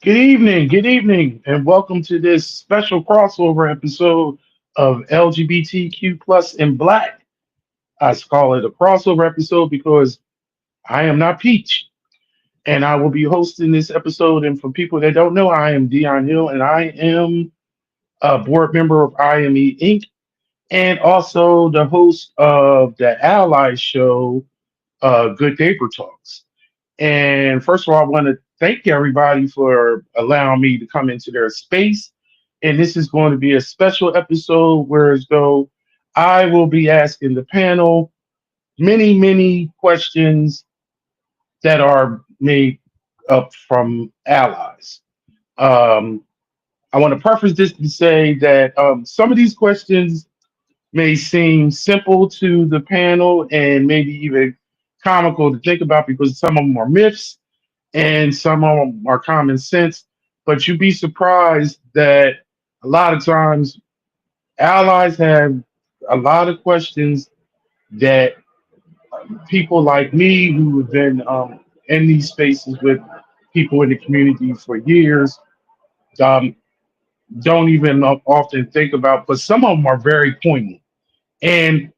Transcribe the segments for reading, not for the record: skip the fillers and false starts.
Good evening, and welcome to this special crossover episode of LGBTQ plus in Black. I call it a crossover episode because I am not Peach, and I will be hosting this episode. And for people that don't know, I am Dion Hill, and I am a board member of IME Inc. and also the host of the Ally Show, Good Neighbor Talks. And first of all, I want to thank everybody for allowing me to come into their space. And this is going to be a special episode where, as though I will be asking the panel many questions that are made up from allies. Um, I want to preface this to say that some of these questions may seem simple to the panel and maybe even comical to think about because some of them are myths and some of them are common sense. But you'd be surprised that a lot of times allies have a lot of questions that people like me who have been in these spaces with people in the community for years um, don't even often think about. But some of them are very poignant. And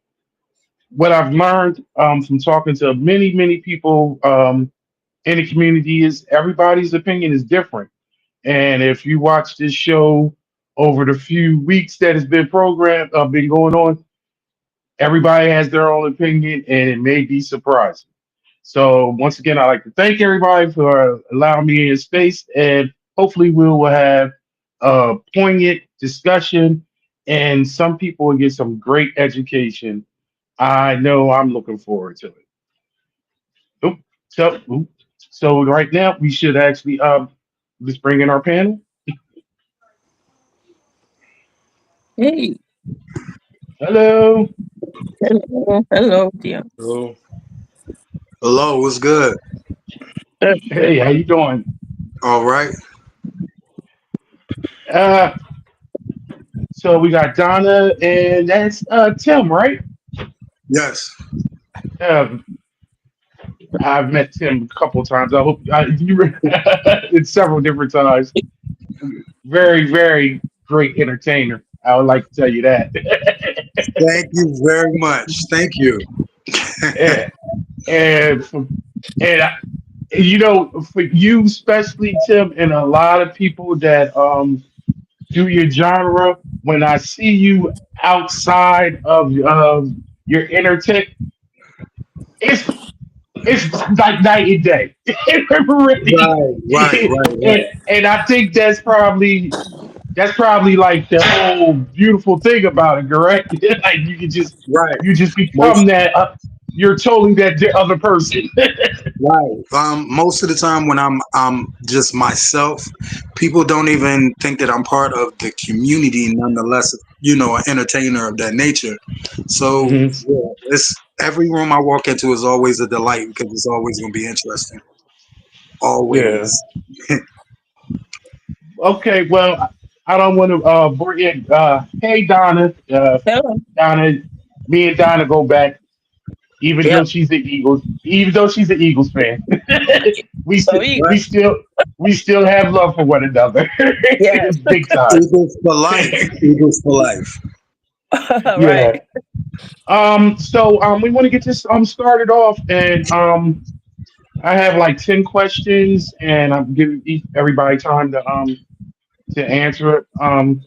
what I've learned from talking to many people in the community is everybody's opinion is different. And if you watch this show over the few weeks that has been programmed, been going on, everybody has their own opinion, and it may be surprising. So once again, I'd like to thank everybody for allowing me in space, and hopefully we will have a poignant discussion, and some people will get some great education. I know I'm looking forward to it. Oop, oop. So right now we should actually let's bring in our panel. Hey, Hello. hello, dear. Hello. Hello, what's good? Hey, how you doing? All right. Uh, so we got Donna and that's Tim, right? Yes. Um, I've met Tim a couple times. I hope you it's several different times. Very great entertainer. I would like to tell you that. Thank you very much. Thank you. and and, and you know, for you especially, Tim, and a lot of people that do your genre, when I see you outside of your inner tech, it's it's like night and day. It really, Right, right, right, right. and I think that's probably like the whole beautiful thing about it, correct? Like Right. you just become Most that. You're totally that other person. right. Most of the time when I'm just myself, people don't even think that I'm part of the community, nonetheless, an entertainer of that nature. So hmm yeah, it's every room I walk into is always a delight because it's always gonna be interesting. Yeah. Always. Okay. Well, I don't want to bring in. Hey, Donna. Hello. Donna. Me and Donna go back. Yep. Even though she's an Eagles fan, we So still you, we Right. still we still have love for one another, yes. big time. Eagles for life. Eagles for life. Right. Yeah. So we want to get this started off, and I have like 10 questions, and I'm giving everybody time to answer it. One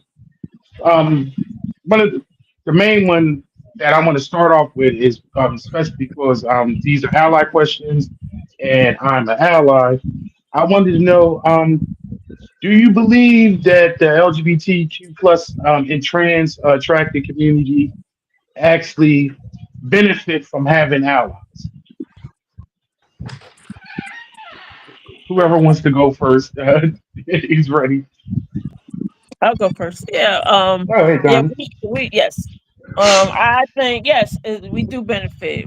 of the main one that I want to start off with is especially because these are ally questions, and I'm an ally. I wanted to know, do you believe that the LGBTQ plus and trans attracted community actually benefit from having allies? Whoever wants to go first, he's ready. I'll go first. Yeah. Oh, hey, Yeah. Don. We yes. I think yes, we do benefit.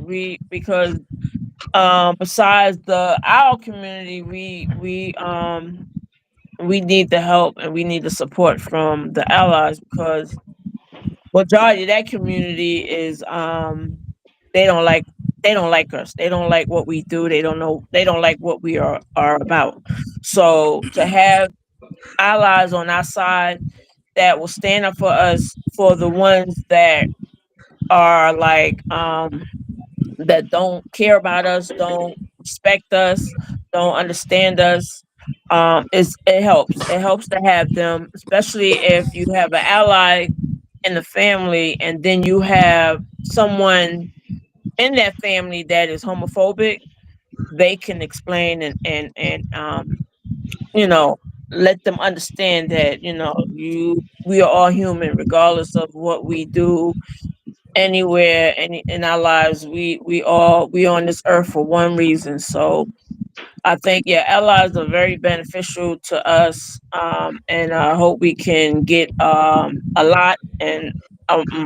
Because besides the our community, we need the help and we need the support from the allies because majority of that community is they don't like they don't like us. They don't like what we do. They don't like what we are about. So to have allies on our side that will stand up for us, for the ones that are like that don't care about us, don't respect us, don't understand us. It helps. It helps to have them, especially if you have an ally in the family, and then you have someone in that family that is homophobic. They can explain and you know, let them understand that, you know, we are all human regardless of what we do anywhere in our lives. We on this earth for one reason. So I think, yeah, allies are very beneficial to us, and I hope we can get a lot and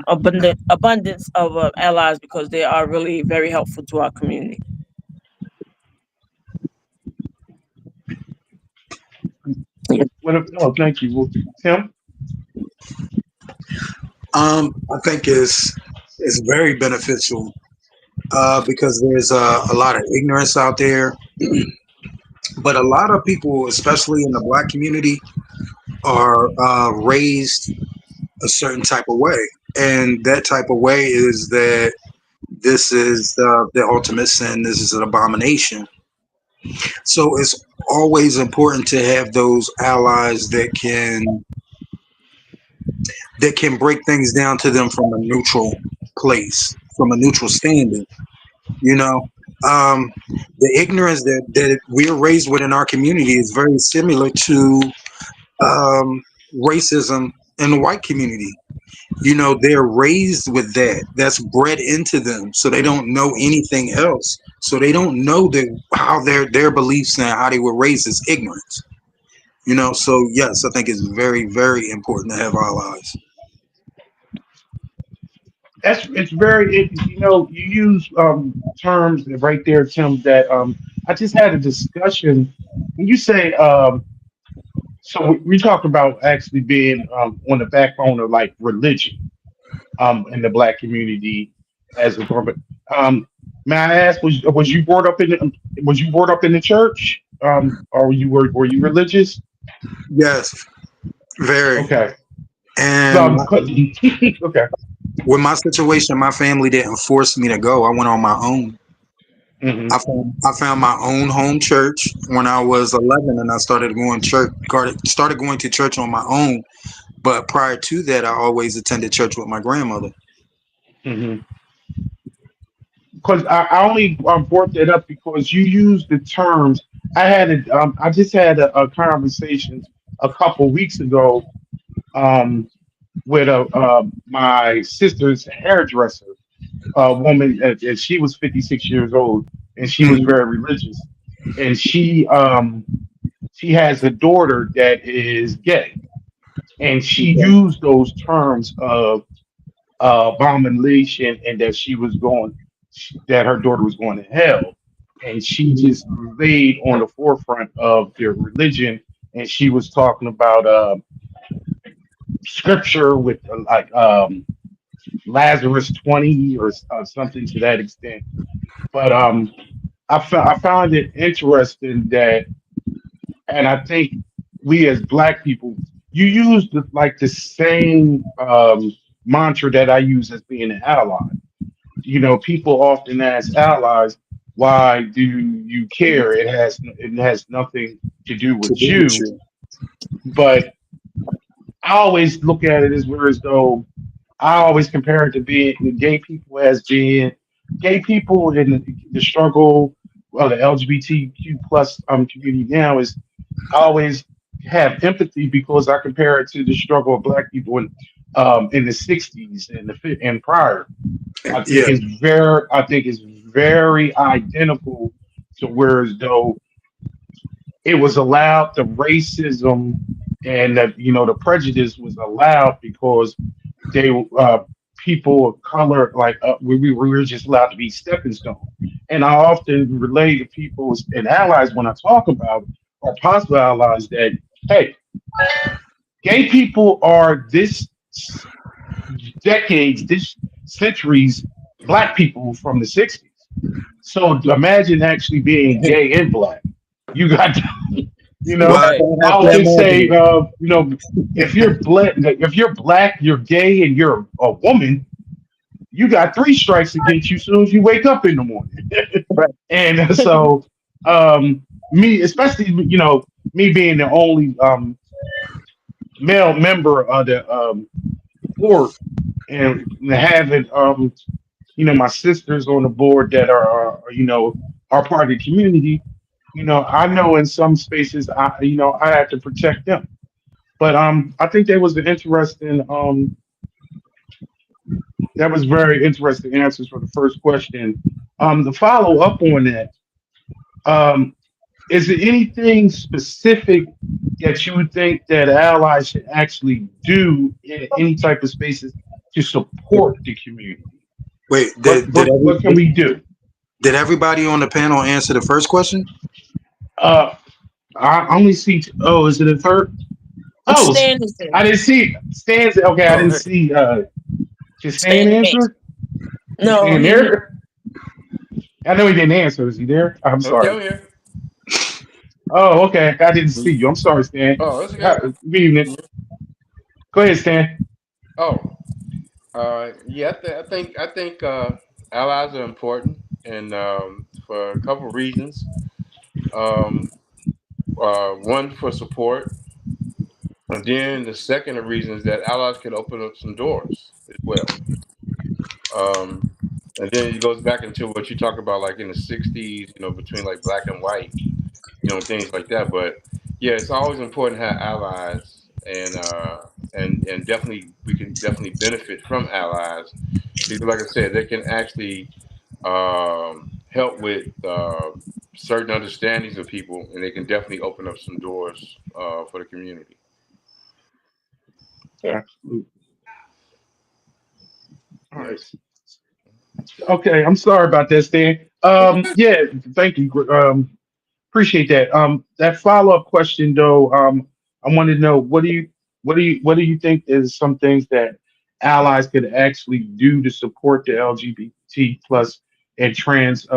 abundance of allies, because they are really very helpful to our community. Yeah. Oh, thank you. Well, Tim? I think it's very beneficial because there's a lot of ignorance out there, but a lot of people, especially in the Black community, are raised a certain type of way, and that type of way is that this is the ultimate sin. This is an abomination. So it's always important to have those allies that can break things down to them from a neutral place, from a neutral standing. You know, um, the ignorance that we're raised with in our community is very similar to racism in the white community. You know, they're raised with that. That's bred into them, so they don't know anything else. So they don't know that how their beliefs and how they were raised is ignorance. You know, so yes, I think it's very, very important to have allies. It's very you know, you use terms right there, Tim, that I just had a discussion when you say so we talked about actually being on the backbone of like religion in the black community as a group. Um, may I ask, was you brought up in was you brought up in the church? Or were you religious? Yes, very. Okay. And 'Cause- okay. with my situation, my family didn't force me to go. I went on my own. Hmm. I found my own home church when I was 11, and I started going to church on my own. But prior to that, I always attended church with my grandmother. Hmm. Because I only brought that up because you used the terms. I just had a conversation a couple weeks ago um, with my sister's hairdresser, a woman, and she was 56 years old, and she was Mhm. very religious, and she has a daughter that is gay, and she Okay. used those terms of abomination and that she was going that her daughter was going to hell, and she just Mhm. laid on the forefront of their religion, and she was talking about scripture with like Lazarus 20 or something to that extent. But I found it interesting that, and I think we as black people, you use like the same mantra that I use as being an ally. You know, people often ask allies, why do you care? It has nothing to do To with do with you. you. But I always look at it as though I always compare it to being gay people as being gay people in the struggle of the LGBTQ plus community now is I always have empathy because I compare it to the struggle of black people in the '60s and and prior. Yeah. I think it's very identical to whereas though it was allowed the racism and that the prejudice was allowed because they people of color like we were just allowed to be stepping stone. And I often relate to people and allies when I talk about or possible allies that hey, gay people are this decades, this centuries black people from the '60s. So imagine actually being gay and black. You got You Well, know, I Right. don't have I to always say, imagine if you're black, you're gay, and you're a woman, you got three strikes against you as soon as you wake up in the morning. Right. And so, me, especially, me being the only male member of the board, and having my sisters on the board that are part of the community. I know in some spaces I have to protect them. But I think that was an interesting that was very interesting answers for the first question. The follow up on that, um, is there anything specific that you would think that allies should actually do in any type of spaces to support the community? wait. What can we do? Did everybody on the panel answer the first question? Uh, I only see. Oh, is it a third? Oh, Stan is there. I didn't see Stan's. Okay, I Oh, didn't hey. see. Just Stan Stan Mason. answer. No, Stan he there. I know he didn't answer. Is he there? I'm Okay, sorry. I'm here. Oh, okay. I didn't see you. I'm sorry, Stan. Oh, it's okay. Good evening. Go ahead, Stan. Oh, yeah. I think allies are important, and for a couple of reasons. Um, One for support, and then the second of reasons that allies can open up some doors as well. Um, and then it goes back into what you talk about, like in the '60s, between like black and white, things like that. But yeah, it's always important to have allies, and definitely we can definitely benefit from allies because, like I said, they can actually help with certain understandings of people, and they can definitely open up some doors for the community. yeah. Absolutely. All right. Yes. Okay. I'm sorry about that, Stan. Yeah. Thank you. Appreciate that. That follow up question though. I want to know what do you think is some things that allies could actually do to support the LGBT plus and trans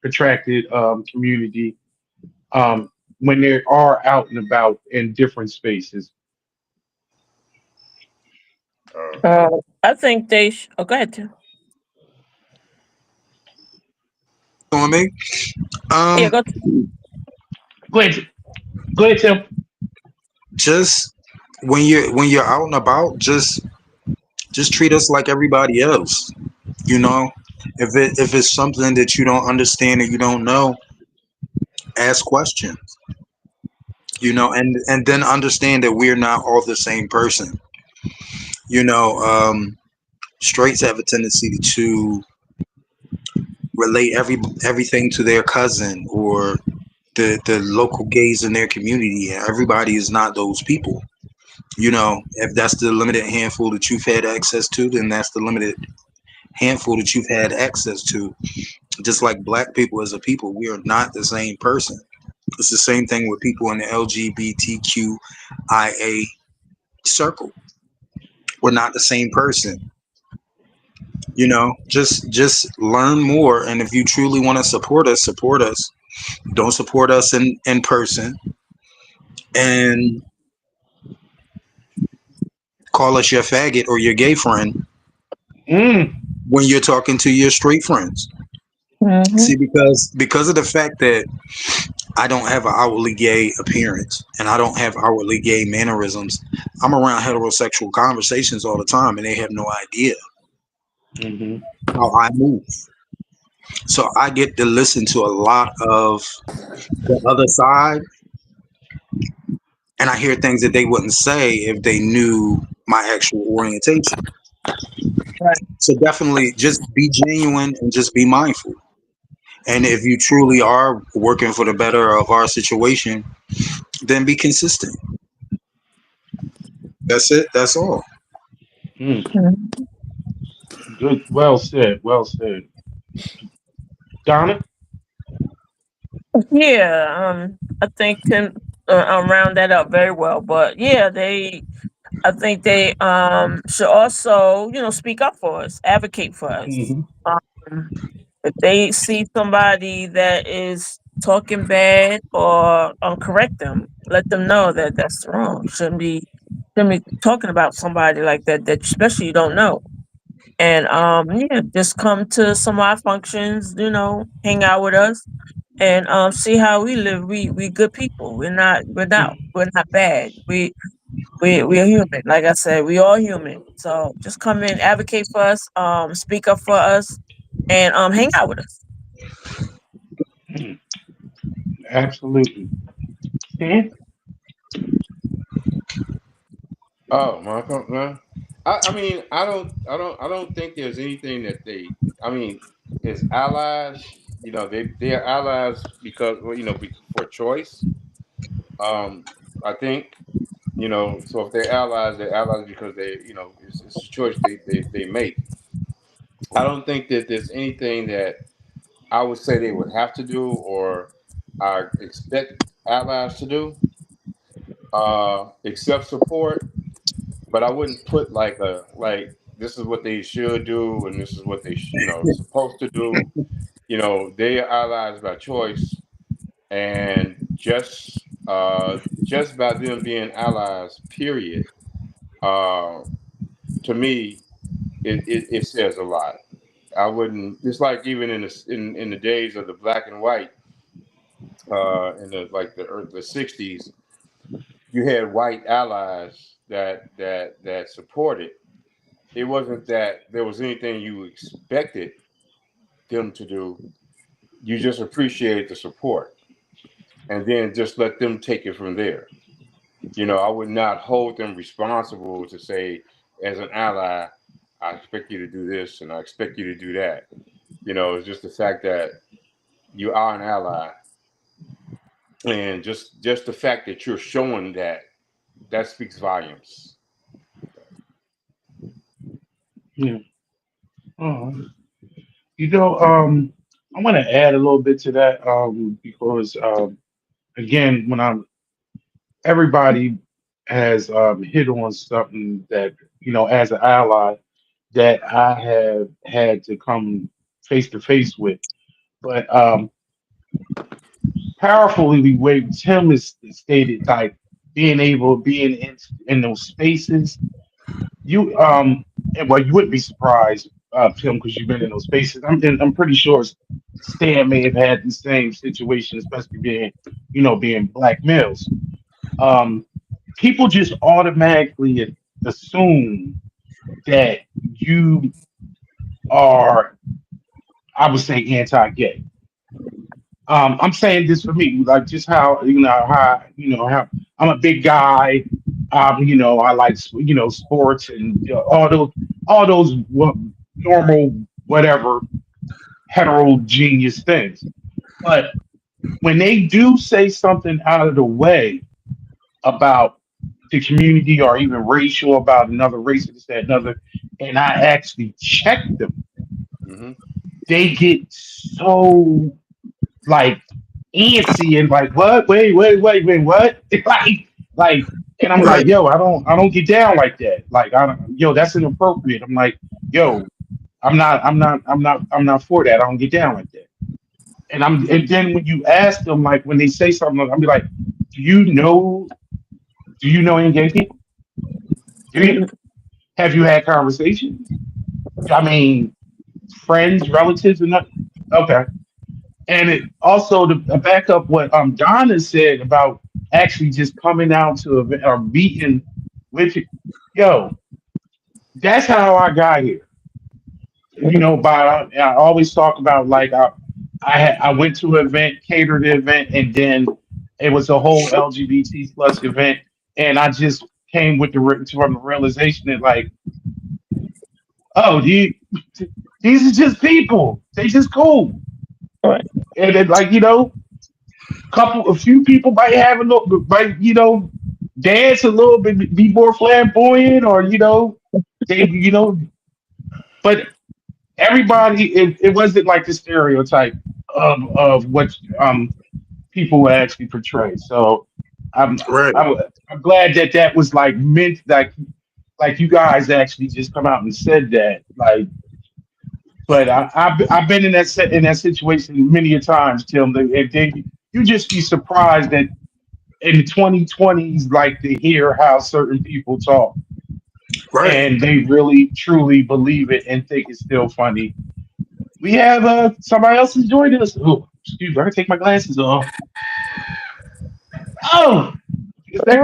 attracted community um, when they are out and about in different spaces. Uh, Uh, I think they. Oh, go ahead, Tim. On me. Yeah, Um, go. Go ahead, go ahead, Tim. just when you're out and about, just treat us like everybody else. You know, if it's something that you don't understand or you don't know, ask questions. And then understand that we're not all the same person. You know, straights have a tendency to relate everything to their cousin or the local gays in their community, and everybody is not those people. If that's the limited handful that you've had access to, then that's the limited handful that you've had access to. Just like black people as a people, we are not the same person. It's the same thing with people in the LGBTQIA circle. We're not the same person. Just learn more, and if you truly want to support us, support us. Don't support us in person, and call us your faggot or your gay friend Mm, when you're talking to your straight friends. Mm-hmm. See, because of the fact that I don't have an outwardly gay appearance and I don't have outwardly gay mannerisms, I'm around heterosexual conversations all the time, and they have no idea hmm how I move. So I get to listen to a lot of the other side, and I hear things that they wouldn't say if they knew my actual orientation. Right. So definitely just be genuine and just be mindful. And if you truly are working for the better of our situation, then be consistent. That's it. That's all. mm, Mhm. good. Well said. Well said. Donna. Yeah. I think Tim round that up very well. But yeah, they. I think they should also, speak up for us, advocate for us. hmm Um, if they see somebody that is talking bad or correct them. Let them know that that's wrong. Shouldn't be talking about somebody like that, that especially you don't know. And yeah, just come to some of our functions, hang out with us and see how we live. We good people. We're not bad. We're human. Like I said, we all human. So just come in, advocate for us, speak up for us, and hang out with us. Mm, absolutely. Dan? Oh, Michael, no. I mean, I don't think there's anything that they. I mean, as allies, they are allies because, well, for choice. Um, I think, so if they're allies because it's a choice they make. I don't think that there's anything that I would say they would have to do or I expect allies to do, except support. But I wouldn't put like this is what they should do and this is what they supposed to do. They are allies by choice, and just by them being allies, period. Uh, to me, it says a lot. I wouldn't. It's like even in the days of the black and white, in the '60s, you had white allies that supported. It wasn't that there was anything you expected them to do. You just appreciated the support, and then just let them take it from there. I would not hold them responsible to say, as an ally, I expect you to do this and I expect you to do that. It's just the fact that you are an ally, and just the fact that you're showing that speaks volumes. Yeah. Oh, I want to add a little bit to that because again, when I'm everybody has hit on something that as an ally that I have had to come face to face with. But powerfully, the way Tim is stated, like being in those spaces, you well, you wouldn't be surprised, Tim, because you've been in those spaces. I'm pretty sure Stan may have had the same situation, especially being black males. Um, People just automatically assume that you are, I would say, anti-gay. I'm saying this for me, like just how I'm a big guy. I like sports and all those normal whatever heterogeneous things. But when they do say something out of the way about the community or even racial about another race, this, that, another, and I actually check them, Hmm. they get so like antsy and like what? Wait, what? like, and I'm Right. like, yo, I don't get down like that. Like, I don't, yo, that's inappropriate. I'm like, yo, I'm not for that. I don't get down like that. And then when you ask them, like when they say something, I'll be like, do you know? Do you know any gay people? Do you? Mm-mm. Have you had conversations? I mean, friends, relatives, and not. Okay. And it also to back up what Donna said about actually just coming out to a meeting with you. Yo, that's how I got here. I always talk about like I went to an event, catered the event, and then it was a whole LGBT plus event, and I just came with from the realization that like, oh, these are just people. They just cool, Right. and then like a few people might have a little, might dance a little bit, be more flamboyant, or they but everybody, it wasn't like the stereotype of what people actually portray. So I'm Right. I'm I'm glad that was like meant like you guys actually just come out and said that. Like But I've been in that situation many a times, Tim. You just be surprised that in the 2020s, like to hear how certain people talk, Right. and they really truly believe it and think it's still funny. We have somebody else is joining us. Oh, excuse me, I gotta take my glasses off. Oh, is that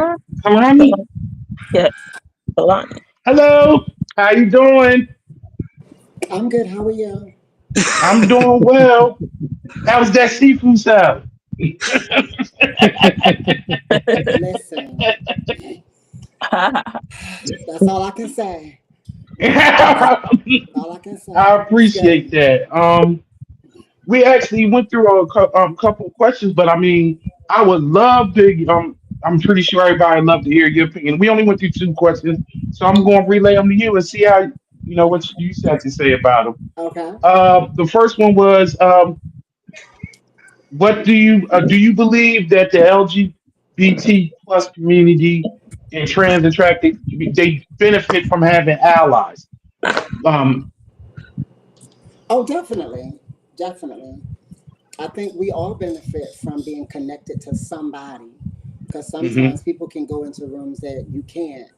Kalani? Kalani? Yes, Kalani. Hello, how you doing? I'm good. How are you? I'm doing well. How was that seafood salad? Listen, that's all I can say. That's I all I can say. It's appreciate good. that. We actually went through couple of questions, but I mean, I would love to. I'm pretty sure everybody would love to hear your opinion. We only went through two questions, so I'm going to relay them to you and see how what you had to say about them. Okay. The first one was, what do you believe that the LGBT plus community and trans and they benefit from having allies? Um, Oh, definitely. Definitely. I think we all benefit from being connected to somebody because mhm, sometimes people can go into rooms that you can't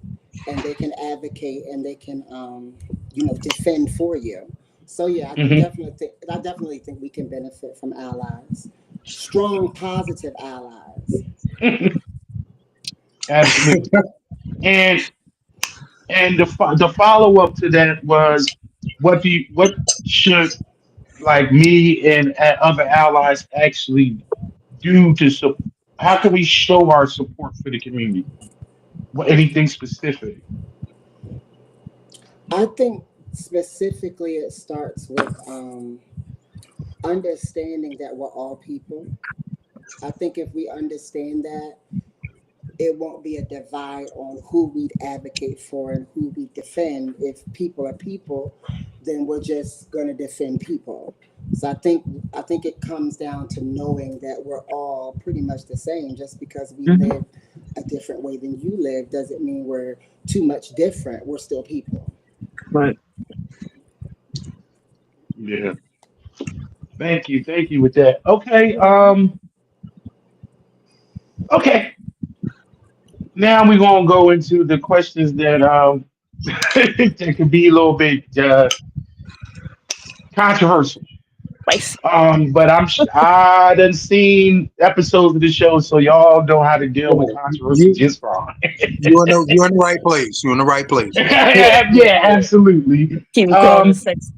and they can advocate and they can, defend for you. So yeah, mhm. I definitely think we can benefit from allies, strong, positive allies. Absolutely. And the follow up to that was, what should like me and other allies actually do to how can we show our support for the community? What anything specific? I think specifically it starts with understanding that we're all people. I think if we understand that, it won't be a divide on who we'd advocate for and who we defend. If people are people, then we're just going to defend people. So I think it comes down to knowing that we're all pretty much the same. Just because we Mhm. live a different way than you live doesn't mean we're too much different. We're still people. Right. Yeah. Thank you with that. Okay. You're welcome. Okay. Now we're gonna go into the questions that that could be a little bit controversial. Spicy. But I done seen episodes of the show, so y'all know how to deal with Yeah. controversy just fine. You're in the right place. You're in the right place. Yeah, absolutely. Keep it going to Um, sex.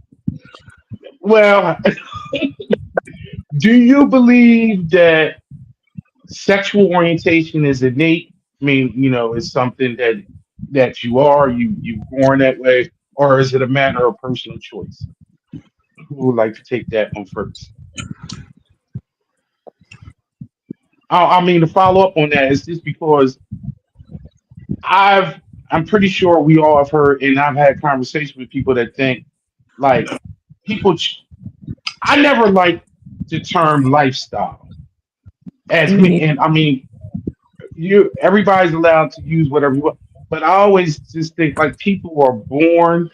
well, do you believe that sexual orientation is innate? I mean, it's something that you are, you born that way, or is it a matter of personal choice? Who would like to take that one first? I mean, to follow up on that is just because I've I'm pretty sure we all have heard, and I've had conversations with people that think like people. I never like the term lifestyle as me, Me. and I mean, everybody's allowed to use whatever you want, but I always just think like people are born.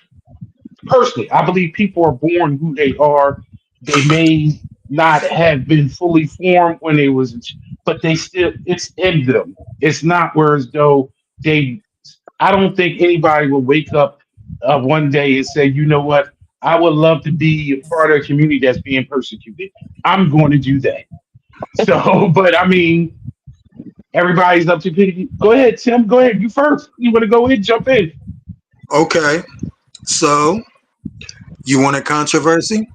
Personally, I believe people are born who they are. They may not have been fully formed when they was, but they still it's in them. It's not whereas though they. I don't think anybody will wake up one day and say, you know what, I would love to be a part of a community that's being persecuted. I'm going to do that. So, but I mean, everybody's up to pick. Go ahead, Tim. Go ahead. You first. You want to go ahead, jump in. Okay. So you want a controversy?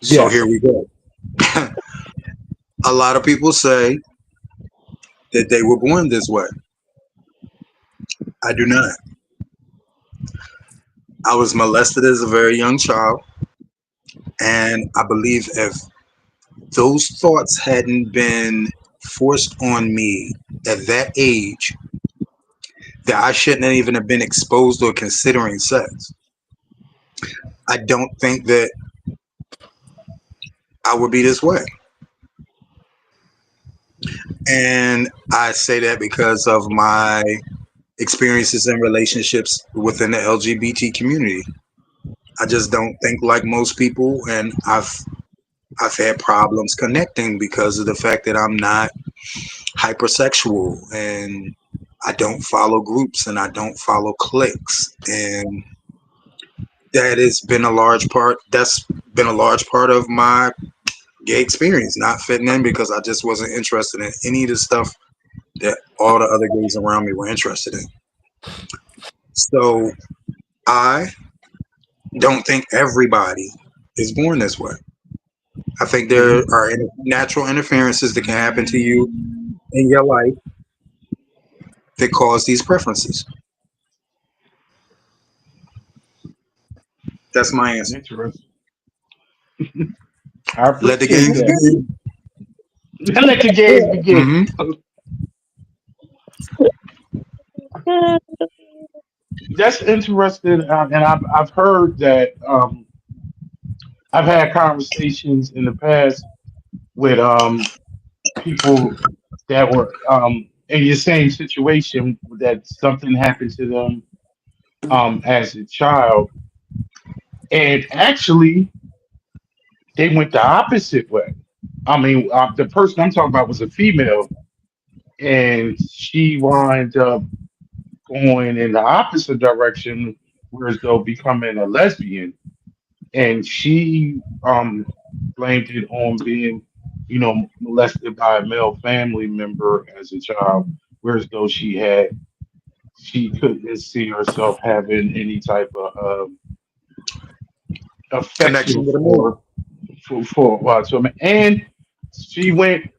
So here Yes. we go. A lot of people say that they were born this way. I do not. I was molested as a very young child, and I believe if those thoughts hadn't been forced on me at that age, that I shouldn't even have been exposed or considering sex. I don't think that I would be this way. And I say that because of my experiences and relationships within the LGBT community. I just don't think like most people, and I've had problems connecting because of the fact that I'm not hypersexual and I don't follow groups and I don't follow cliques, and that has been a large part. That's been a large part of my gay experience, not fitting in because I just wasn't interested in any of the stuff that all the other gays around me were interested in. So I don't think everybody is born this way. I think there Mhm. are natural interferences that can happen to you in your life that cause these preferences. That's my answer. Interesting. I Let the appreciate games that. begin. Let the games begin. Hmm. That's interesting, and I've heard that. I've had conversations in the past with people that were in your same situation that something happened to them as a child, and actually they went the opposite way. I mean, the person I'm talking about was a female, and she wound up going in the opposite direction, whereas though becoming a lesbian, and she blamed it on being, molested by a male family member as a child, whereas though she couldn't see herself having any type of affection Connection with a man. to a man. And she went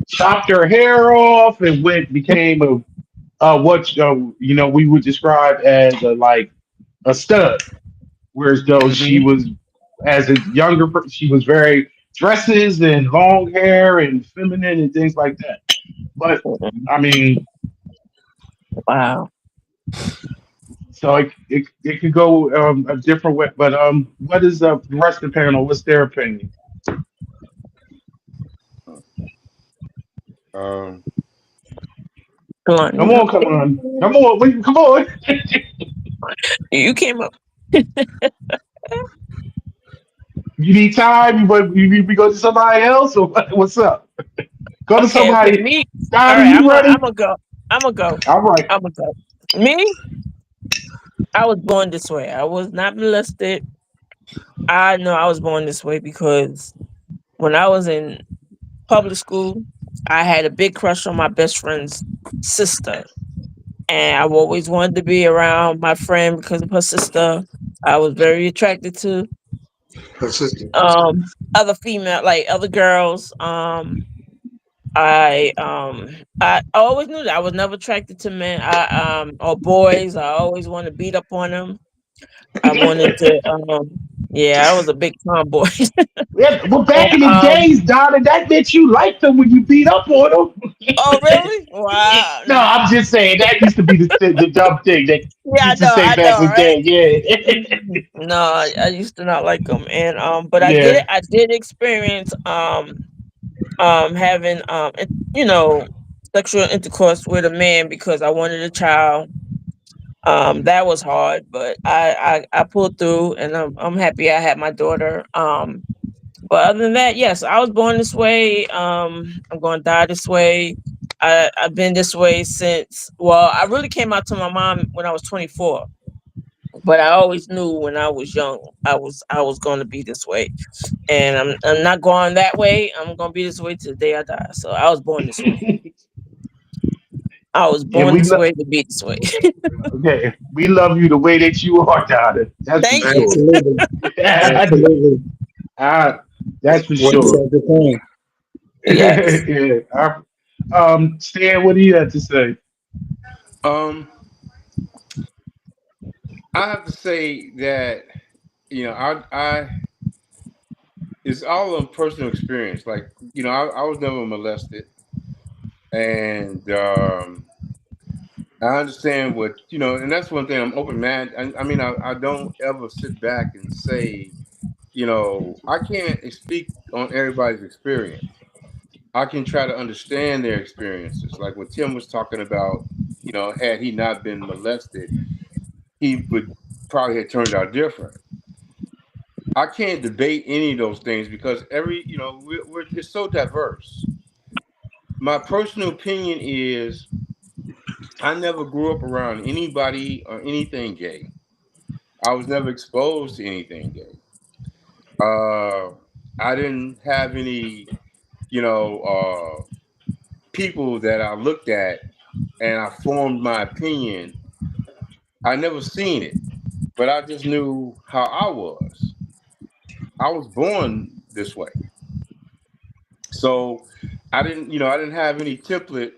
chopped her hair off and went became a what we would describe as a stud. Whereas though she Hmm. was as a she was very dresses and long hair and feminine and things like that. But I mean, Wow. so it could go a different way. But what is the rest of the panel? What's their opinion? Um, Come Blunt. on, come on, come on, come on. You came up. You need time? You need to go to somebody else, or what's up? Go to Okay, somebody. me. All Donnie, right, you I'm ready? gonna go. I'm gonna go. All right. I'm gonna go. Me, I was born this way. I was not molested. I know I was born this way because when I was in public school, I had a big crush on my best friend's sister. And I always wanted to be around my friend because of her sister. I was very attracted to Her sister. other female, like other girls. I always knew that I was never attracted to men. Or boys. I always wanted to beat up on them. I wanted to yeah, I was a big tomboy. Yeah, well, and back in the days, Donna, that meant you liked them when you beat up on them. oh really? Wow. No, I'm just saying that used to be the dumb thing that Yeah, used to say I back know, in the right? day. Yeah, No, I used to not like them, and but yeah. I did experience having sexual intercourse with a man because I wanted a child. That was hard, but I pulled through, and I'm happy I had my daughter. But other than that, yes, I was born this way. I'm going to die this way. I've been this way since. Well, I really came out to my mom when I was 24, but I always knew when I was young I was going to be this way, and I'm not going that way. I'm going to be this way to the day I die. So I was born this way. I was And born this way to be this way. okay, we love you the way that you are, Donna. That's for Thank you. sure. Absolutely. I, Absolutely. that's for What sure. said the thing? Yes. Yeah. Stan, what do you have to say? um, I have to say that I it's all a personal experience. Like I was never molested, and I understand what and that's one thing. I'm open, man. I mean, I don't ever sit back and say, I can't speak on everybody's experience. I can try to understand their experiences. Like what Tim was talking about, had he not been molested, he would probably had turned out different. I can't debate any of those things because it's so diverse. My personal opinion is I never grew up around anybody or anything gay. I was never exposed to anything gay. Uh, I didn't have any, people that I looked at and I formed my opinion. I never seen it, but I just knew how I was. I was born this way. So I didn't have any template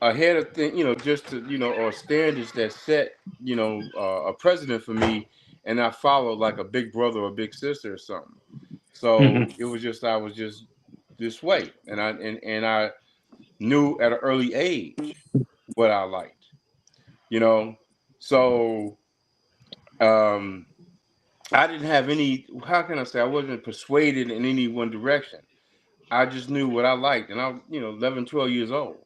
ahead of thing, just to, or standards that set, a precedent for me, and I followed like a big brother or big sister or something. So it was just I was just this way, and I knew at an early age what I liked, you know. So um, I didn't have any. How can I say? I wasn't persuaded in any one direction. I just knew what I liked, and I was, 11, 12 years old,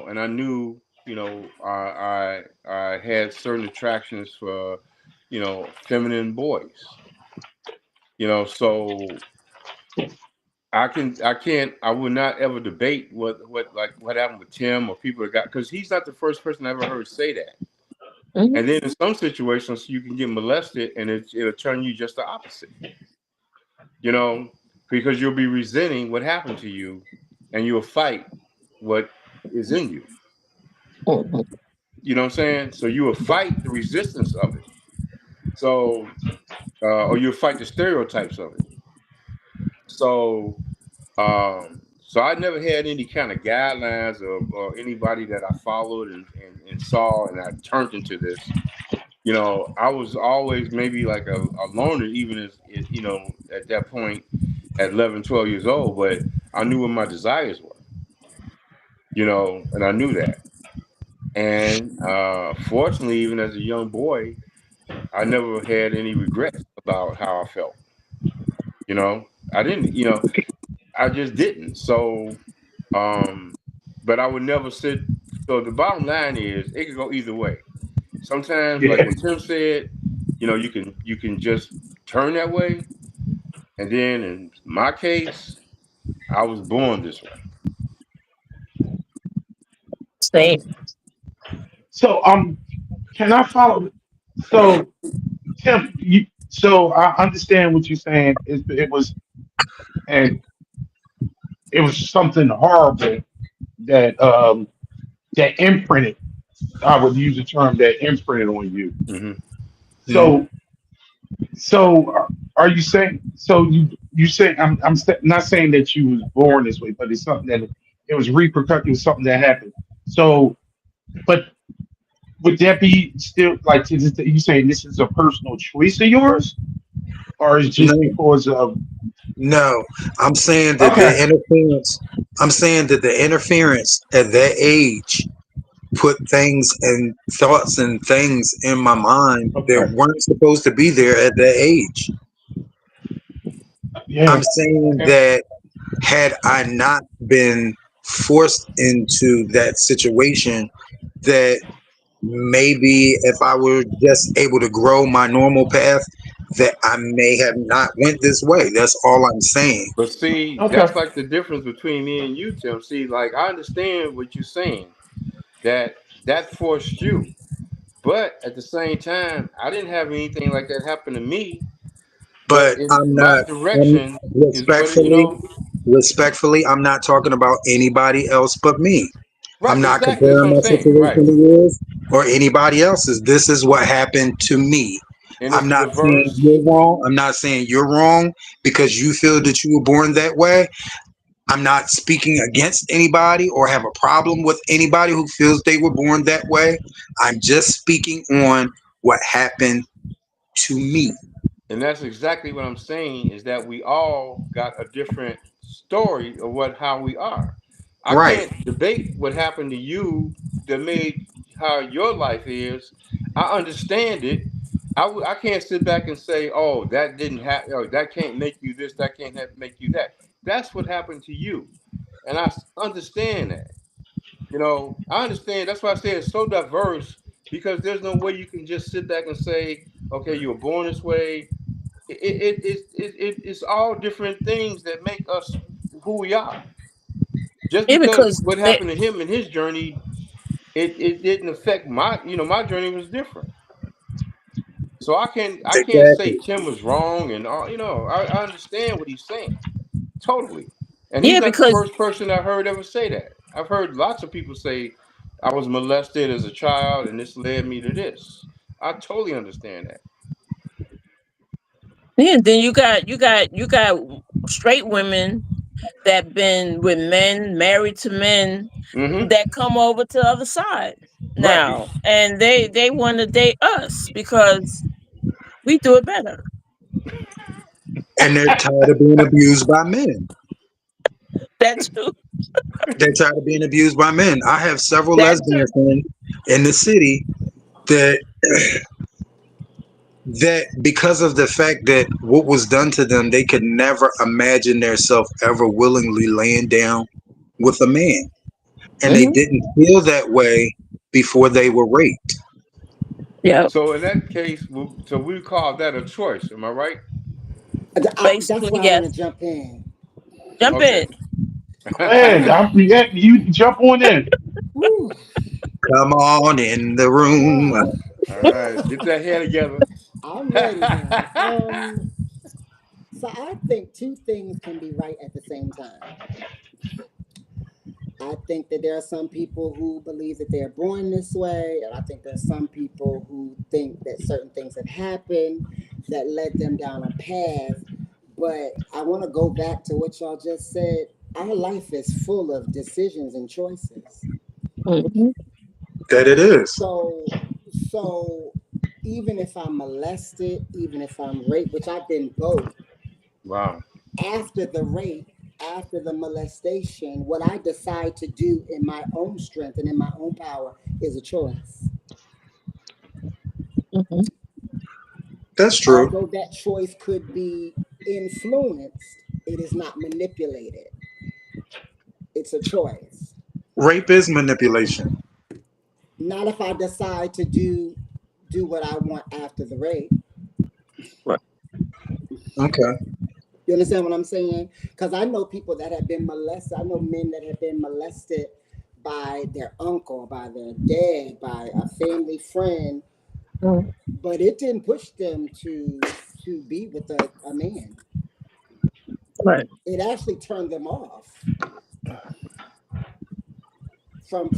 and I knew, I had certain attractions for, feminine boys, so I would not ever debate what happened with Tim or people that got, because he's not the first person I ever heard say that. Mhm. And then in some situations you can get molested and it'll turn you just the opposite, you know, because you'll be resenting what happened to you and you'll fight what is in you. Mhm. You know what I'm saying? So you will fight the resistance of it. So, or you'll fight the stereotypes of it. So, so I never had any kind of guidelines or anybody that I followed and saw and I turned into this. I was always maybe like a loner, even as, at that point at 11, 12 years old, but I knew what my desires were, and I knew that. And fortunately, even as a young boy, I never had any regrets about how I felt. I didn't, I just didn't. So, but I would never sit. So the bottom line is, it could go either way. Sometimes, like Yeah. when Tim said, you can just turn that way, and then in my case, I was born this way. Same. So can I follow? So Tim, so I understand what you're saying. And it was something horrible that that imprinted. I would use the term that imprinted on you. Hmm. Mhm. So are you saying? So you say not saying that you was born this way, but it's something that it was repercussion. It was something that happened. So, but would that be still like you saying this is a personal choice of yours, or is just No, because of no. I'm saying that the okay, interference. I'm saying that the interference at that age put things and thoughts and things in my mind that okay, weren't supposed to be there at that age. yeah, I'm saying okay, that had I not been forced into that situation, that maybe if I were just able to grow my normal path, that I may have not went this way. That's all I'm saying. But see, okay, that's like the difference between me and you, Tim. See, like I understand what you're saying, that forced you. But at the same time, I didn't have anything like that happen to me. But But in I'm my not, I'm direction is what it, respectfully, respectfully, I'm not talking about anybody else but me. I'm right, not exactly. That's comparing what I'm my saying. situation Right. to yours or anybody else's. This is what happened to me. And I'm it's not saying diverse. you're wrong. I'm not saying you're wrong because you feel that you were born that way. I'm not speaking against anybody or have a problem with anybody who feels they were born that way. I'm just speaking on what happened to me. And that's exactly what I'm saying is that we all got a different story of how we are. I Right. can't debate what happened to you that made how your life is. I understand it. I can't sit back and say, oh, that didn't happen. Oh, that can't make you this. That can't make you that. That's what happened to you. And I understand that. I understand. That's why I say it's so diverse because there's no way you can just sit back and say, okay, you were born this way. It's all different things that make us who we are. Just Yeah, because because what happened to him in his journey, it didn't affect my, my journey was different. So I can't say Exactly. Tim was wrong and all. I understand what he's saying totally, and he's yeah, not the because first person I heard ever say that. I've heard lots of people say I was molested as a child and this led me to this. I totally understand that. yeah, then you got straight women that been with men, married to men, Mm-hmm. that come over to the other side Right. now, and they want to date us because we do it better. And they're tired of being abused by men. That too. They're tired of being abused by men. I have several That lesbian too. friends in the city that because of the fact that what was done to them, they could never imagine themselves ever willingly laying down with a man. And they Hmm. didn't feel that way before they were raped. Yeah. So in that case, so we call that a choice. Am I right? That's Basically, why I want to yes. jump in. Jump Okay. in. Go ahead. Yeah, you jump on in. Woo. Come on in the room. Ah, All right, woo. get that hair together. I'm ready now. So I think two things can be right at the same time. I think that there are some people who believe that they're born this way, and I think there's some people who think that certain things have happened that led them down a path. But I want to go back to what y'all just said. Our life is full of decisions and choices. Hmm. That it is. So even if I'm molested, even if I'm raped, which I've been both, Wow. after the rape, after the molestation, what I decide to do in my own strength and in my own power is a choice. Hmm. That's true. Although that choice could be influenced, it is not manipulated. It's a choice. Rape is manipulation. Not if I decide to do what I want after the rape. Right. Okay. You understand what I'm saying? Because I know people that have been molested. I know men that have been molested by their uncle, by their dad, by a family friend, Mhm. but it didn't push them to be with a man. Right. It actually turned them off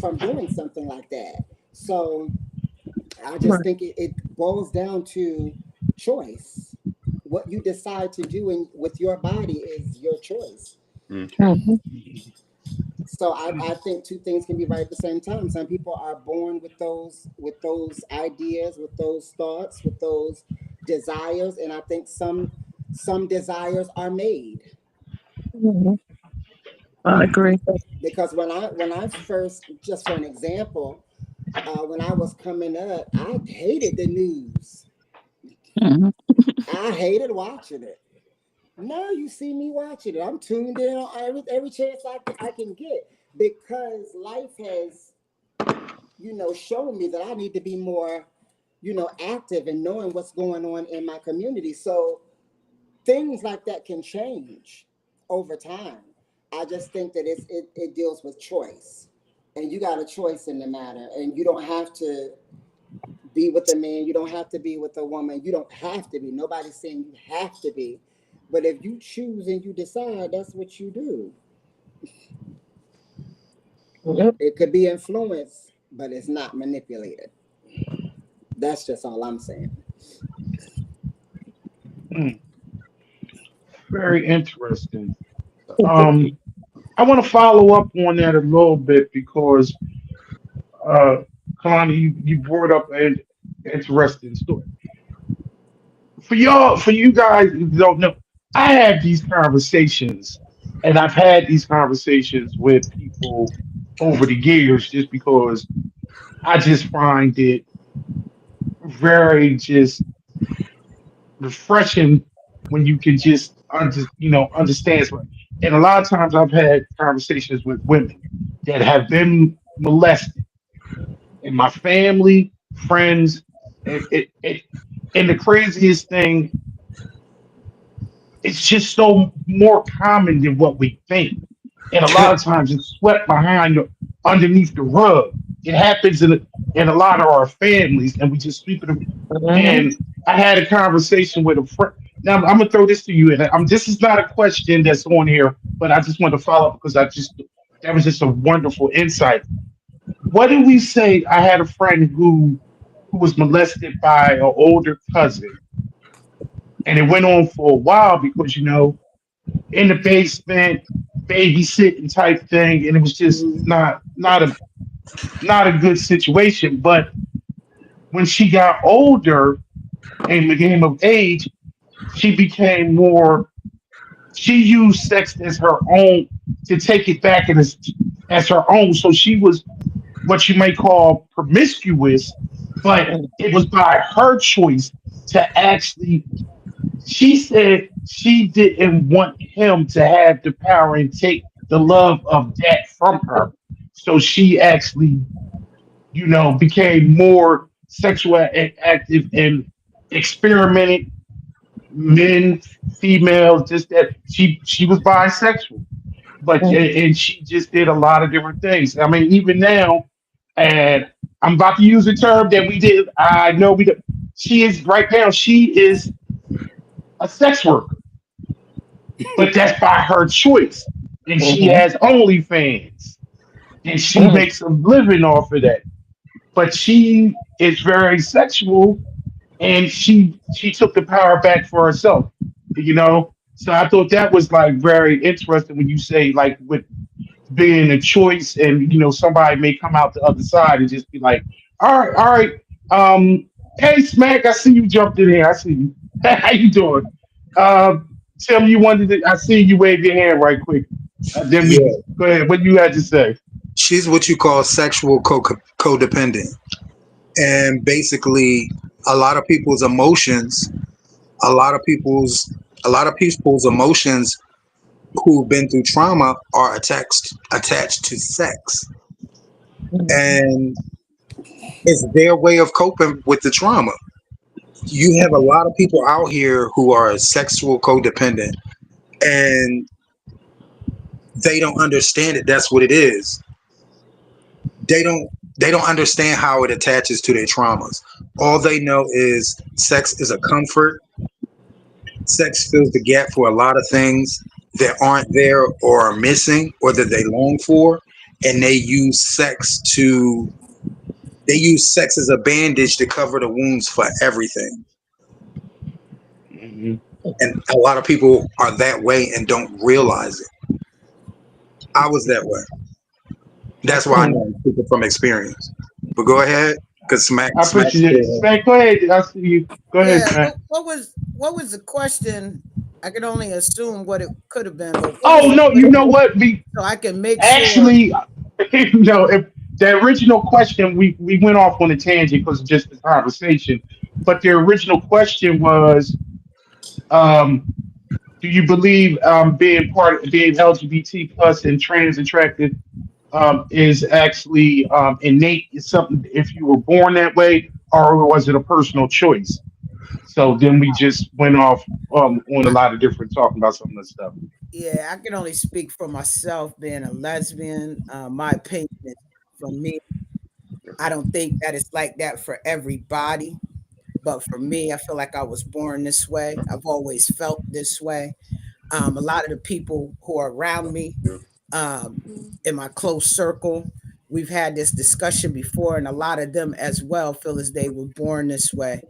from doing something like that. So I just Right. think it boils down to choice. What you decide to do with your body is your choice. Okay. Hmm. So I think two things can be right at the same time. Some people are born with those ideas, with those thoughts, with those desires, and I think some desires are made. Hmm. I agree. Because when I first, just for an example, when I was coming up, I hated the news. Hmm. I hated watching it. Now you see me watching it. I'm tuned in on every chance I can get because life has, shown me that I need to be more, active and knowing what's going on in my community. So things like that can change over time. I just think that it deals with choice. And you got a choice in the matter. And you don't have to be with a man, you don't have to be with a woman, you don't have to be. Nobody's saying you have to be. But if you choose and you decide, that's what you do. Yep. It could be influenced, but it's not manipulated. That's just all I'm saying. Hmm, very interesting. Um, I want to follow up on that a little bit because, uh, Connie, you brought up an interesting story. For y'all, for you guys who don't know, I have these conversations, and I've had these conversations with people over the years, just because I just find it very just refreshing when you can just understand something. And a lot of times I've had conversations with women that have been molested in my family, friends. It and the craziest thing, it's just so more common than what we think. And a lot of times it's swept underneath the rug. It happens in a lot of our families, and we just sweep it. Mhm. And I had a conversation with a friend. Now I'm gonna throw this to you, and this is not a question that's on here, but I just want to follow up because that was just a wonderful insight. What did we say? I had a friend who was molested by an older cousin, and it went on for a while because in the basement, babysitting type thing, and it was just Mm-hmm. not a good situation. But when she got older and became of age, she became more. She used sex as her own to take it back and as her own. So she was what you may call promiscuous, but it was by her choice to actually. She said she didn't want him to have the power and take the love of that from her. So she actually, became more active and experimented men, females, just that she was bisexual, but and she just did a lot of different things. I mean, even now, and I'm about to use a term that we did. I know we. Did, she is right now. She is a sex worker, but that's by her choice, and she Mhm. has OnlyFans, and she Mhm. makes a living off of that. But she is very sexual, and she took the power back for herself. So I thought that was like very interesting when you say like with being a choice, and somebody may come out the other side and just be like, all right, hey Smack, I see you jumped in here. I see you. How you doing? Tim, you wanted to, I see you wave your hand right quick. Then we Yeah, go ahead. What you had to say? she's what you call sexual codependent, and basically, a lot of people's emotions, a lot of people's, a lot of people's emotions who've been through trauma are attached to sex, and it's their way of coping with the trauma. You have a lot of people out here who are sexual codependent, and they don't understand it. That's what it is. They don't understand how it attaches to their traumas. All they know is sex is a comfort. Sex fills the gap for a lot of things that aren't there or are missing or that they long for, and they use sex as a bandage to cover the wounds for everything. Mhm. And a lot of people are that way and don't realize it. I was that way. That's why I Okay, know I'm speaking from experience. But go ahead, because I Smack appreciate it. still. Smack, go ahead. I see you. Go ahead, Yeah. Smack. What was the question? I can only assume what it could have been, but what was Oh the no, you know question what? We so I can make sure? actually, if the original question, we went off on a tangent because of just the conversation. But the original question was, um, do you believe being LGBT plus and trans attracted is actually innate? Is something if you were born that way, or was it a personal choice? So then we just went off on a I, lot of different talking about some of the stuff. yeah, I can only speak for myself being a lesbian. My opinion is, for me, I don't think that it's like that for everybody. But for me, I feel like I was born this way. I've always felt this way. A lot of the people who are around me, um, in my close circle, we've had this discussion before, and a lot of them as well feel as they were born this way.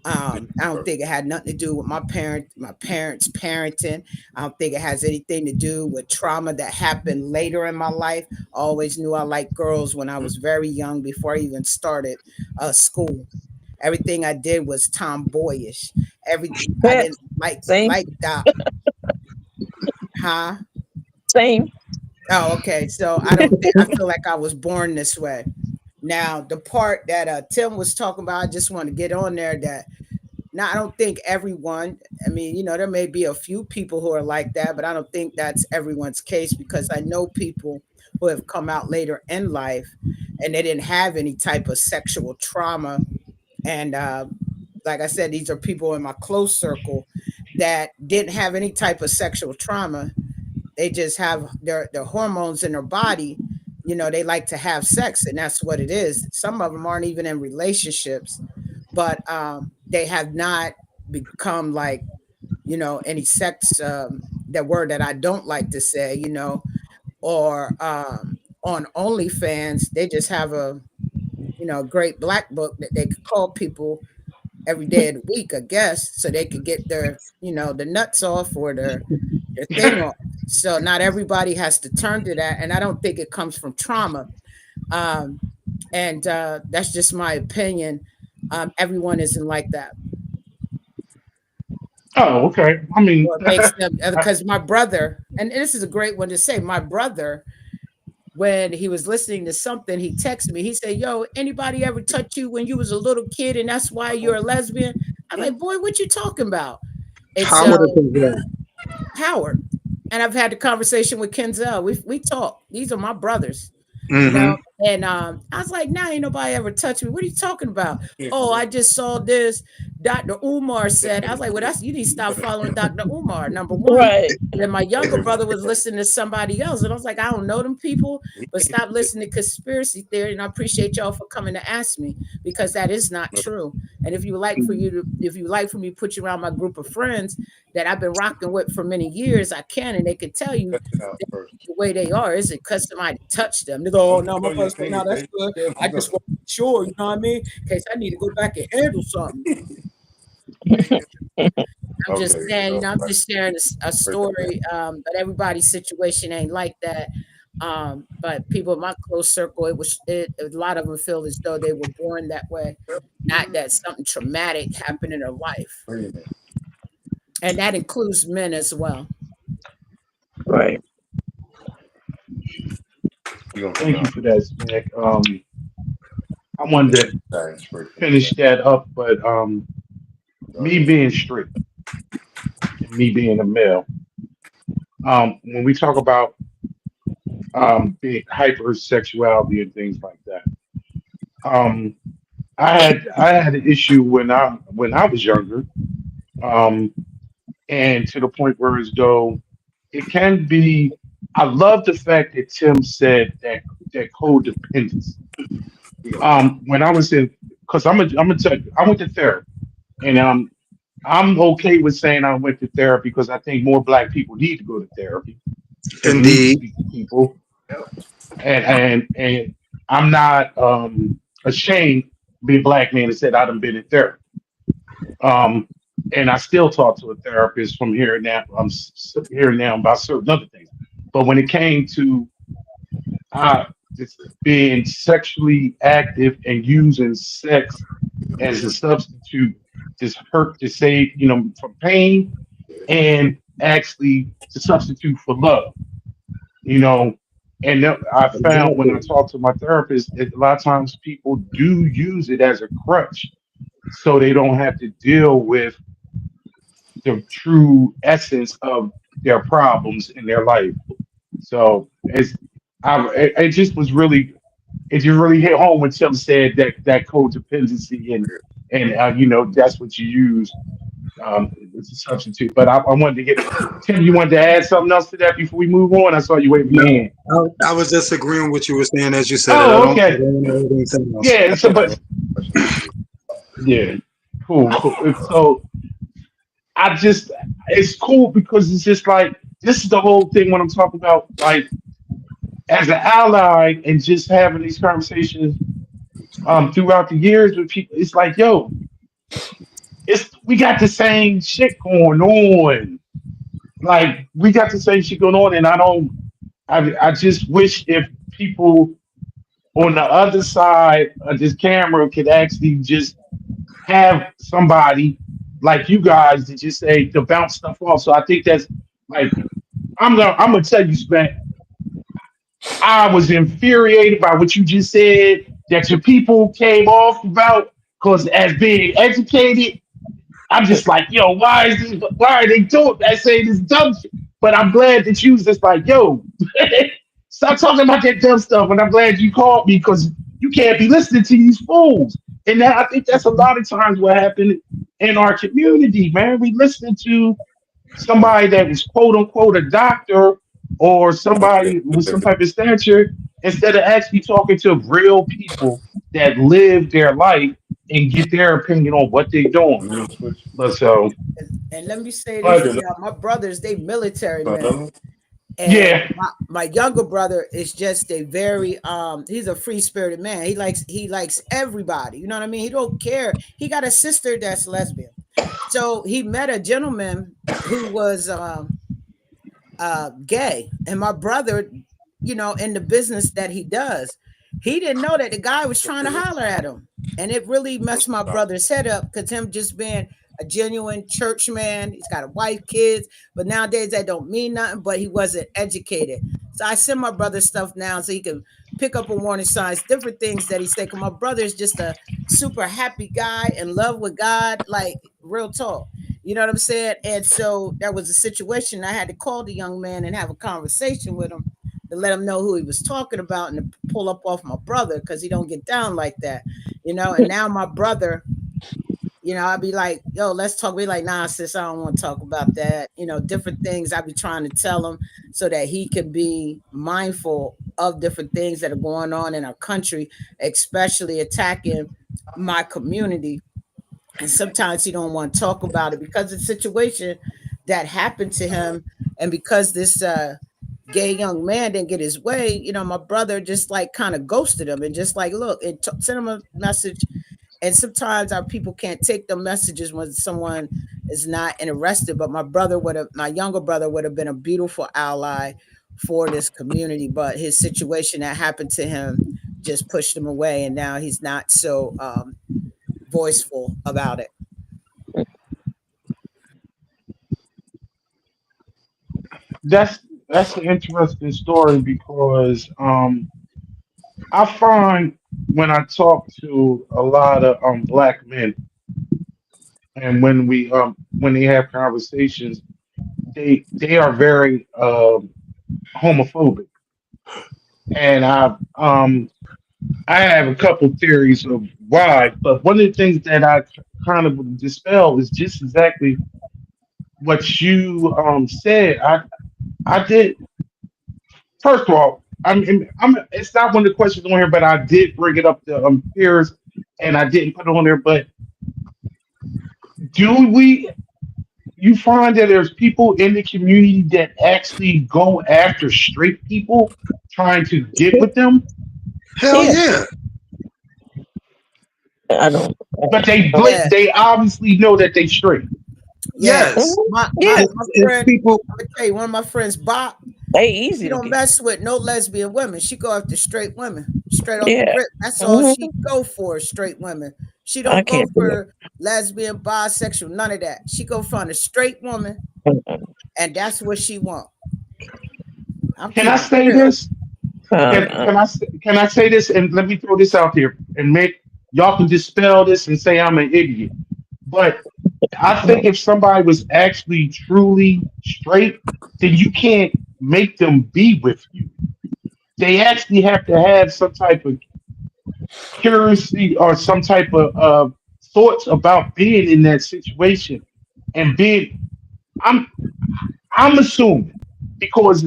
I don't think it had nothing to do with my parents parenting. I don't think it has anything to do with trauma that happened later in my life. I always knew I liked girls when I was very young, before I even started school. Everything I did was tomboyish. I didn't Same, like that, huh? same. Oh, okay. So I don't think, I feel like I was born this way. Now, the part that Tim was talking about, I just want to get on there that, now, I don't think everyone, I mean, there may be a few people who are like that, but I don't think that's everyone's case, because I know people who have come out later in life and they didn't have any type of sexual trauma. And like I said, these are people in my close circle that didn't have any type of sexual trauma. They just have their hormones in their body. They like to have sex, and that's what it is. Some of them aren't even in relationships, but they have not become like, any sex, that word that I don't like to say, or on OnlyFans, they just have a, great black book that they could call people every day of the week, I guess, so they could get their, the nuts off or their thing off. So not everybody has to turn to that. And I don't think it comes from trauma. And that's just my opinion. Everyone isn't like that. Oh, okay. I mean, Or it makes them, because my brother, and this is a great one to say, my brother, when he was listening to something, he texted me. He said, "Yo, anybody ever touch you when you was a little kid, and that's why you're a lesbian?" I'm like, "Boy, what you talking about?" And How would so it Howard, and I've had the conversation with Kenzel. We talk. These are my brothers, Mm-hmm. And I was like, "Nah, ain't nobody ever touched me. What are you talking about?" "Oh, I just saw this. Dr. Umar said." I was like, "Well, you need to stop following Dr. Umar, number one." Right. And my younger brother was listening to somebody else, and I was like, "I don't know them people, but stop listening to conspiracy theory." And I appreciate y'all for coming to ask me, because that is not true. And if you like for me to put you around my group of friends that I've been rocking with for many years, I can, and they can tell you the way they are. Is it because somebody touched them? They go, "Oh no, my husband, no, that's good. I just want to be sure, you know what I mean? In case I need to go back and handle something." I'm just saying, I'm just sharing a story, but everybody's situation ain't like that. But people in my close circle, a lot of them feel as though they were born that way, not that something traumatic happened in their life. And that includes men as well. Right. thank you for that, Smack. I wanted to finish that up, but me being straight and me being a male, when we talk about being hypersexuality and things like that, um, I had an issue when I was younger, um, and to the point where as though it can be. I love the fact that Tim said that codependence. When I was in, because I'm gonna tell you, I went to therapy, and I'm okay with saying I went to therapy because I think more Black people need to go to therapy and need to Indeed. speak to people, and I'm not ashamed to be a Black man that said I done been in therapy. Um, and I still talk to a therapist from here and now. Here and now about certain other things, but when it came to just being sexually active and using sex as a substitute, just hurt to save, from pain, and actually to substitute for love, you know. And I found when I Exactly. talk to my therapist, that a lot of times people do use it as a crutch, so they don't have to deal with the true essence of their problems in their life. So it just was really, it just really hit home when Tim said that codependency, and that's what you use as a substitute. But I wanted to get Tim. You wanted to add something else to that before we move on? I saw you waving your No, hand. I was just agreeing with you were saying as you said it. I Oh, don't. I okay. don't know anything else. Yeah. So, but yeah, cool, cool. So it's cool because it's just like this is the whole thing when I'm talking about, like, as an ally and just having these conversations throughout the years with people. It's like, yo, we got the same shit going on. Like, we got the same shit going on, and I just wish if people on the other side of this camera could actually just have somebody like you guys to just say to bounce stuff off. So I think that's like, I'm gonna tell you, Smack, I was infuriated by what you just said that your people came off about, because as being educated, I'm just like, yo, why are they doing that, saying this dumb shit? But I'm glad that you was just like, yo, stop talking about that dumb stuff. And I'm glad you called me, because you can't be listening to these fools. And that, I think that's a lot of times what happened in our community, man. We listen to somebody that is quote unquote a doctor or somebody with some type of stature instead of actually talking to real people that live their life and get their opinion on what they're doing. But so, And let me say this, but my brothers, they military men. And yeah, my younger brother is just a very he's a free spirited man. He likes everybody. You know what I mean? He don't care. He got a sister that's lesbian. So he met a gentleman who was gay. And my brother, in the business that he does, he didn't know that the guy was trying to holler at him. And it really messed my brother's head up because him just being a genuine church man, he's got a wife, kids, but nowadays that don't mean nothing, but he wasn't educated. So I send my brother stuff now so he can pick up on warning signs, different things that he said. Because my brother is just a super happy guy in love with God, like real talk. You know what I'm saying? And so that was a situation. I had to call the young man and have a conversation with him to let him know who he was talking about and to pull up off my brother because he don't get down like that. And now my brother, I'd be like, yo, let's talk. Be like, nah, sis, I don't want to talk about that. Different things I be trying to tell him so that he can be mindful of different things that are going on in our country, especially attacking my community. And sometimes he don't want to talk about it because of the situation that happened to him. And because this gay young man didn't get his way, my brother just like kind of ghosted him and just like, look, and sent him a message. And sometimes our people can't take the messages when someone is not interested. But my younger brother would have been a beautiful ally for this community. But his situation that happened to him just pushed him away. And now he's not so voiceful about it. that's an interesting story because I find when I talk to a lot of black men and when they have conversations, they are very homophobic, and I have a couple theories of why. But one of the things that I kind of would dispel is just exactly what you said. I did. First of all, I'm. It's not one of the questions on here, but I did bring it up to Peirrce, and I didn't put it on there. But do we? You find that there's people in the community that actually go after straight people, trying to get with them, Hell Yeah, yeah. I don't. but Yeah. they obviously know that they straight. Yeah. Yes. Yeah, My It's friend, people. I'm gonna tell you, one of my friends, Bob, they she easy to don't get. mess with no lesbian women. She go after straight women, straight off the Yeah, rip. That's all hmm she go for, straight women. She I don't go can't do it. for lesbian, bisexual, none of that. She go find a straight woman, Mm-mm. and that's what she want. I'm Can I keeping it say real. this? Can I say this? And let me throw this out there and make y'all can dispel this and say I'm an idiot. But I think if somebody was actually truly straight, then you can't make them be with you. They actually have to have some type of curiosity or some type of thoughts about being in that situation and being. I'm I'm assuming because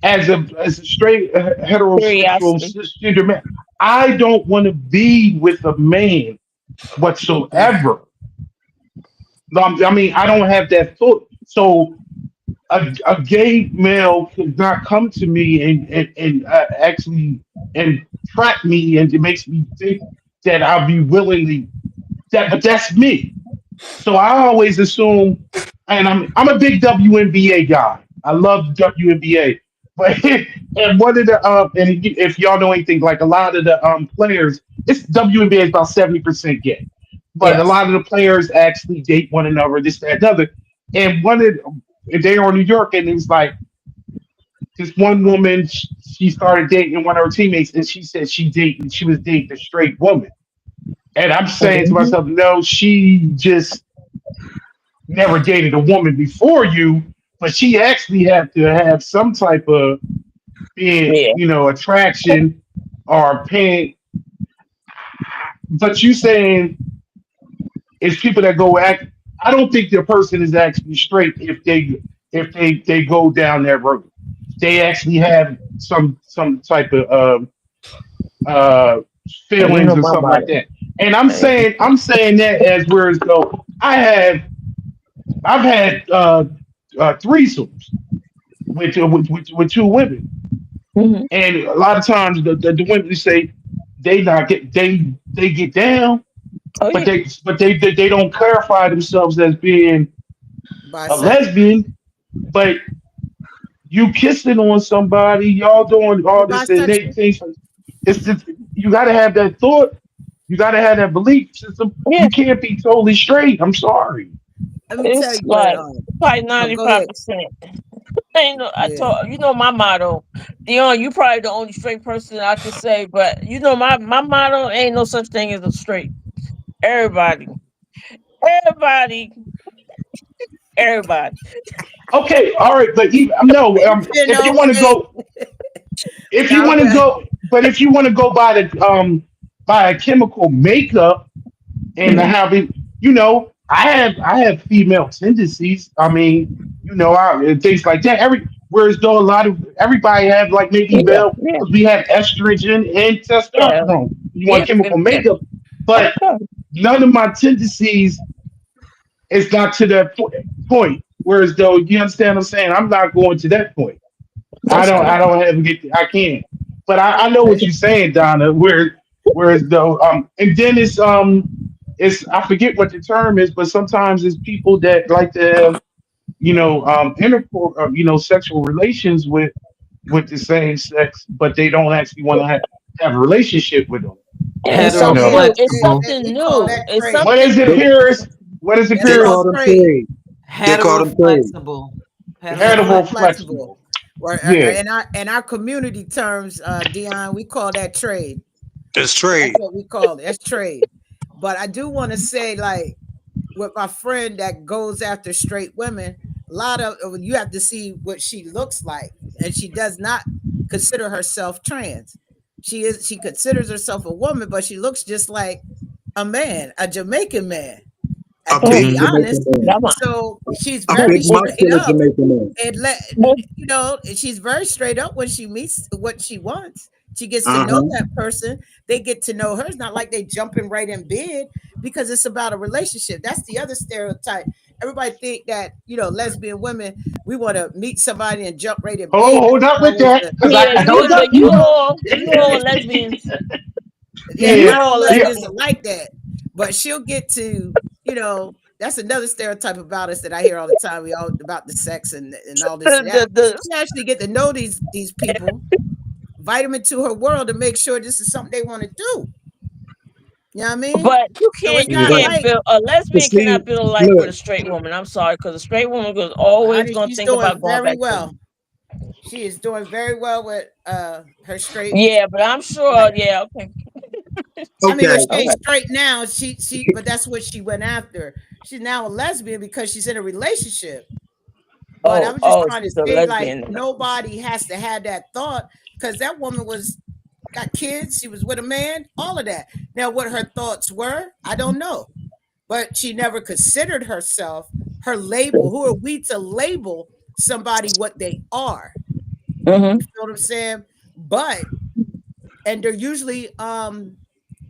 as a straight heterosexual Curiosity. cisgender man, I don't want to be with a man whatsoever. I mean, I don't have that thought. So a gay male could not come to me and actually and trap me, and it makes me think that I'll be willingly that. But that's me. So I always assume, and I'm a big WNBA guy. I love WNBA, but and one of the and if y'all know anything, like a lot of the players, it's WNBA is about 70% gay, but a Yes. lot of the players actually date one another, this, that, and other. And and they are in New York, and it was like this one woman, she started dating one of her teammates, and she said she was dating a straight woman. And I'm saying to Mhm. myself, no, she just never dated a woman before you, but she actually had to have some type of being, Yeah. attraction or paying. but you saying it's people that go act. I don't think the person is actually straight if they go down that road. They actually have some type of uh You know feelings or my something like motto. that. And I'm saying that as whereas though I've had threesomes with two women, Mm-hmm. and a lot of times the women say they get down, Oh but yeah. they don't clarify themselves as being a Bisexual. lesbian, but you kissing on somebody, y'all doing You all this and they bisexual? things. It's just you got to have that thought. You got to have that belief system. Yeah. You can't be totally straight. I'm sorry. Let me tell It's you what. like probably Oh, go 95%. ahead. Ain't no, I Yeah. told you know my motto. Dion, you probably the only straight person I could say, but you know my motto ain't no such thing as a straight. Everybody, everybody, everybody. Okay, all right, but even, no. You If you know, want to hey, go, if you now, want to go, but if you want to go by a chemical makeup and Mhm. how it, I have female tendencies. I mean, and things like that. Whereas though a lot of everybody have like maybe Yeah, male yeah, because we have estrogen and yeah, testosterone. You want yeah, chemical yeah. makeup, Of but course. none of my tendencies is not to that point. Whereas though you understand what I'm saying, I'm not going to that point. I That's don't true. I don't have get I can't. But I know what you're saying, Donna. Whereas though and then it's I forget what the term is, but sometimes it's people that like to have, intercourse sexual relations with the same sex, but they don't actually want to have a relationship with them. Yeah, it's You something know. new. It's that something we call new. that It's trade. What is something it, new. Peirrce? What is it, That's They called call Peirce? them trade. trade. They call them trade. Heteroflexible. Hetero Heteroflexible. flexible. Or Yeah. in our community terms, Dion, we call that trade. It's That's trade. what we call it. That's trade. But I do want to say, like, with my friend that goes after straight women, a lot of you have to see what she looks like, and she does not consider herself trans. She considers herself a woman, but she looks just like a man, a Jamaican man, A to big be Mhm. Jamaican honest. man. Come on. So she's A very big straight muscular up Jamaican man. and Well, she's very straight up when she meets what she wants. She gets to know Uh-huh. that person. They get to know her. It's not like they jumping right in bed because it's about a relationship. That's the other stereotype. Everybody think that lesbian women, we want to meet somebody and jump right in bed. Hold That's up with always that, the because yeah, I hold up. but You you all lesbians. yeah. yeah, You Not all all yeah. lesbians are lesbians. like that, but she'll get to that's another stereotype about us that I hear all the time. We all about the sex and all this and that. The She actually get to know these people, invite them into her world to make sure this is something they want to do. You know what I mean? but you So can't it's you not But can't like, build a to lesbian see, cannot build a life with look, a straight woman. I'm sorry, because a straight woman is always honey, gonna she's think doing about going very back to well. you. She is doing very well with her straight Yeah, but I'm life. sure. Yeah, okay, I mean, okay, if she ain't okay. straight now, but that's what she went after. She's now a lesbian because she's in a relationship. But I Oh, was just oh, trying to she's a say, like, lesbian now. nobody has to have that thought because that woman got kids. She was with a man, all of that. Now, what her thoughts were, I don't know. But she never considered herself her label. Who are we to label somebody what they are? Hmm. You feel what I'm saying? But and they're usually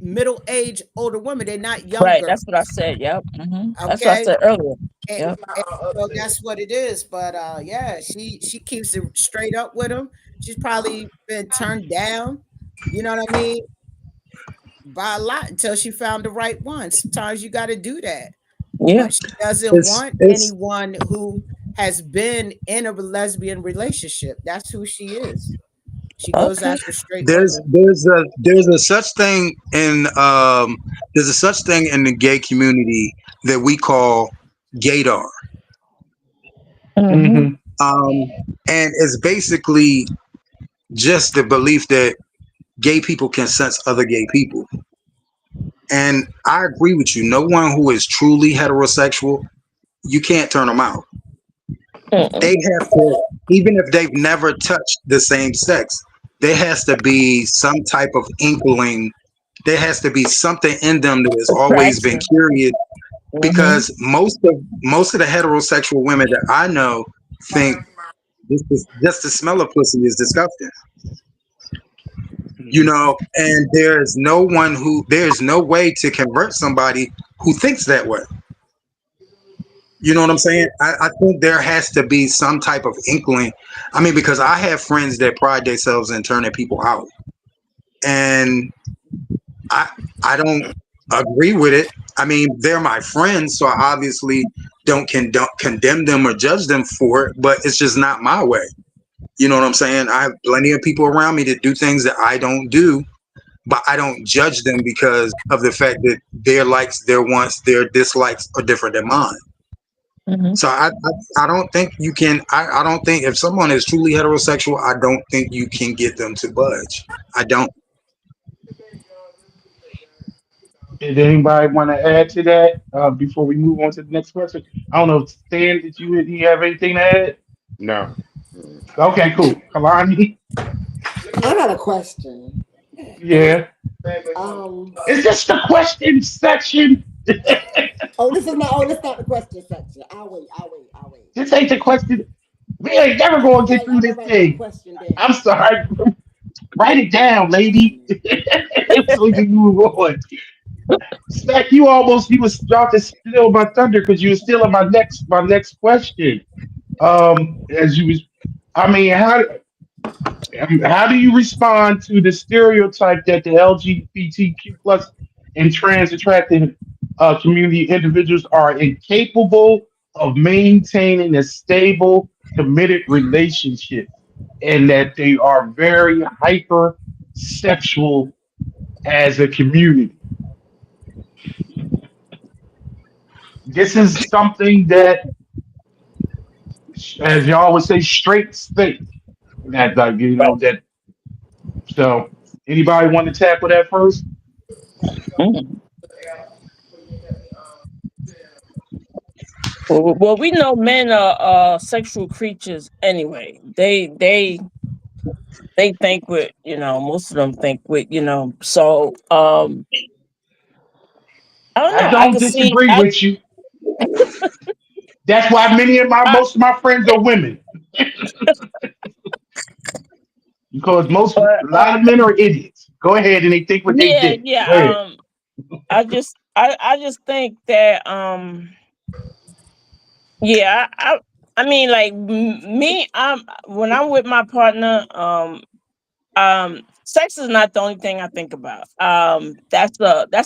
middle-aged older women. They're not young Right, girls. that's what I said. Yep. That's what I Okay. said earlier. And, Yep. and so that's what it is. But yeah, she keeps it straight up with him. She's probably been turned down, you know what I mean, by a lot until she found the right one. Sometimes you got to do that. Yeah. But she doesn't it's want it's anyone who has been in a lesbian relationship. That's who she is. She goes Okay. after straight there's women. there's a such thing in there's a such thing in the gay community that we call gaydar. Hmm. Hmm. Um, and it's basically just the belief that gay people can sense other gay people. And I agree with you. No one who is truly heterosexual, you can't turn them out. They Mm-mm. have to, even if they've never touched the same sex, there has to be some type of inkling there has to be something in them that has always been Attraction. curious. Mm-hmm. Because most of the heterosexual women that I know think just the smell of pussy is disgusting. You know, and there's no way to convert somebody who thinks that way. You know what I'm saying? I think there has to be some type of inkling. I mean, because I have friends that pride themselves in turning people out, and I I don't agree with it. I mean, they're my friends, so I obviously don't condemn them or judge them for it, but it's just not my way. You know what I'm saying? I have plenty of people around me that do things that I don't do, but I don't judge them because of the fact that their likes, their wants, their dislikes are different than mine. Mm-hmm. So I don't think you can. I don't think if someone is truly heterosexual, I don't think you can get them to budge. I don't. Did anybody want to add to that before we move on to the next question? I don't know, Stan, you have anything to add? No. Okay, cool. Kalani? I got a question. Yeah. Is this the question section? Oh, this is my. Oh, this not the question section. I'll wait. I'll wait. I'll wait. This ain't the question. We ain't never going to get through I'm this gonna write my thing. question I'm down. sorry. Write it down, lady. Um, So we can move on. Stack, you was about to steal my thunder because you were stealing my next question. As you was, I mean, how do you respond to the stereotype that the LGBTQ plus and trans attracted community individuals are incapable of maintaining a stable, committed relationship, and that they are very hyper sexual as a community? This is something that, as y'all would say, straight think that, like, Right. that. So, anybody want to tackle that first? Mm-hmm. Well, we know men are sexual creatures anyway. They think with, most of them think with, so I don't I know. I don't could see disagree with you. That's why I most of my friends are women, because a but lot of men are idiots. Go ahead and they think what they yeah, did. Go ahead. yeah. I just think that yeah, I mean, like me, when I'm with my partner, sex is not the only thing I think about. That's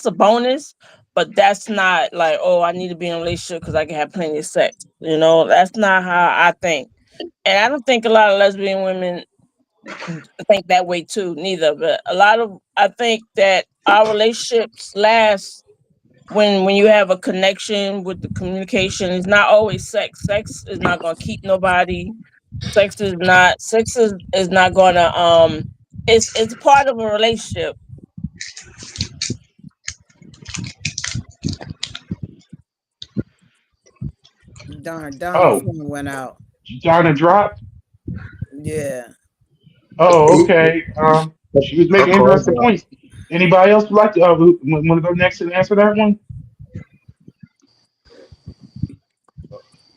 a bonus, but that's not like, oh, I need to be in a relationship because I can have plenty of sex. That's not how I think, and I don't think a lot of lesbian women think that way too, neither. But I think that our relationships last when you have a connection with the communication. It's not always sex. Sex is not gonna keep nobody. Sex is not gonna it's part of a relationship. Donna Oh, phone went out. Donna dropped. Yeah. Oh, Oop, okay. She was her making call interesting dropped. points. Anybody else would like to want to go next and answer that one?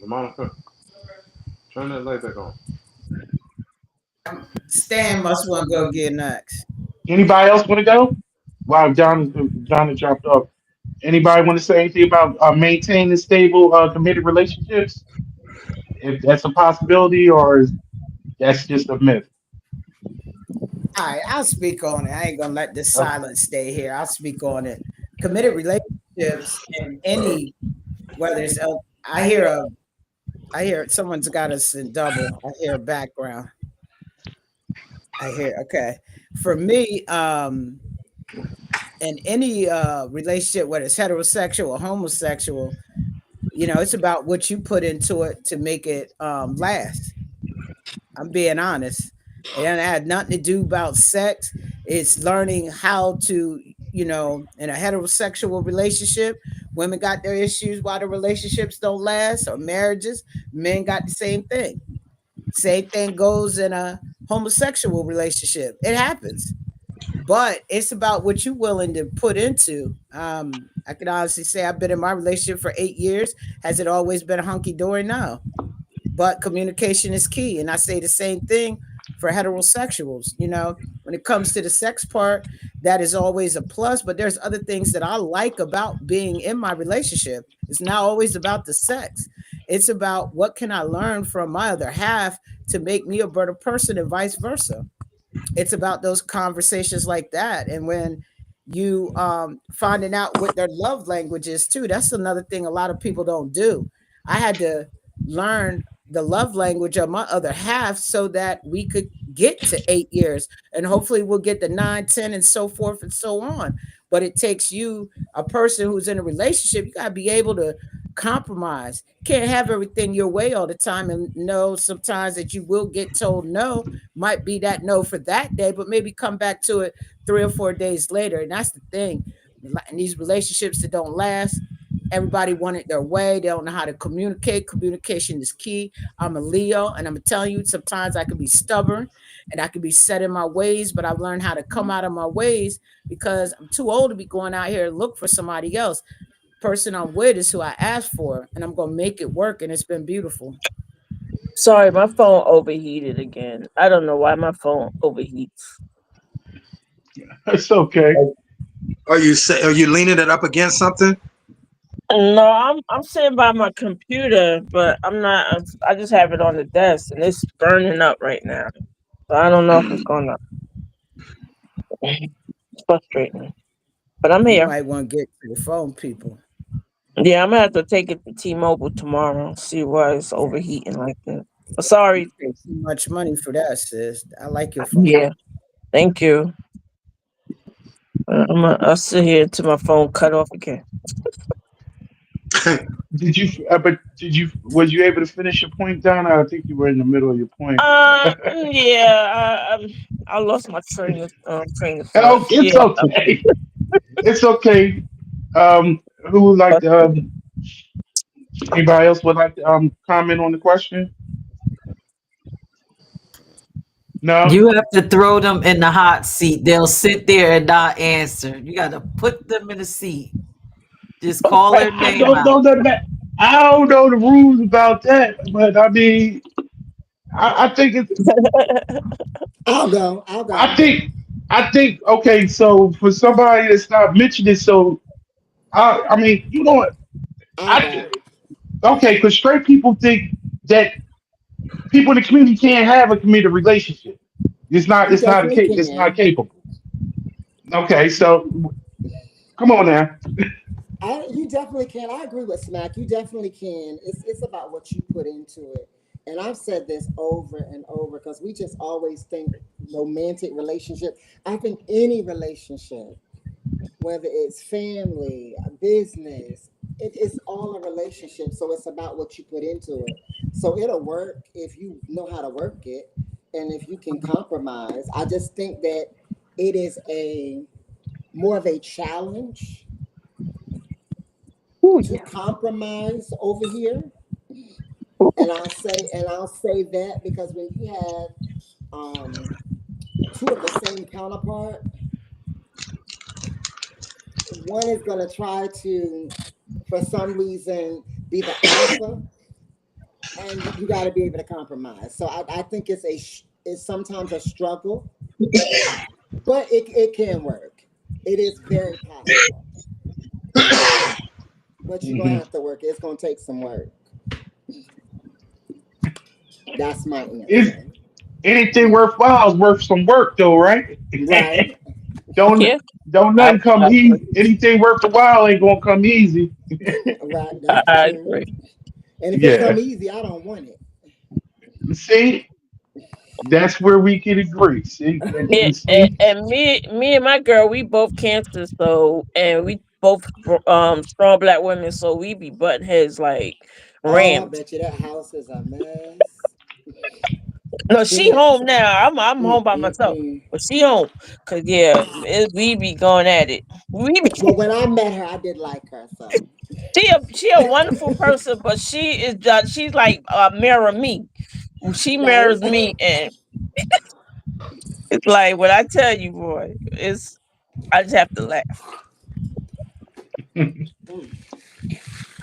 Monica, turn that light back on. Stan must want to go get next. Anybody else want to go? Wow, Donna dropped off. Anybody want to say anything about maintaining stable, committed relationships? If that's a possibility, or is that's just a myth? All right, I'll speak on it. I ain't gonna let this silence stay here. I'll speak on it. Committed relationships in any whether it's I hear someone's got us in double. I hear a background. I hear okay. For me, in any relationship, whether it's heterosexual or homosexual, it's about what you put into it to make it last. I'm being honest. It had nothing to do about sex. It's learning how to, in a heterosexual relationship, women got their issues why the relationships don't last or marriages. Men got the same thing. Same thing goes in a homosexual relationship. It happens. but it's about what you're willing to put into. I can honestly say I've been in my relationship for 8 years. Has it always been a hunky dory? No, but communication is key. And I say the same thing for heterosexuals. When it comes to the sex part, that is always a plus. But there's other things that I like about being in my relationship. It's not always about the sex. It's about what can I learn from my other half to make me a better person and vice versa. It's about those conversations like that. And when you finding out what their love language is too, that's another thing a lot of people don't do. I had to learn the love language of my other half so that we could get to 8 years, and hopefully we'll get to 9, 10, and so forth and so on. But it takes you, a person who's in a relationship, you got to be able to compromise. Can't have everything your way all the time, and know sometimes that you will get told no. Might be that no for that day, but maybe come back to it 3 or 4 days later. And that's the thing. In these relationships that don't last, everybody want it their way. They don't know how to communicate. Communication is key. I'm a Leo, and I'm telling you, sometimes I can be stubborn and I can be set in my ways, but I've learned how to come out of my ways because I'm too old to be going out here and look for somebody else. Person I'm with is who I asked for, and I'm gonna make it work, and it's been beautiful. Sorry, my phone overheated again. I don't know why my phone overheats. It's okay. Are you leaning it up against something? No, I'm sitting by my computer, but I'm not. I just have it on the desk, and it's burning up right now. So I don't know if it's gonna. It's frustrating, but I'm You here. might want to get to the phone, people. Yeah, I'm gonna have to take it to T-Mobile tomorrow. See why it's overheating like that. You Sorry. pay too much money for that, sis. I like your phone. Yeah, thank you. I'll sit here until my phone cut off again. Was you able to finish your point, Donna? I think you were in the middle of your point. Yeah, I lost my train of thought. Oh, it's Yeah, okay. It's okay. Who would like to, anybody else would like to, comment on the question? No? You have to throw them in the hot seat. They'll sit there and not answer. You got to put them in a seat. Just call their I name don't out. know that. I don't know the rules about that, but I mean, I think it's. I'll go. I'll I go. think. I think. Okay, so for somebody that's not mentioning, so I mean, you know what? I'll I go. okay, because straight people think that people in the community can't have a committed relationship. It's not. You It's not. definitely It's not can. capable. Okay, so come on now. You definitely can. I agree with Smack. You definitely can. It's about what you put into it. And I've said this over and over because we just always think romantic relationship. I think any relationship, whether it's family, business, it's all a relationship. So it's about what you put into it. So it'll work if you know how to work it and if you can compromise. I just think that it is a more of a challenge Ooh, to yeah. compromise over here. And I'll say that because when you have two of the same counterpart, one is going to try to, for some reason, be the alpha, and you got to be able to compromise. So I think it's sometimes a struggle, but it can work. It is very possible, but you're gonna Mhm. have to work. It's gonna take some work. That's my Is answer. anything worthwhile is worth some work, though, right? Right, don't Yeah, don't I, nothing come I easy. agree. Anything worth a while ain't gonna come easy. right. I, That's I true. agree. And if it Yeah. come easy, I don't want it. See, that's where we can agree. See, and see. And me and my girl, we both cancer, so and we both strong black women, so we be button heads like Oh, I rams. bet you that house is a mess. No, Then she it. home now. I'm home by myself, Mm-mm. but she home because yeah, we be going at it. We be, Well, when I met her, I did like her. So she a wonderful person, but she is just she's like mirror me. She right. mirrors me, and It's like what I tell you, boy. It's I just have to laugh.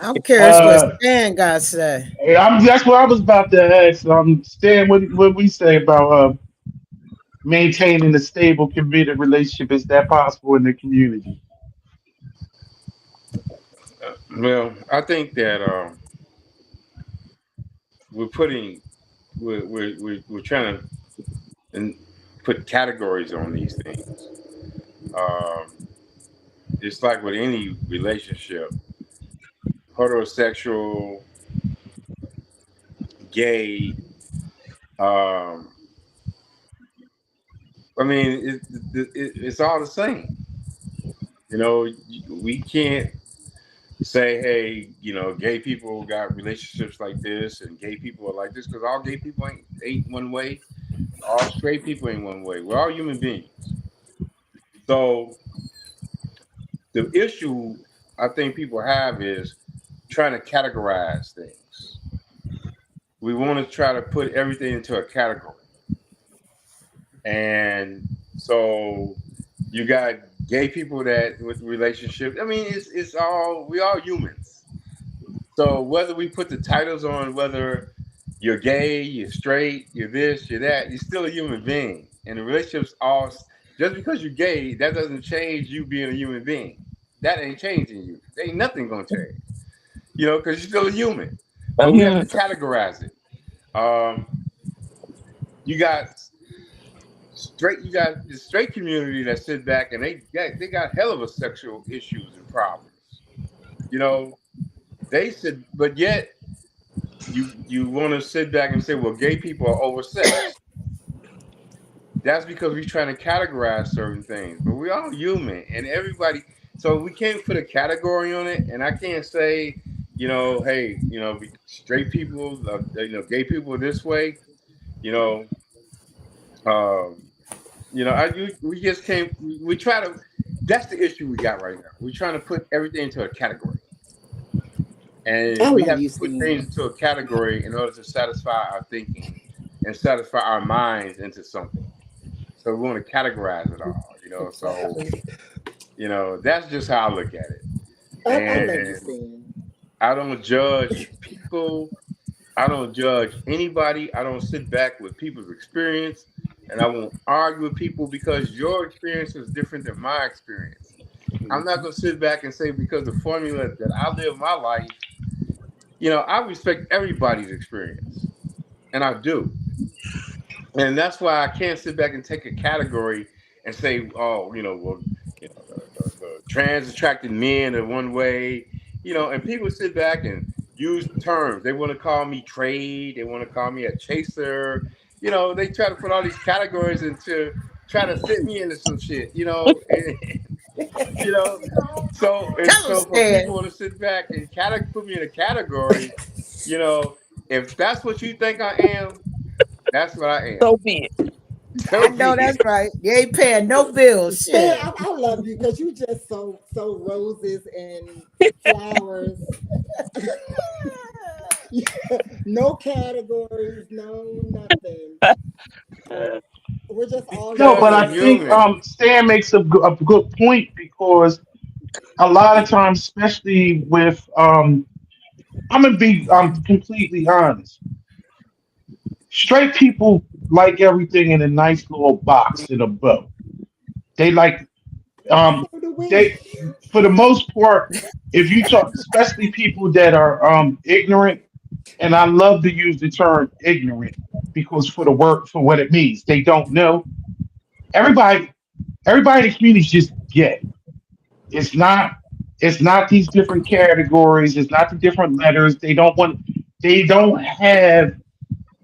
I'm curious what uh, Stan got to say. that's what I was about to ask. Stan, what we say about maintaining a stable, committed relationship? Is that possible in the community? Well, I think that we're putting we're trying to and put categories on these things. Um, it's like with any relationship, heterosexual, gay. Um, I mean, it's all the same. You know, we can't say, hey, gay people got relationships like this, and gay people are like this, because all gay people ain't one way. All straight people ain't one way. We're all human beings. So the issue I think people have is trying to categorize things. We want to try to put everything into a category. And so you got gay people that with relationships. I mean, it's all we all humans. So whether we put the titles on whether you're gay, you're straight, you're this, you're that, you're still a human being. And the relationships all just because you're gay, that doesn't change you being a human being. That ain't changing you. There ain't nothing gonna change. Because you're still a human. A But we have to human. categorize it. Um, you got you got the straight community that sit back and they got hell of a sexual issues and problems. You know, they said, but yet you want to sit back and say, well, gay people are oversexed. That's because we're trying to categorize certain things, but we're all human and everybody. So we can't put a category on it, and I can't say, hey, straight people, gay people are this way. You know, um, we just can't. We try to. That's the issue we got right now. We're trying to put everything into a category, I and we love have you, to put things Stan. into a category in order to satisfy our thinking and satisfy our minds into something. So we want to categorize it all, So Exactly. that's just how I look at it. I love you, And Stan. I don't judge people. I don't judge anybody. I don't sit back with people's experience, and I won't argue with people because your experience is different than my experience. I'm not going to sit back and say because the formula that I live my life, I respect everybody's experience, and I do. And that's why I can't sit back and take a category and say, oh, well, the trans attracted men are one way, and people sit back and use terms. They want to call me trade. They want to call me a chaser. They try to put all these categories into try to fit me into some shit, you know. Tell us, So for Stan. people to sit back and put me in a category, you know, if that's what you think I am, that's what I am. So be it. I So be know it. that's right. You ain't paying no bills. Stan, Shit. I love you because you just so roses and flowers. No categories, no nothing. We're just all No, Because but human I I'm think beings. human. Stan makes a good point because a lot of times, especially with I'm gonna be completely honest. Straight people like everything in a nice little box in a bow. They like So um do we. they for the most part, if you talk, especially people that are ignorant, and I love to use the term ignorant because for the word for what it means, they don't know. Everybody, everybody in the community is just gay. It's not. It's not these different categories. It's not the different letters. They don't want. They don't have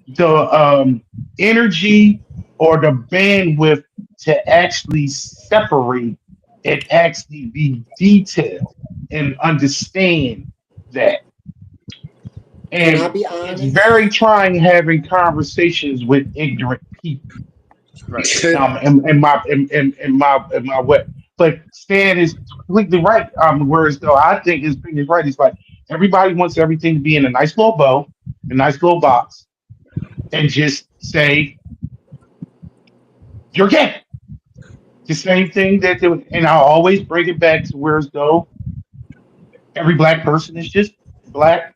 the energy or the bandwidth to actually separate and actually be detailed and understand that. Can I And be it's honest? very trying having conversations with ignorant people. Right. In my way. But Stan is completely right. Whereas though I think his opinion is right. He's like everybody wants everything to be in a nice little bow, a nice little box, and just say you're gay. The same thing that they would, and I'll always bring it back to where it's though every black person is just black,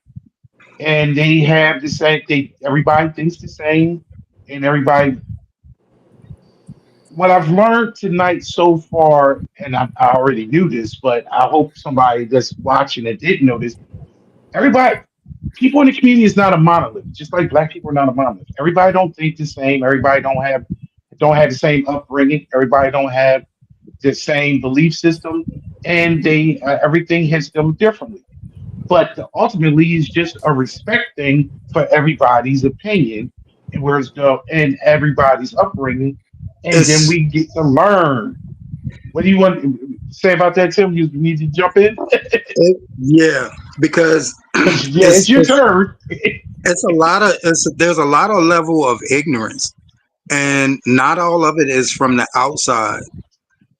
and they have the same. They everybody thinks the same, and everybody. What I've learned tonight so far, and I already knew this, but I hope somebody that's watching that didn't know this. Everybody, people in the community is not a monolith. Just like black people are not a monolith. Everybody don't think the same. Everybody don't have the same upbringing. Everybody don't have the same belief system, and they everything hits them differently. But ultimately, it's just a respect thing for everybody's opinion, and where's the and everybody's upbringing, and then It's we get to learn. What do you want to say about that, Tim? You need to jump in yeah, because because yeah, it's your it's turn. it's a lot of there's a lot of level of ignorance, and not all of it is from the outside.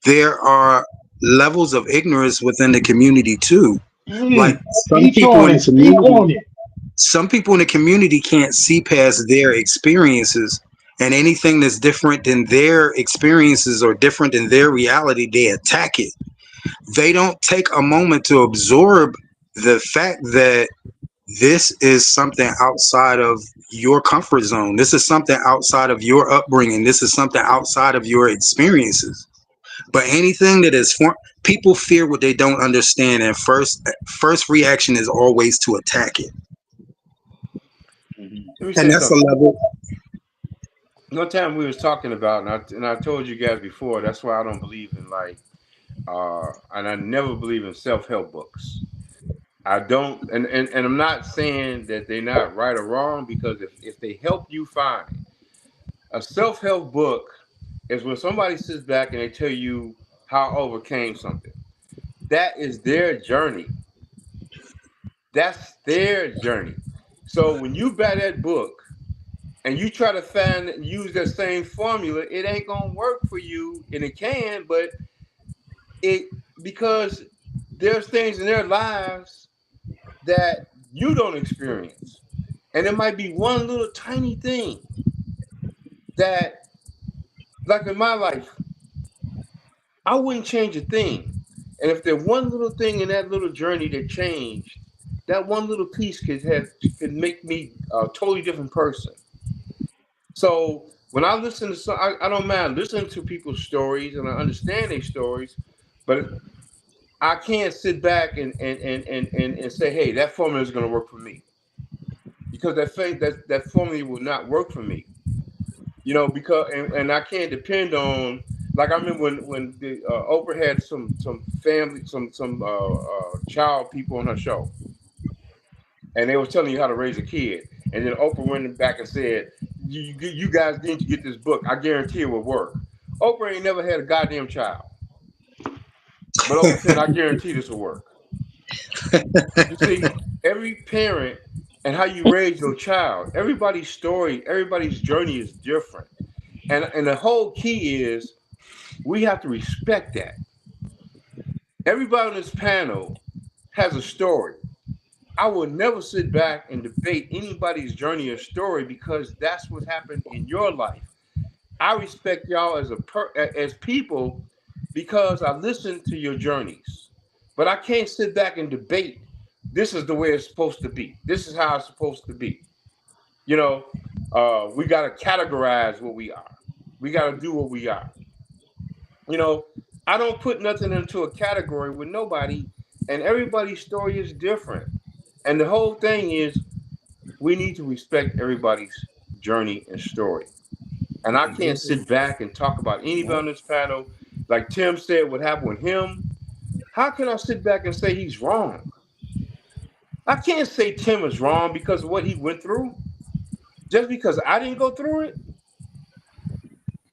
There are levels of ignorance within the community too. Like some Teach people on in it. the Speak community, on it. some people in the community can't see past their experiences, and anything that's different than their experiences or different than their reality, they attack it. They don't take a moment to absorb the fact that this is something outside of your comfort zone. This is something outside of your upbringing. This is something outside of your experiences. But anything that is people fear what they don't understand, and first reaction is always to attack it, Mhm. Let me and say that's a something. level. One time we was talking about, and I told you guys before. That's why I don't believe in and I never believe in self help books. I don't, and I'm not saying that they're not right or wrong, because if they help you find a self help book, is when somebody sits back and they tell you how I overcame something. That is their journey. That's their journey. So when you buy that book and you try to find use that same formula, it ain't gonna work for you, and it can, but it because there's things in their lives that you don't experience. And it might be one little tiny thing that, like in my life, I wouldn't change a thing. And if there's one little thing in that little journey that changed, that one little piece could make me a totally different person. So when I listen to I don't mind listening to people's stories and I understand their stories, but I can't sit back and say, hey, that formula is going to work for me, because that formula will not work for me. Because and I can't depend on, like I remember when the Oprah had some family child people on her show, and they was telling you how to raise a kid, and then Oprah went back and said, you guys need to get this book. I guarantee it will work. Oprah ain't never had a goddamn child, but Oprah said, I guarantee this will work. You see, every parent and how you raise your child, everybody's story, everybody's journey is different. And the whole key is we have to respect that. Everybody on this panel has a story. I will never sit back and debate anybody's journey or story, because that's what happened in your life. I respect y'all as people because I listen to your journeys. But I can't sit back and debate this is the way it's supposed to be. This is how it's supposed to be. You know, we got to categorize what we are. We got to do what we are. You know, I don't put nothing into a category with nobody, and everybody's story is different. And the whole thing is we need to respect everybody's journey and story. And I can't sit back and talk about anybody on this panel. Like Tim said, what happened with him. How can I sit back and say he's wrong? I can't say Tim is wrong because of what he went through. Just because I didn't go through it,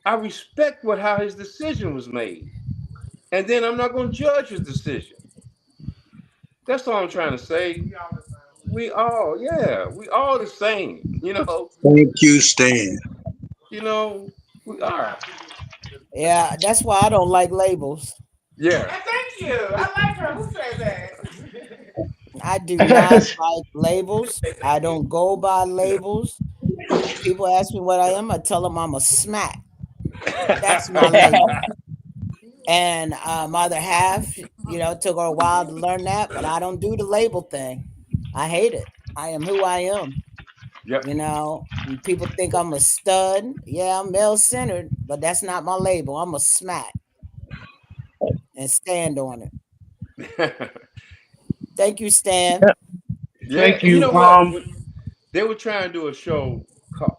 I respect how his decision was made. And then I'm not going to judge his decision. That's all I'm trying to say. We all the same. Thank you, Stan. You know, we are. Yeah, that's why I don't like labels. Yeah. Thank you. I like her. Who said that? I do not like labels. I don't go by labels. People ask me what I am, I tell them I'm a smack. That's my label. And my other half, took her a while to learn that, but I don't do the label thing. I hate it. I am who I am. Yep. And people think I'm a stud. Yeah, I'm male centered, but that's not my label. I'm a smack and stand on it. Thank you, Stan. Yeah, Thank and you you. know what? They were trying to do a show.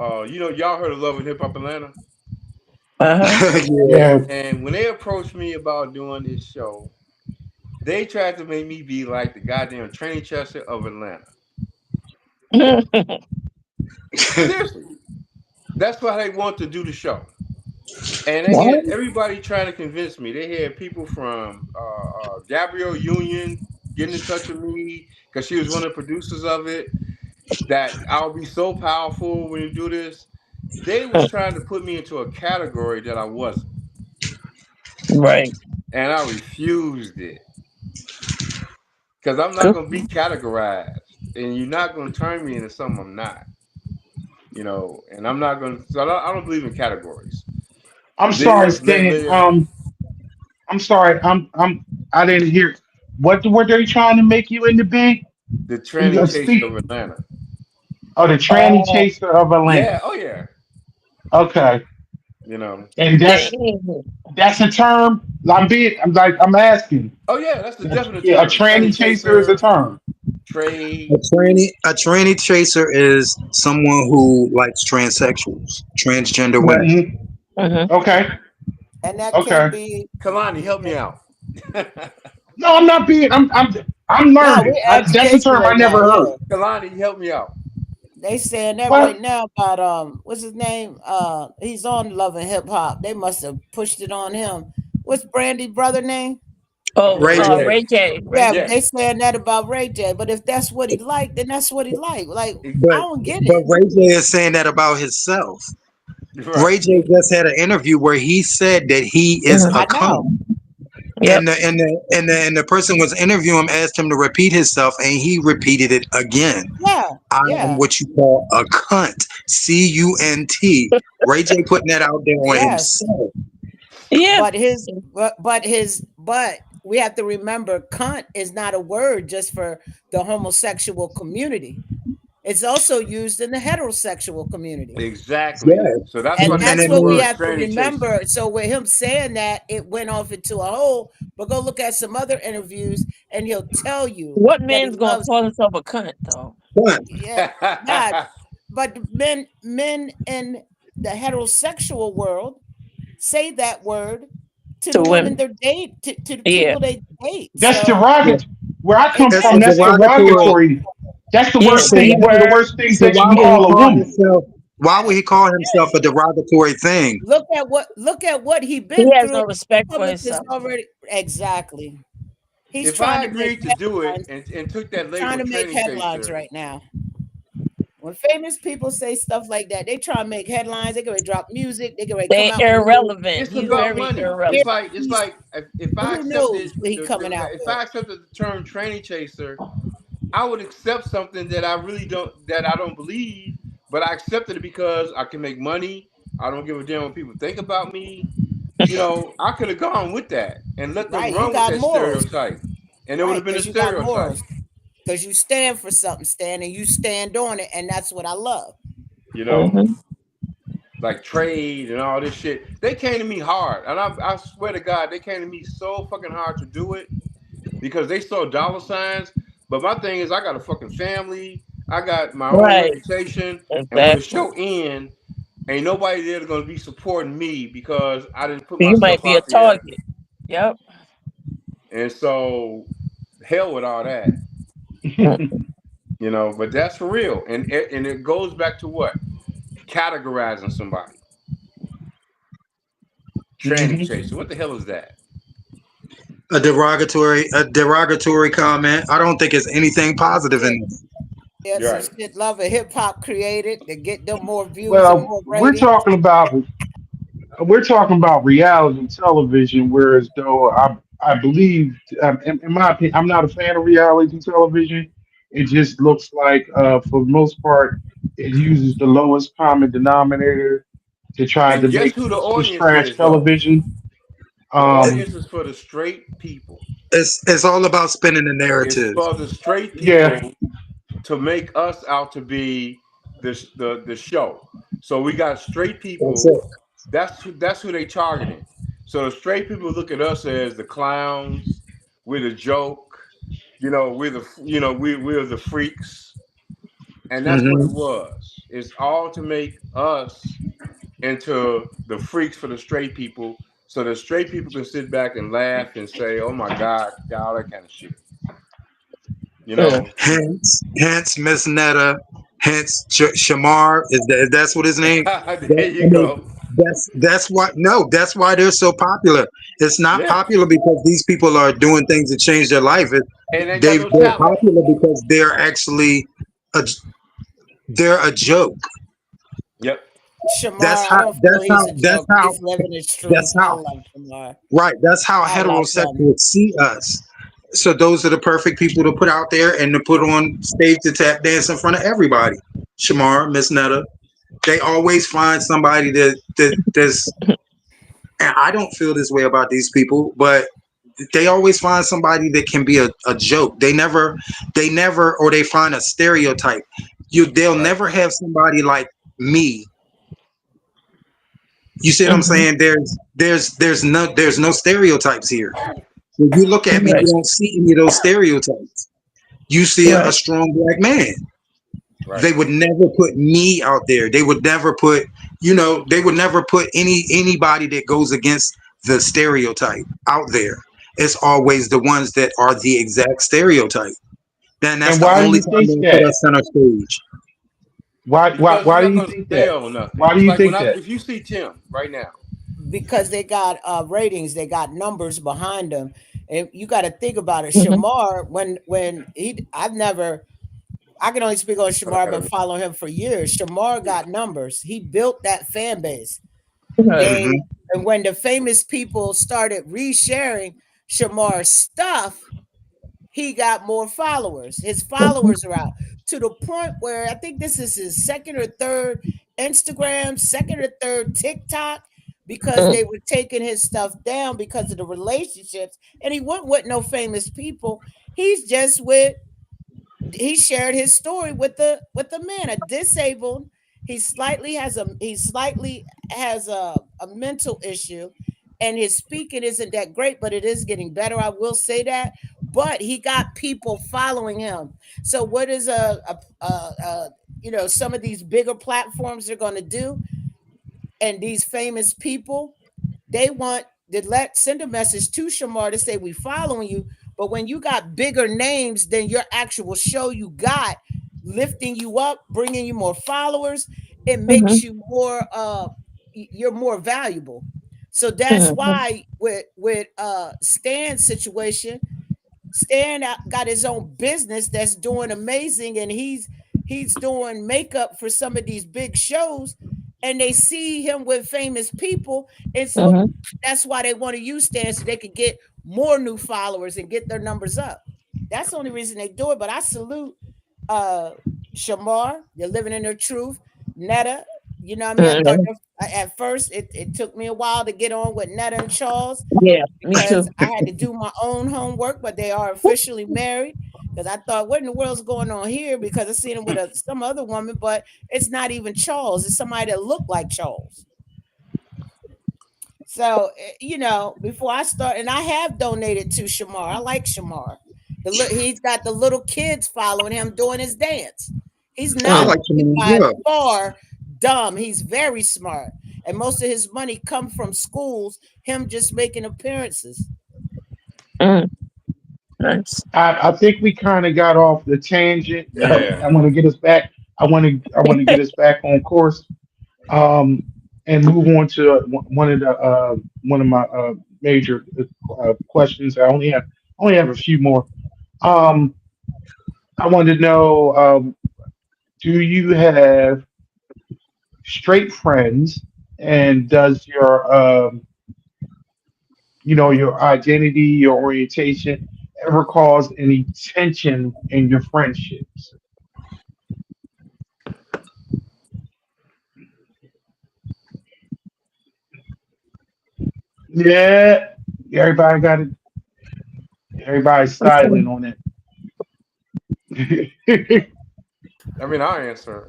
Y'all heard of Love and Hip Hop Atlanta? Uh-huh. Yeah. Yeah. And when they approached me about doing this show, they tried to make me be like the goddamn training Chester of Atlanta. Seriously, that's why they want to do the show. And they What? had everybody trying to convince me. They had people from Gabrielle Union getting in touch with me because she was one of the producers of it. That I'll be so powerful when you do this. They was trying to put me into a category that I wasn't, Right. and I refused it because I'm not Good. going to be categorized, and you're not going to turn me into something I'm not. And I'm not going to. So I don't believe in categories. I'm sorry, Live, let Stan. live. I'm sorry. I didn't hear. What were they trying to make you into big? The tranny chaser Speak. of Atlanta. Oh, the tranny Oh, chaser of Yeah. Atlanta. Oh yeah. Okay, You know. and dang. that's a term. I'm asking. Oh yeah. That's the definite Yeah, a term. tranny Tranny chaser is a chaser. term. Trade. A tranny chaser is someone who likes transsexuals, transgender women. Right. Hmm. Mm-hmm. Okay. And that can Okay. be, Kalani, help me out. No, I'm not being. I'm no, learning. we're That's a educational term I now. never heard. Yeah, Kalani, help me out. they saying that right What? now about what's his name? He's on Love and Hip Hop. They must have pushed it on him. What's Brandy brother name? Oh, Ray Ray J. J. Ray J. Ray Yeah, J. but Yeah. they saying that about Ray J. But if that's what he liked, then that's what he liked. Like, I But don't get but it. Ray J is saying that about himself. Right. Ray J just had an interview where he said that he is Mhm. a I cunt. know. Yep. And the person was interviewing him, asked him to repeat himself, and he repeated it again. Yeah, I am yeah, what you call a cunt. CUNT. Ray J putting that out there on yes. himself. Yeah. But we have to remember, cunt is not a word just for the homosexual community. It's also used in the heterosexual community. Exactly. Yeah. So that's why And they And that's use the what we then word have to tranny chaser. remember. So with him saying that, it went off into a hole. But go look at some other interviews, and he'll tell you What that he man's gonna loves. call himself a cunt though? what? Yeah, nah. But men in the heterosexual world say that word to To the women women. they date, to the Yeah. people they date. That's So Yeah. derogatory. Where I come It's from, a that's yes, derogatory. derogatory. That's the Yeah. worst So thing. B why, One of the word. worst things so that why you can would he call a call woman. himself? Why would yes. he call himself a derogatory thing? Look at what he He been has through. no The respect for public is himself. already exactly. He's If I trying to make agreed to do it headlines. and took that Trying label to make tranny headlines chaser, right now. When famous people say stuff like that, they try to make headlines. They can drop music. They can come They out with a new. irrelevant. it's He's about very money. Yeah, It's irrelevant. like it's he's, like if I who accepted knows what he coming out if with? I accepted the term tranny chaser, I would accept something that I don't believe, but I accepted it because I can make money. I don't give a damn what people think about me. I could have gone with that and let them Right, you run with got that morals. stereotype, and it would Right, have been a because you got stereotype. morals. Because you stand for something, Stan, and you stand on it, and that's what I love. You know, Hmm. like trade and all this shit. They came to me hard, and I swear to God, they came to me so fucking hard to do it because they saw dollar signs. But my thing is, I got a fucking family. I got my own Right. reputation, and when the Exactly. show ends, ain't nobody there gonna be supporting me because I didn't put You might myself be a out there. target. Yep. And so, hell with all that, Mhm. But that's for real, and it goes back to what categorizing somebody. Tranny Mhm. chaser. What the hell is that? A derogatory comment. I don't think it's anything positive Yeah, in this. yeah, some Right. shit Love and Hip Hop created to get them more views and Well, more ratings. we're talking about reality television, whereas though I believe, in my opinion, I'm not a fan of reality television. It just looks like, for the most part, it uses the lowest common denominator to try And to guess make who the this audience trash is, though? television. The Um, audience is for the straight people. It's all about spinning the It's narrative. for the straight yeah, people to make us out to be the show. So we got straight That's people. it. That's who they targeting. So the straight people look at us as the clowns. We're the joke. We're the freaks, and that's what it Hmm. was. It's all to make us into the freaks for the straight people, so the straight people can sit back and laugh and say, "Oh my God," all that kind of shit. You know. Hence Miss Netta, hence Shamar. That's what his name? There you I mean, go. that's why. No, that's why they're so popular. It's not Yeah, popular because these people are doing things to change their life. and they got no They're talent. popular because they're actually a, they're a joke. Yep. That's Shamar, I how. don't feel That's how. he's a That's joke. how. He's living his That's truth. I how. love Shamar. Right. That's how I love him. heterosexuals see us. So those are the perfect people to put out there and to put on stage to tap dance in front of everybody. Shamar, Miss Netta, they always find somebody that's. And I don't feel this way about these people, but they always find somebody that can be a joke. Or they find a stereotype. They'll Right. never have somebody like me. You see what I'm Mhm. saying? There's no stereotypes here. When you look at me, Right. you don't see any of those stereotypes. You see a Right. strong black man. Right. They would never put me out there. They would never put, they would never put anybody that goes against the stereotype out there. It's always the ones that are the exact stereotype. Then that's and the why do only you time think they put that? us center stage. Because you're Why do not you gonna think that? sell nothing. Why do It's you like think that? if you see Tim right now. Because they got ratings, they got numbers behind them. And you got to think about it. Mhm. Shamar, when he, I can only speak on But I Shamar. I've been gotta. following him for years. Shamar got numbers. He built that fan base. Right. They Hmm. and when the famous people started resharing Shamar's stuff, he got more followers. His Mhm. followers are out to the point where I think this is his second or third Instagram, second or third TikTok, because Mhm. they were taking his stuff down because of the relationships. And he wasn't with no famous people. He's just with he shared his story with the man, a disabled. He slightly has a mental issue, and his speaking isn't that great, but it is getting better. I will say that. But he got people following him. So what is some of these bigger platforms are going to do, and these famous people they want to send a message to Shamar to say we following you. But when you got bigger names than your actual show you got, lifting you up, bringing you more followers, it makes Mhm. you more you're more valuable. So that's Mhm. why with Stan's situation, got his own business that's doing amazing, and he's doing makeup for some of these big shows, and they see him with famous people, and so Mhm. that's why they want to use Stan so they could get more new followers and get their numbers up. That's the only reason they do it. But I salute uh Shamar. They're living in their truth. Netta, you know what I mean? I thought Mhm. at first it took me a while to get on with Netta and Charles Yeah, me because too. I had to do my own homework, but they are officially married. Because I thought, what in the world's going on here? Because I seen him with some other woman, but it's not even Charles. It's somebody that looked like Charles. So before I start, and I have donated to Shamar. I like Shamar. He's got the little kids following him doing his dance. He's I not Mm. like Shimon as by well. far dumb. He's very smart, and most of his money come from schools. Him just making appearances. Mm. Nice. I think we kind of got off the tangent. Yeah. I want to get us back. I want to get us back on course. Um, and move on to one of my major questions. I only have a few more. Um, I wanted to know, do you have straight friends, and does your identity, your orientation ever cause any tension in your friendships? Yeah, everybody got it. Everybody's silent on it. I mean, I'll answer.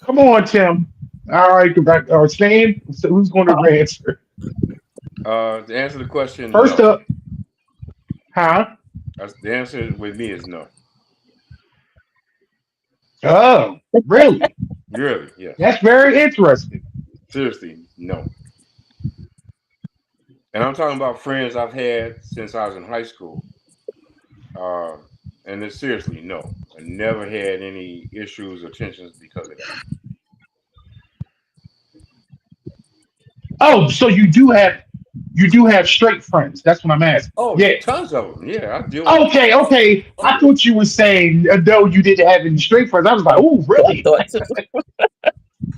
Come on, Tim. All right, go back. Or Stan. So who's going to answer? To answer the question, First no. up, huh? The answer with me is no. Oh, really? Really, yes. That's very interesting. Seriously, no. And I'm talking about friends I've had since I was in high school. Uh, and it's seriously no. I never had any issues or tensions because of that. Oh, so you do have straight friends. That's what I'm asking. Oh, Yeah. tons of them. Yeah, I deal with. Okay, okay. I thought you were saying no, you didn't have any straight friends. I was like, oh, I really? thought so.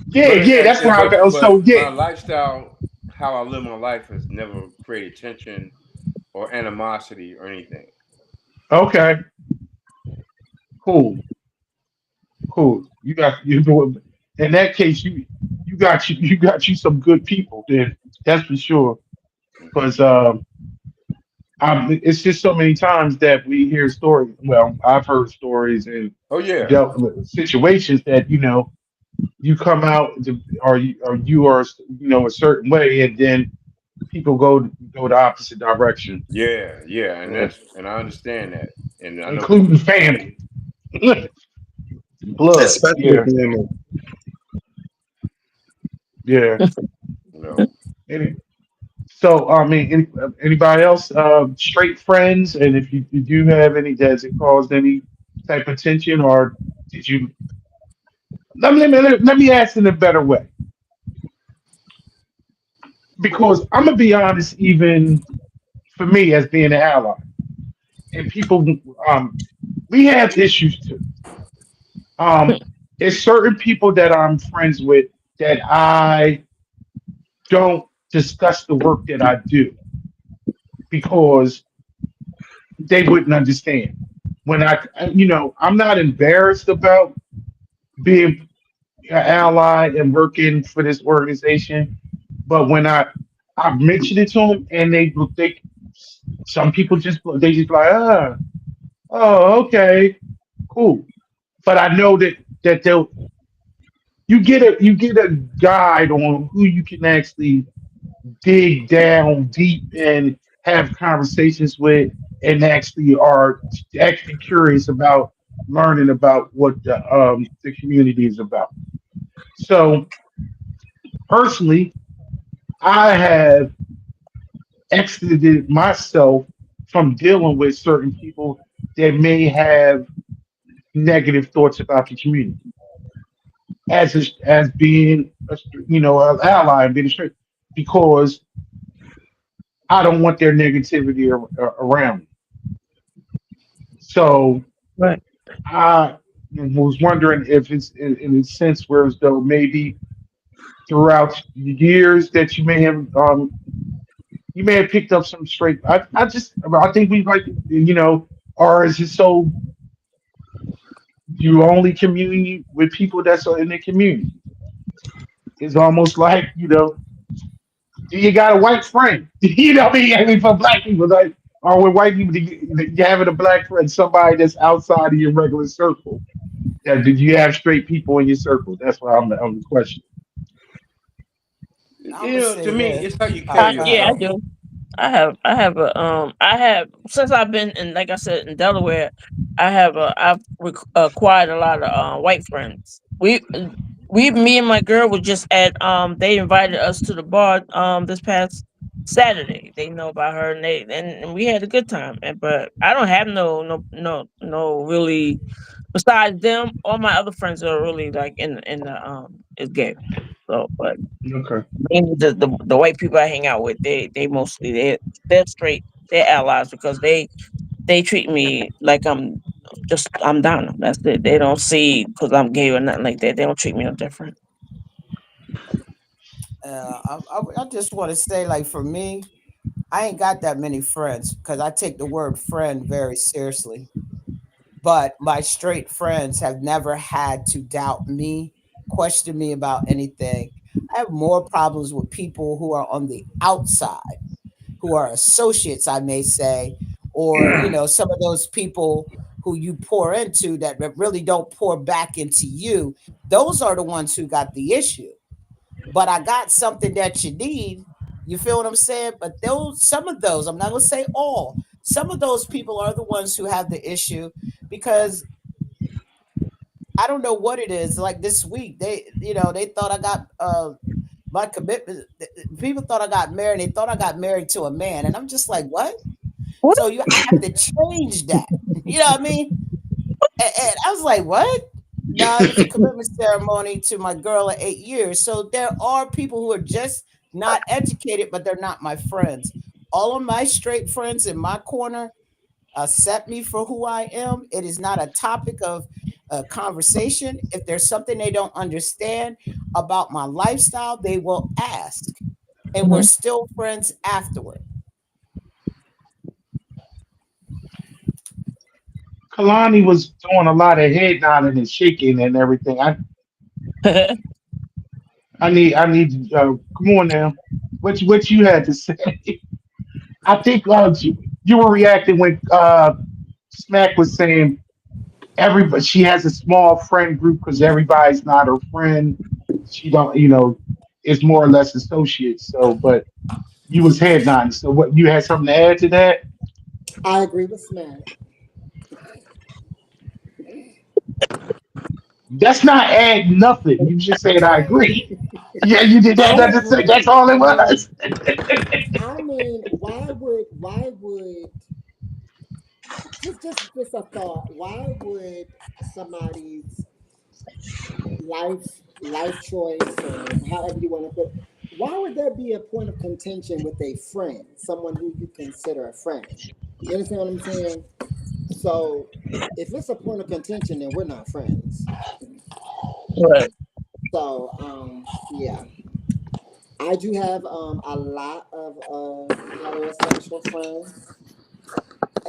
Yeah, yeah. That's what I felt. So But yeah. my lifestyle, how I live my life, has never created tension or animosity or anything. Okay. Cool. Cool. You got you doing. In that case, you got you some good people. Then that's for sure. Because it's just so many times that we hear stories. Well, I've heard stories and Oh yeah, dealt with situations that you come out or you are a certain way, and then people go the opposite direction, yeah, uh, and I understand that, and I know people. including family, blood. especially Yeah, if you're in a yeah. You know, Any, so I mean, anybody else straight friends, and if you do have any, has it caused any type of tension, or did you? Let me ask in a better way, because I'm gonna be honest, even for me as being an ally, and people, um, we have issues too. Um, it's certain people that I'm friends with that I don't discuss the work that I do because they wouldn't understand. When I'm not embarrassed about being an ally and working for this organization, but when I mention it to them and they some people just like oh, okay, cool. But I know that they'll you get a guide on who you can actually dig down deep and have conversations with, and actually are actually curious about learning about what the community is about. So personally, I have exited myself from dealing with certain people that may have negative thoughts about the community as being an ally and being a straight, because I don't want their negativity around me. So Right. I was wondering if it's in a sense where as though maybe throughout the years that you may have picked up some straight. I think we like or is it so you only commune with people that's in the community? It's almost like you got a white friend. What I mean? For black people, like, or with white people, you having a black friend, somebody that's outside of your regular circle. Yeah, did you have straight people in your circle? That's what I'm the question. I'm gonna to say me, this. it's how you carry Go ahead. Yeah, I yourself. do. I have since I've been in, like I said, in Delaware. I've acquired a lot of white friends. Me and my girl were just at they invited us to the bar this past Saturday. They know about her, and we had a good time. But I don't have no really, besides them. All my other friends are really like in the is gay. So, but Okay. mainly the white people I hang out with, they mostly they're straight, they're allies because they treat me like I'm down. That's it. They don't see because I'm gay or nothing like that. They don't treat me no different. I just want to say, like, for me, I ain't got that many friends because I take the word friend very seriously. But my straight friends have never had to doubt me, question me about anything. I have more problems with people who are on the outside. who are associates, I may say, or some of those people who you pour into that really don't pour back into you. Those are the ones who got the issue. But I got something that you need. You feel what I'm saying? But some of those, I'm not gonna say all, some of those people are the ones who have the issue because I don't know what it is. Like this week, they thought I got my commitment. People thought I got married. They thought I got married to a man, and I'm just like, what? What? So I have to change that. You know what I mean? And I was like, what? No, it was a commitment ceremony to my girl of 8 years. So there are people who are just not educated, but they're not my friends. All of my straight friends in my corner accept me for who I am. It is not a topic of conversation. If there's something they don't understand about my lifestyle, they will ask. And we're still friends afterward. Kalani was doing a lot of head nodding and shaking and everything. I need. Come on now. What you had to say? I think you were reacting when Smack was saying everybody. She has a small friend group because everybody's not her friend. She don't. It's more or less associates. So, but you was head nodding. So, what you had something to add to that? I agree with Smack. That's not add nothing. You just said I agree. Yeah, you did that. I agree. That's all it No, was. I mean, why would just a thought? Why would somebody's life choice or however you want to put it, why would there be a point of contention with a friend, someone who you consider a friend? You understand what I'm saying? So if it's a point of contention, then we're not friends. Right. So yeah. I do have a lot of heterosexual friends,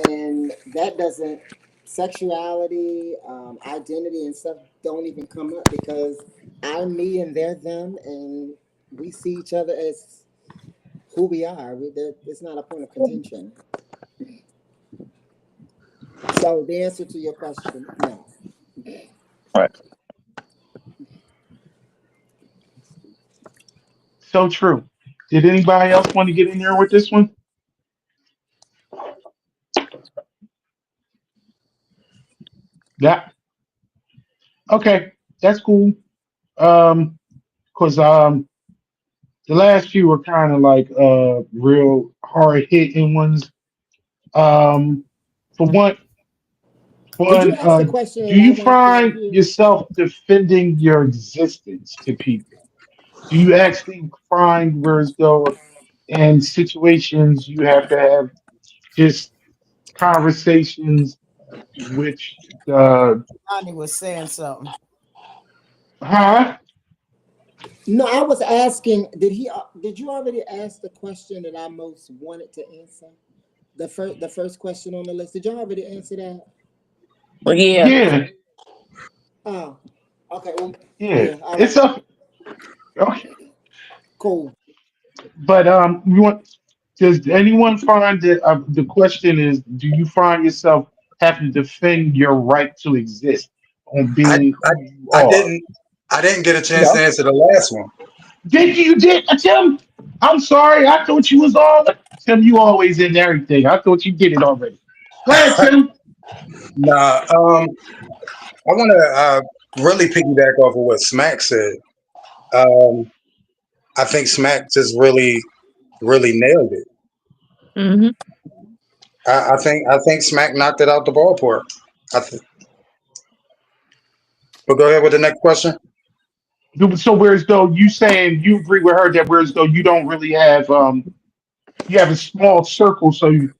and that doesn't sexuality, identity, and stuff don't even come up because I'm me and they're them, and we see each other as who we are. It's not a point of contention. So the answer to your question, no. Right. So true. Did anybody else want to get in there with this one? Yeah. Okay, that's cool. Cause the last few were kind of like real hard hitting ones. Um, for Did you one, ask the question do that I you wanted to find hear? yourself defending your existence to people? Do you actually find where as though in situations you have to have just conversations which Johnny was saying something. huh? No, I was asking. Did you already ask the question that I most wanted to answer? The first question on the list. Did y'all already answer that? Well, yeah. Yeah, Oh, okay. Well, yeah. yeah. All It's right. a okay. Cool. But you want? Does anyone find that the question is? Do you find yourself having to defend your right to exist on I, being I who you I are? didn't I didn't get a chance to No. answer the last one. Did you did Tim? I'm sorry. I thought you was all Tim. You always in everything. I thought you did it already. Go ahead, Tim. Nah, I want to really piggyback off of what Smack said. Um, I think Smack just really nailed it. Hmm. I think Smack knocked it out the ballpark. But go ahead with the next question. So whereas though you saying you agree with her that whereas though you don't really have you have a small circle, so you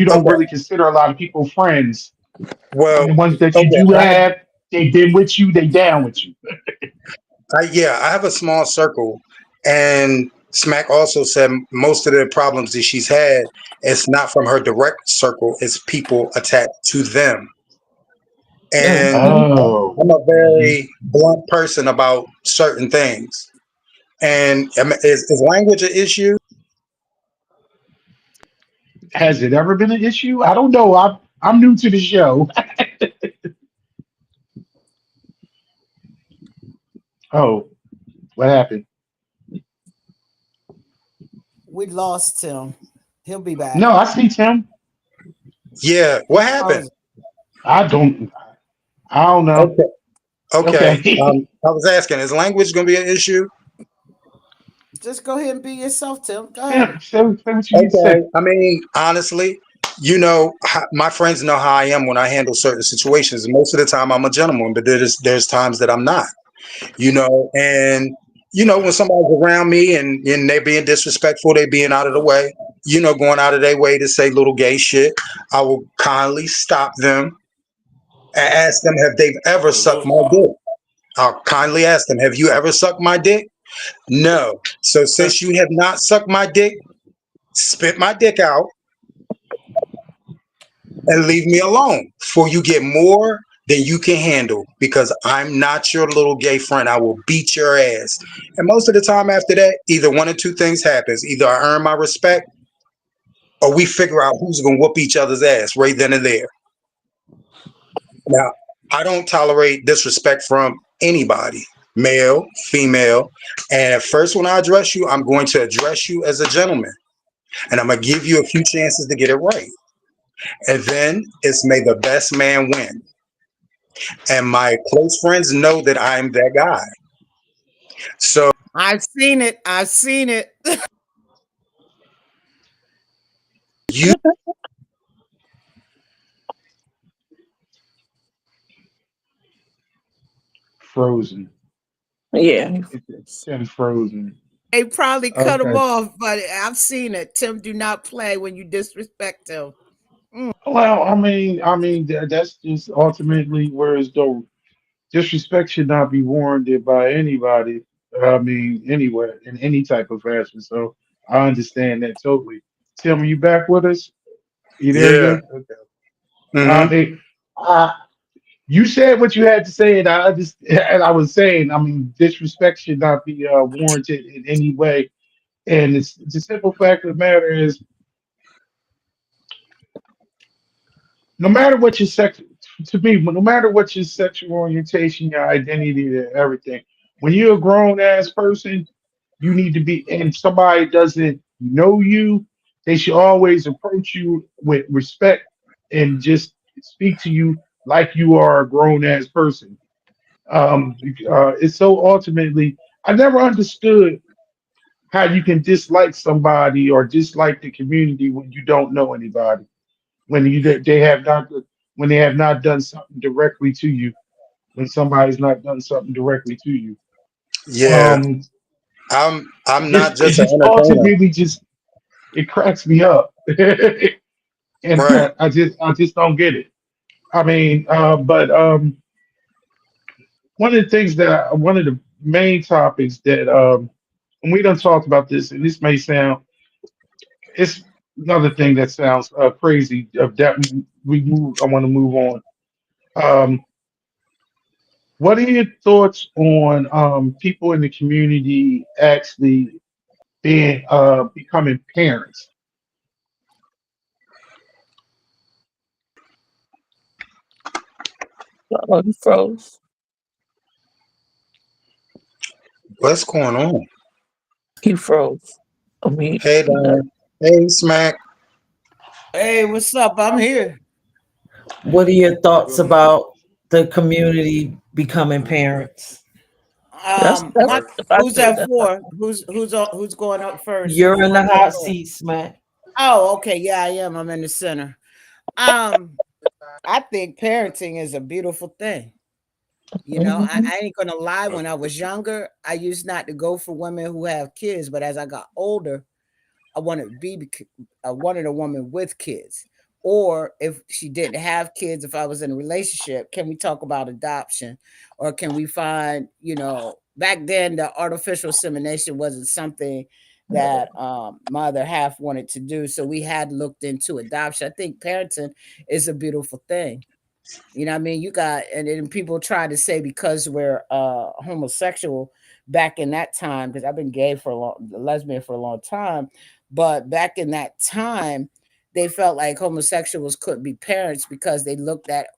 don't Okay. really consider a lot of people friends, Well, and the ones that you okay. do have, they've been with you, they down with you. Yeah, I have a small circle, and Smack also said most of the problems that she's had is not from her direct circle; it's people attached to them. And Hmm. Oh. I'm a Mhm. very blunt person about certain things. And is language an issue? Has it ever been an issue? I don't know. I'm new to the show. Oh, what happened? We lost him. He'll be back. No, I see Tim. Yeah, what He's happened? frozen. I don't. I don't know. Okay. Okay. Okay. I was asking, is language going to be an issue? Just go ahead and be yourself, Tim. Go ahead. Tim, say what you need to Okay. say. I mean, honestly, my friends know how I am when I handle certain situations. Most of the time, I'm a gentleman, but there's times that I'm not. And when somebody's around me and they're being disrespectful, they being out of the way, going out of their way to say little gay shit, I will kindly stop them and ask them, have they ever sucked my dick? I'll kindly ask them, have you ever sucked my dick? No. So since you have not sucked my dick, spit my dick out and leave me alone before you get more than you can handle, because I'm not your little gay friend. I will beat your ass. And most of the time after that, either one or two things happens. Either I earn my respect or we figure out who's going to whoop each other's ass right then and there. Now, I don't tolerate disrespect from anybody, male, female. And at first, when I address you, I'm going to address you as a gentleman. And I'm going to give you a few chances to get it right. And then it's may the best man win. And my close friends know that I'm that guy. So I've seen it. I've seen it. you Frozen. Yeah. Tim frozen. They probably cut him Okay. off, but I've seen it. Tim, do not play when you disrespect him. Well, that's just ultimately where it's though disrespect should not be warranted by anybody. I mean, anywhere in any type of fashion. So I understand that totally. Tim, are you back with us? You there yeah. yet? Okay. I Hmm. mean, uh, you said what you had to say, and and I was saying, I mean, disrespect should not be warranted in any way. And it's the simple fact of the matter is, no matter what your sex, to me, no matter what your sexual orientation, your identity, and everything, when you're a grown ass person, you need to be, and somebody doesn't know you, they should always approach you with respect and just speak to you like you are a grown ass person. It's so ultimately, I never understood how you can dislike somebody or dislike the community when you don't know anybody, when they have not, when they have not done something directly to you, when somebody's not done something directly to you. Yeah. Um, I'm not it just an just entertainer. ultimately just it cracks me up, and Right. I just don't get it. I mean, but one of the things one of the main topics that and we done talked about this, and this may sound, it's another thing that sounds crazy of that we move. I want to move on. Um, what are your thoughts on people in the community actually being becoming parents? Oh, you froze. What's going on? You froze. I mean, Hey, Don. Hey, Smack. Hey, what's up? I'm here. What are your thoughts about the community becoming parents? that's My if I who's said that that. for? Who's going up first? You're in Before I the go hot first. seat, Smack. Oh, okay. Yeah, I am. I'm in the center. Um, I think parenting is a beautiful thing. Mhm. I ain't gonna lie. When I was younger, I used not to go for women who have kids, but as I got older, I wanted to I wanted a woman with kids. Or if she didn't have kids, if I was in a relationship, can we talk about adoption? Or can we find, back then the artificial insemination wasn't something that my other half wanted to do. So we had looked into adoption. I think parenting is a beautiful thing. You know what I mean? You got, and then people try to say because we're homosexual back in that time, because I've been gay for a long, lesbian for a long time, but back in that time, they felt like homosexuals couldn't be parents because they looked at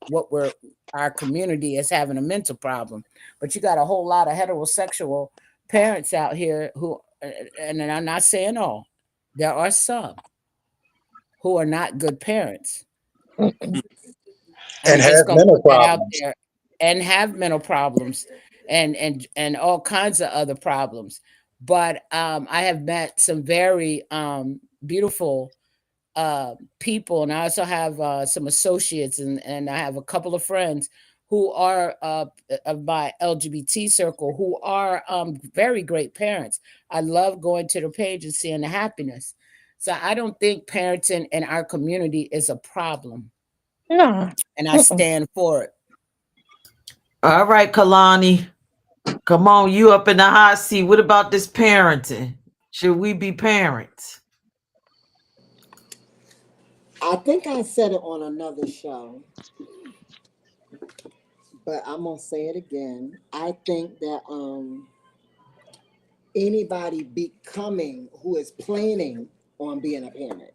our community as having a mental problem. But you got a whole lot of heterosexual parents out here who, and I'm not saying all, there are some who are not good parents. And I'm have just gonna mental put that out problems. there, and have mental problems and all kinds of other problems. But I have met some very beautiful people, and I also have some associates, and I have a couple of friends who are of my LGBT circle who are very great parents. I love going to their page and seeing the happiness. So I don't think parenting in our community is a problem. No. And I stand for it. All right, Kalani. Come on, you up in the hot seat. What about this parenting? Should we be parents? I think I said it on another show, but I'm gonna say it again. I think that anybody becoming who is planning on being a parent,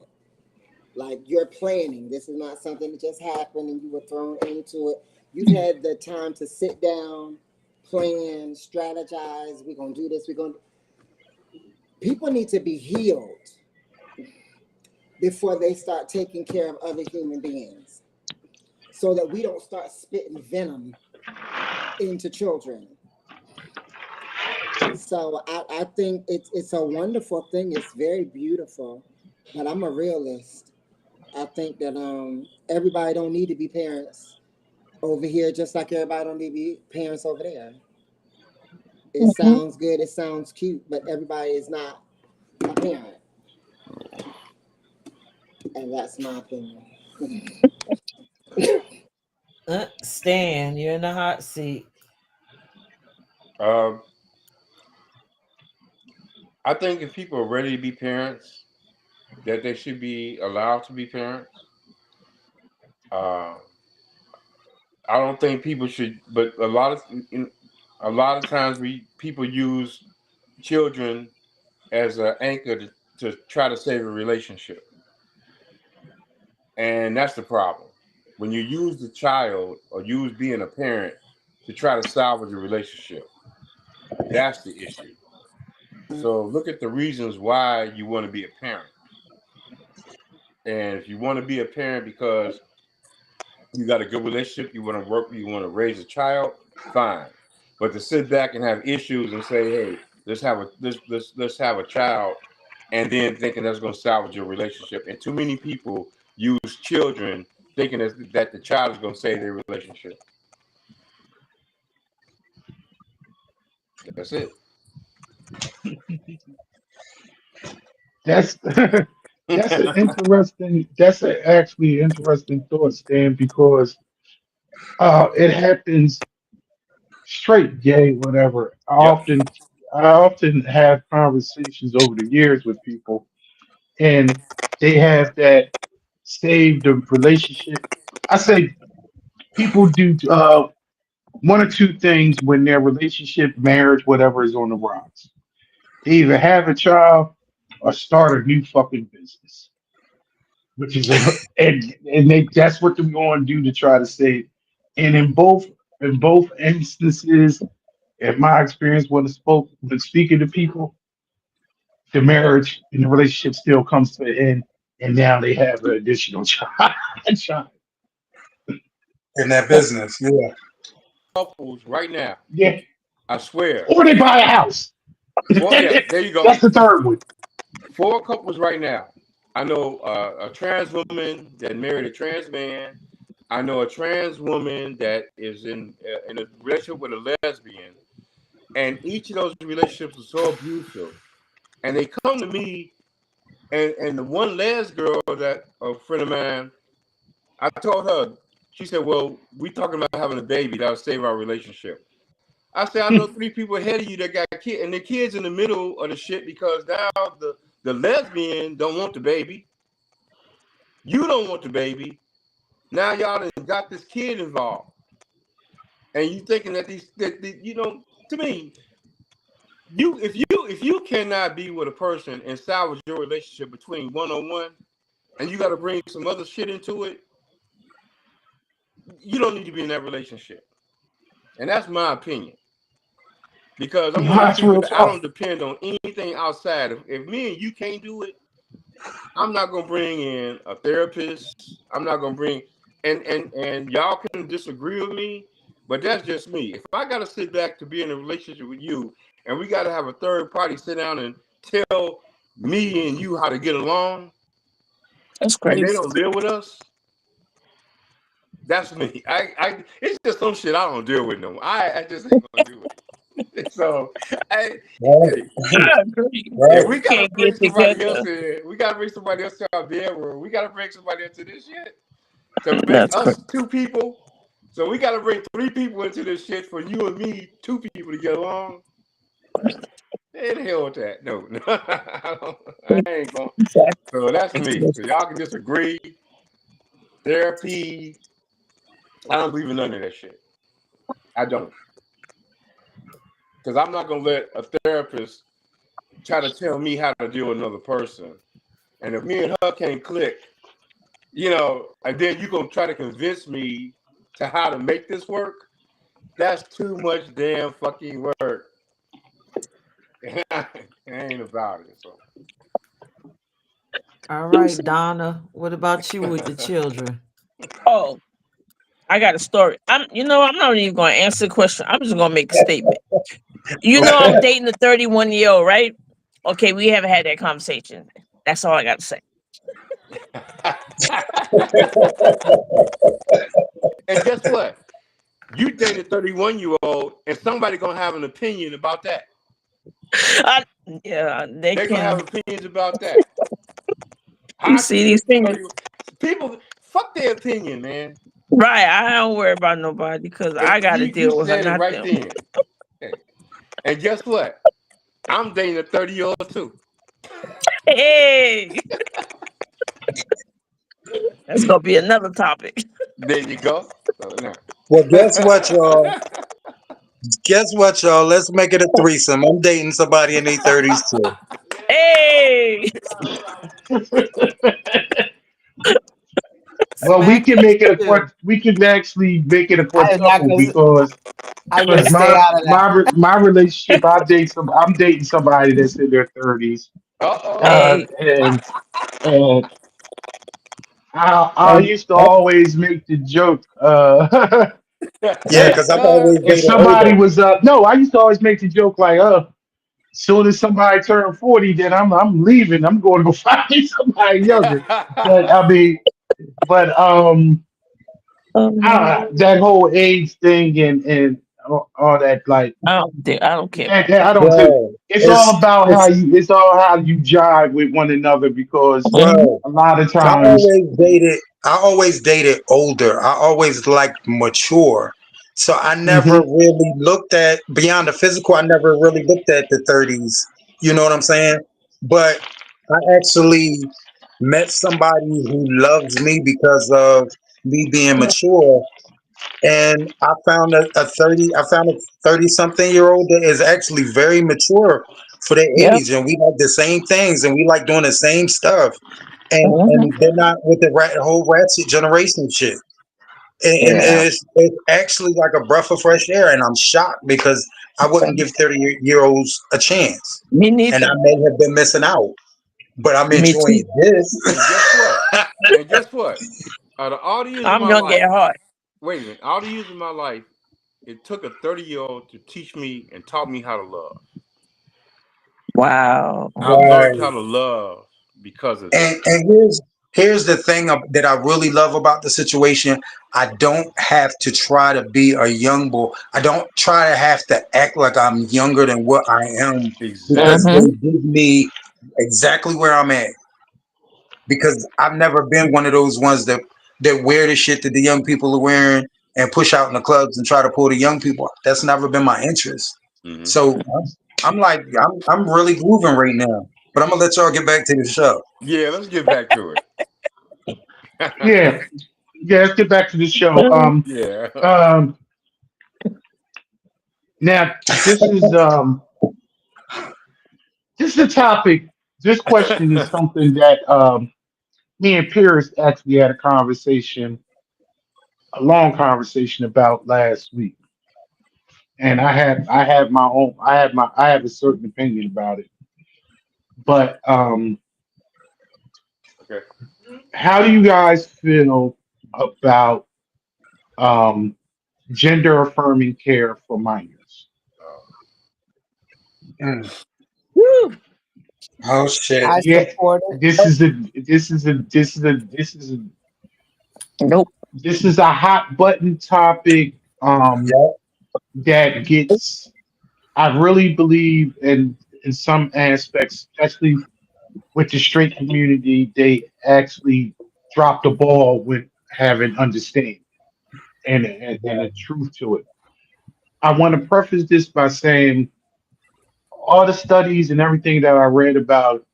like you're planning, this is not something that just happened and you were thrown into it. You've had the time to sit down, plan, strategize. We're gonna do this. People need to be healed before they start taking care of other human beings, so that we don't start spitting venom into children. So I think it's a wonderful thing. It's very beautiful, but I'm a realist. I think that everybody don't need to be parents over here, just like everybody don't need to be parents over there. It sounds good, it sounds cute, but everybody is not a parent, and that's my opinion. Stan, you're in the hot seat. I think if people are ready to be parents, that they should be allowed to be parents. Uh, I don't think people should, but a lot of times people use children as an anchor to try to save a relationship, and that's the problem. When you use the child or use being a parent to try to salvage a relationship, that's the issue. So look at the reasons why you want to be a parent. And if you want to be a parent because you got a good relationship, you want to work, you want to raise a child, fine. But to sit back and have issues and say, "Hey, let's have a child," and then thinking that's going to salvage your relationship, and too many people use children thinking that the child is going to save their relationship. That's it. That's that's an actually interesting thought, Stan, because it happens straight, gay, whatever. Yep. I often have conversations over the years with people, and they have that saved the relationship. I say people do one or two things when their relationship, marriage, whatever is on the rocks. They either have a child or start a new fucking business, which is and that's what they're going to do to try to save. And in both instances, in my experience, when speaking to people, the marriage and the relationship still comes to an end, and now they have an additional child. child. In that business. Yeah. Couples right now, Yeah, I swear. or they buy a house. Yeah, there you go. That's the third one. 4 couples right now. I know a trans woman that married a trans man. I know a trans woman that is in a relationship with a lesbian, and each of those relationships are so abusive. And they come to me, and the one les girl that a friend of mine, I told her, she said, "Well, we talking about having a baby that'll save our relationship." I said, "I know 3 people ahead of you that got kids, and the kids in the middle of the shit because now the lesbian don't want the baby, you don't want the baby. Now y'all done got this kid involved, and you thinking that to me, if you cannot be with a person and salvage your relationship between 1-on-1, and you got to bring some other shit into it, you don't need to be in that relationship. And that's my opinion. Because I'm one of the That's people real that I talk. don't depend on anything outside. If me and you can't do it, I'm not gonna bring in a therapist. I'm not gonna bring and y'all can disagree with me, but that's just me. If I gotta sit back to be in a relationship with you, and we gotta have a third party sit down and tell me and you how to get along, That's and they crazy. don't live with us, that's me. I it's just some shit I don't deal with no more. I just ain't gonna do it. So I, Right, hey, I agree. right. if We we gotta can't bring get somebody together. else in, we gotta bring somebody else to our bedroom. We gotta bring somebody into this shit to make That's us crazy. two people. So we gotta bring three people into this shit for you and me, two people to get along. Hey, the hell with that. No, no, I ain't going. So that's me. So y'all can disagree. Therapy. I don't believe in none of that shit. I don't. Because I'm not gonna let a therapist try to tell me how to deal with another person. And if me and her can't click, and then you're gonna try to convince me to how to make this work, that's too much damn fucking work. It ain't about it. So All right, Donna. What about you with the children? Oh, I got a story. I'm not even going to answer the question. I'm just going to make a statement. I'm dating a 31-year-old, right? Okay, we haven't had that conversation. That's all I got to say. and guess what? You date a 31-year-old and somebody gonna have an opinion about that. Yeah, they They're gonna have can. opinions about that. You How she see these dating things? 30? People fuck their opinion, man. Right. I don't worry about nobody because And I got to you deal with her, said it not right them. then. Okay. And guess what? I'm dating a 30-year-old too. Hey, that's going to be another topic. There you go. So now. Well, guess what, y'all? Guess what, y'all? Let's make it a threesome. I'm dating somebody in their 30s too. Hey, Well, we Smack can it make it a too. we can actually make it a I am not quintuple gonna. because I'm gonna stay my out of that. my relationship, I'm dating somebody that's in their 30s, Uh-oh. uh, hey, and I And, used to always make the joke. yeah, because I've always If dated somebody older. was no, I used to always make the joke like, soon as somebody turned 40, then I'm leaving. I'm going to go find somebody younger. But I mean, but that whole age thing and all that like I don't care about that I that. don't do. Bro, It's all it's, about it's, it's all how you jive with one another because Mhm. bro. a lot of I times. always dated. I always dated older. I always liked mature. So I never Hmm. really looked at beyond the physical. I never really looked at the 30s. You know what I'm saying? But I actually met somebody who loves me because of me being mature. And I found a 30 something year old that is actually very mature for their Yep. age. And we like the same things and we like doing the same stuff. Hmm. And they're not with the whole ratchet generation shit. And Yeah. it's actually like a breath of fresh air. And I'm shocked because I wouldn't give 30-year olds a chance. Me And I neither. may have been missing out. But I'm Me too. enjoying this. And guess what? And guess what? Out of all the years of I'm my young life, at heart. wait a minute, all the years of my life, it took a 30-year-old to teach me and taught me how to love. Wow. I've learned Right. how to love because of that. And here's the thing that I really love about the situation. I don't have to try to be a young boy. I don't try to have to act like I'm younger than what I am because Exactly. Hmm. they give me exactly where I'm at. Because I've never been one of those ones that wear the shit that the young people are wearing and push out in the clubs and try to pull the young people. That's never been my interest. Hmm. So I'm like I'm really grooving right now. But I'm gonna let y'all get back to the show. Yeah, let's get back to it. Yeah, yeah. Let's get back to the show. Yeah. Um, Now this is this is a topic. This question is something that me and Peirrce actually had a long conversation about last week, and I have a certain opinion about it. But Okay. how do you guys feel about um, gender affirming care for minors? Uh, Mm. Woo. Oh shit. I Yeah, support it. this Nope. is a this is a this is a this is a Nope. this is a hot button topic Yep. that gets, I really believe in some aspects, especially with the straight community, they actually drop the ball with having understanding and a truth to it. I want to preface this by saying all the studies and everything that I read about,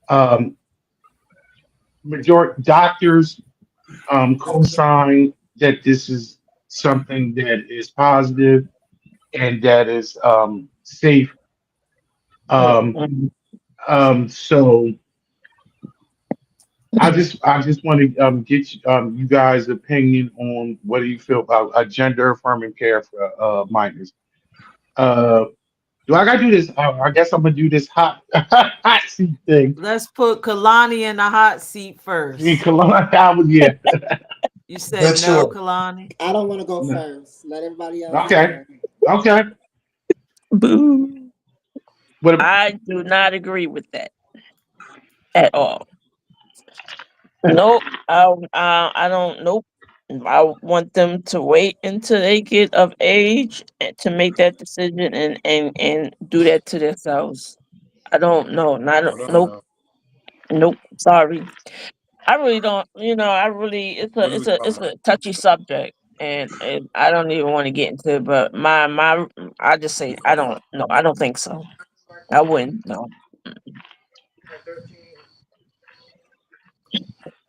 um, majority doctors co-sign that this is something that is positive and that is safe. Um, Mm-mm. so I just want to get you guys' opinion on what do you feel about gender affirming care for minors. Uh, do I gotta do this? I guess I'm gonna do this hot hot seat thing. Let's put Kalani in the hot seat In first. Cologne, I was, yeah. You said Good no, choice. Kalani. I don't want to go No. first. Let everybody else Okay, go. okay. Boo. What? I do not agree with that at all. Nope. I don't. Nope. I want them to wait until they get of age to make that decision and do that to themselves. I don't know. Not hold on nope. now. Nope. Sorry. I really don't. I really. What are we talking It's about? a touchy subject, and I don't even want to get into it. But I just say I don't. No, I don't think so. I wouldn't. No.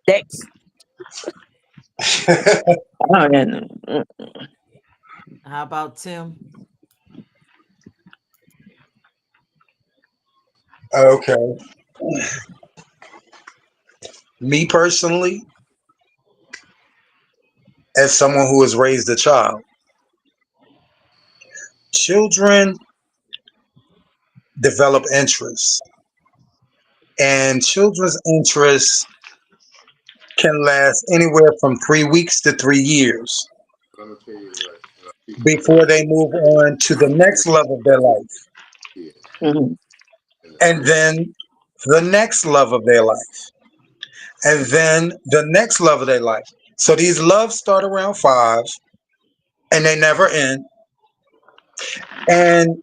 Next. Oh, yeah, no. How about Tim? Okay. Me personally, as someone who has raised a child, children develop interests, and children's interests can last anywhere from 3 weeks to 3 years I'm gonna tell you what. People before they move on to the next level of their life, here Mhm. in the and first. then the next love of their life, and then the next love of their life. So these loves start around 5 and they never end. And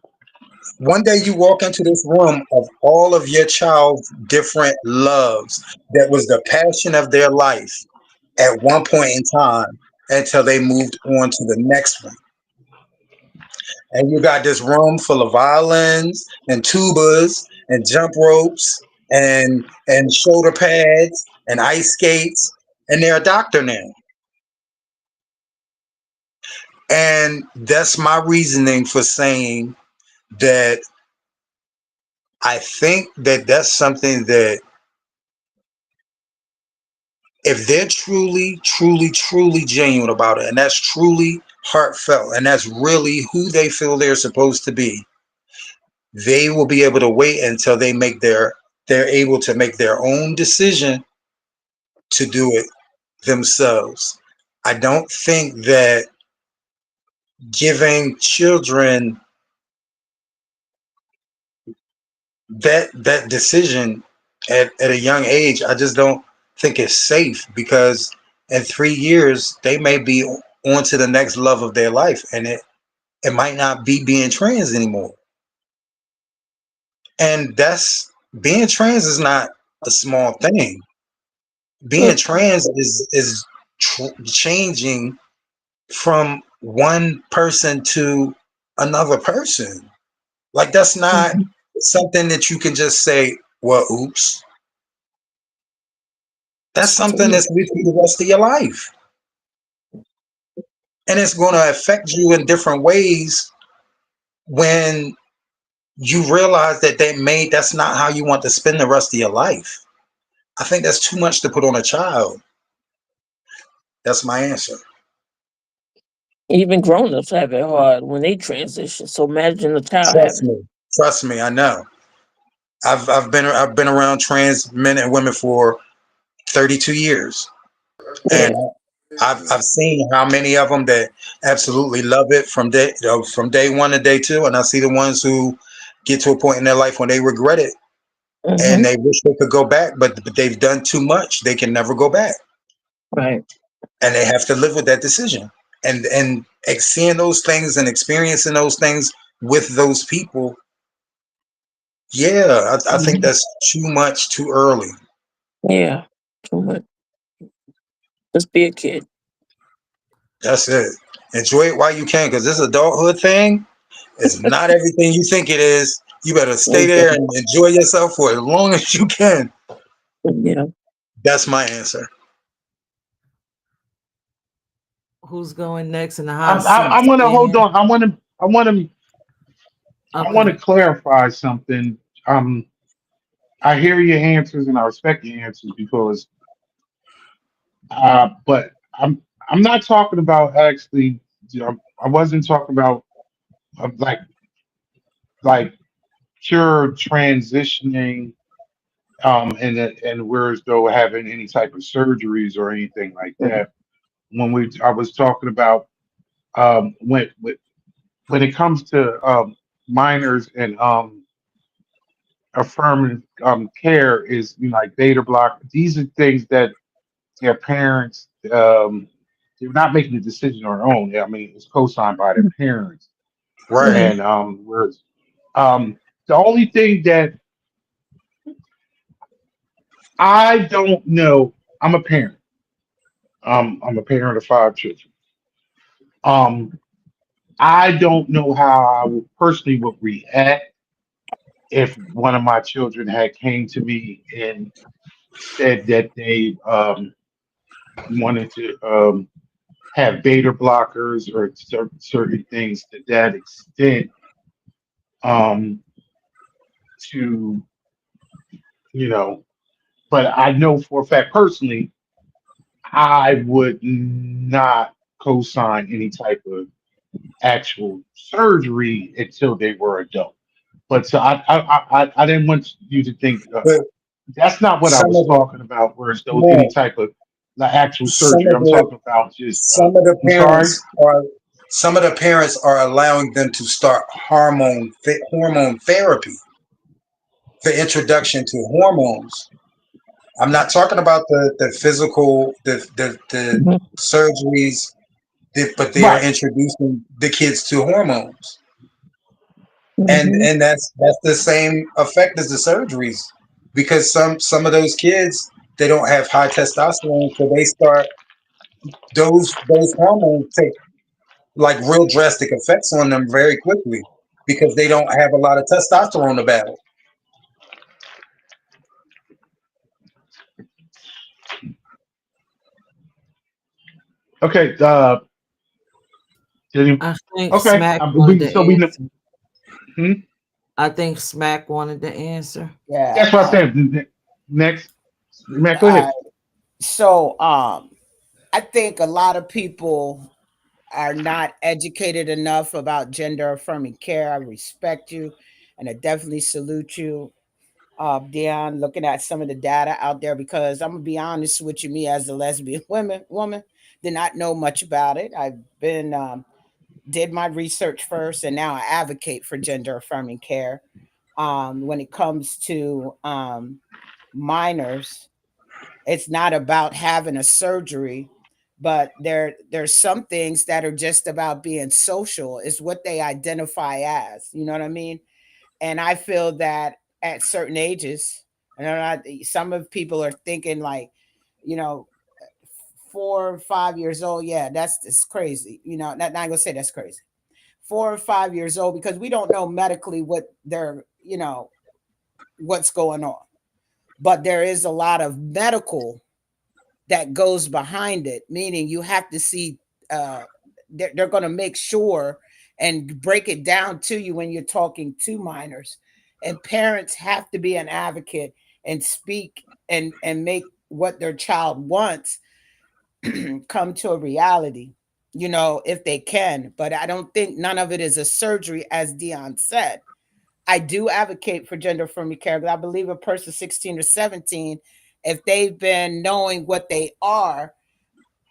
one day you walk into this room of all of your child's different loves that was the passion of their life at one point in time until they moved on to the next one. And you got this room full of violins and tubas and jump ropes and shoulder pads and ice skates, and they're a doctor now. And that's my reasoning for saying that I think that that's something that if they're truly, truly, truly genuine about it, and that's truly heartfelt, and that's really who they feel they're supposed to be, they will be able to wait until they're able to make their own decision to do it themselves. I don't think that giving children that decision at a young age, I just don't think it's safe because in 3 years they may be on to the next love of their life, and it might not be being trans anymore. And that's being trans is not a small thing. Being trans is changing from one person to another person. Like that's not Mhm. something that you can just say, well, oops. That's something that's with you the rest of your life. And it's going to affect you in different ways when you realize that that's not how you want to spend the rest of your life. I think that's too much to put on a child. That's my answer. Even grown-ups have it hard when they transition. So imagine a child Trust having me. Trust me, I know. I've been around trans men and women for 32 years. it. And Yeah. I've seen how many of them that absolutely love it from day one to day two, and I see the ones who get to a point in their life when they regret it and Mm-hmm. they wish they could go back, but they've done too much. They can never go back, Right. and they have to live with that decision. And seeing those things and experiencing those things with those people, yeah, I think Mhm. that's too much too early. Yeah. Too much. Just be a kid. That's it. Enjoy it while you can, because this adulthood thing is not everything you think it is. You better stay there Okay. and enjoy yourself for as long as you can. Yeah. That's my answer. Who's going next in the hot I seat? want to hold Stan? on. I want to Okay. clarify something. Um, I hear your answers and I respect your answers because, but I'm not talking about actually. I wasn't talking about like pure transitioning, and whereas though having any type of surgeries or anything like that. I was talking about when it comes to minors and affirmative care is like beta block. These are things that their parents they're not making the decision on their own. I mean, it's co-signed by their parents, Right. Mm-hmm. and whereas the only thing that I don't know, I'm a parent. I'm a parent of five children. Um, I don't know how I would personally would react if one of my children had came to me and said that they wanted to have beta blockers or certain things to that extent, um, to you know. But I know for a fact personally, I would not co-sign any type of actual surgery until they were adult. But so I didn't want you to think But that's not what I some was of the talking about. Whereas though any no, type of like actual some surgery, of I'm the talking about just. some of the I'm sorry. parents are allowing them to start hormone therapy for introduction to hormones. I'm not talking about the physical the Mm-hmm. surgeries, but they are Right. introducing the kids to hormones, and Mm-hmm. and that's the same effect as the surgeries, because some of those kids, they don't have high testosterone, so they start those hormones take like real drastic effects on them very quickly because they don't have a lot of testosterone to battle. Okay. Did he, I think okay. Smack wanted to So we know. answer. Hmm? I think Smack wanted to answer. Yeah. That's what I said. Next, Matt, go Uh, ahead. so I think a lot of people are not educated enough about gender affirming care. I respect you and I definitely salute you, Dion, looking at some of the data out there, because I'm gonna be honest with you, me as a lesbian woman, did not know much about it. I've been did my research first and now I advocate for gender affirming care. When it comes to minors, it's not about having a surgery, but there's some things that are just about being social, is what they identify as, you know what I mean? And I feel that at certain ages, and some of people are thinking like, you know, 4 or 5 years old, yeah, that's crazy, not gonna say that's crazy. 4 or 5 years old, because we don't know medically what they're, what's going on, but there is a lot of medical that goes behind it, meaning you have to see, uh, they're going to make sure and break it down to you when you're talking to minors. And parents have to be an advocate and speak and make what their child wants come to a reality, if they can. But I don't think none of it is a surgery, as Dion said. I do advocate for gender affirming care, but I believe a person 16 or 17, if they've been knowing what they are,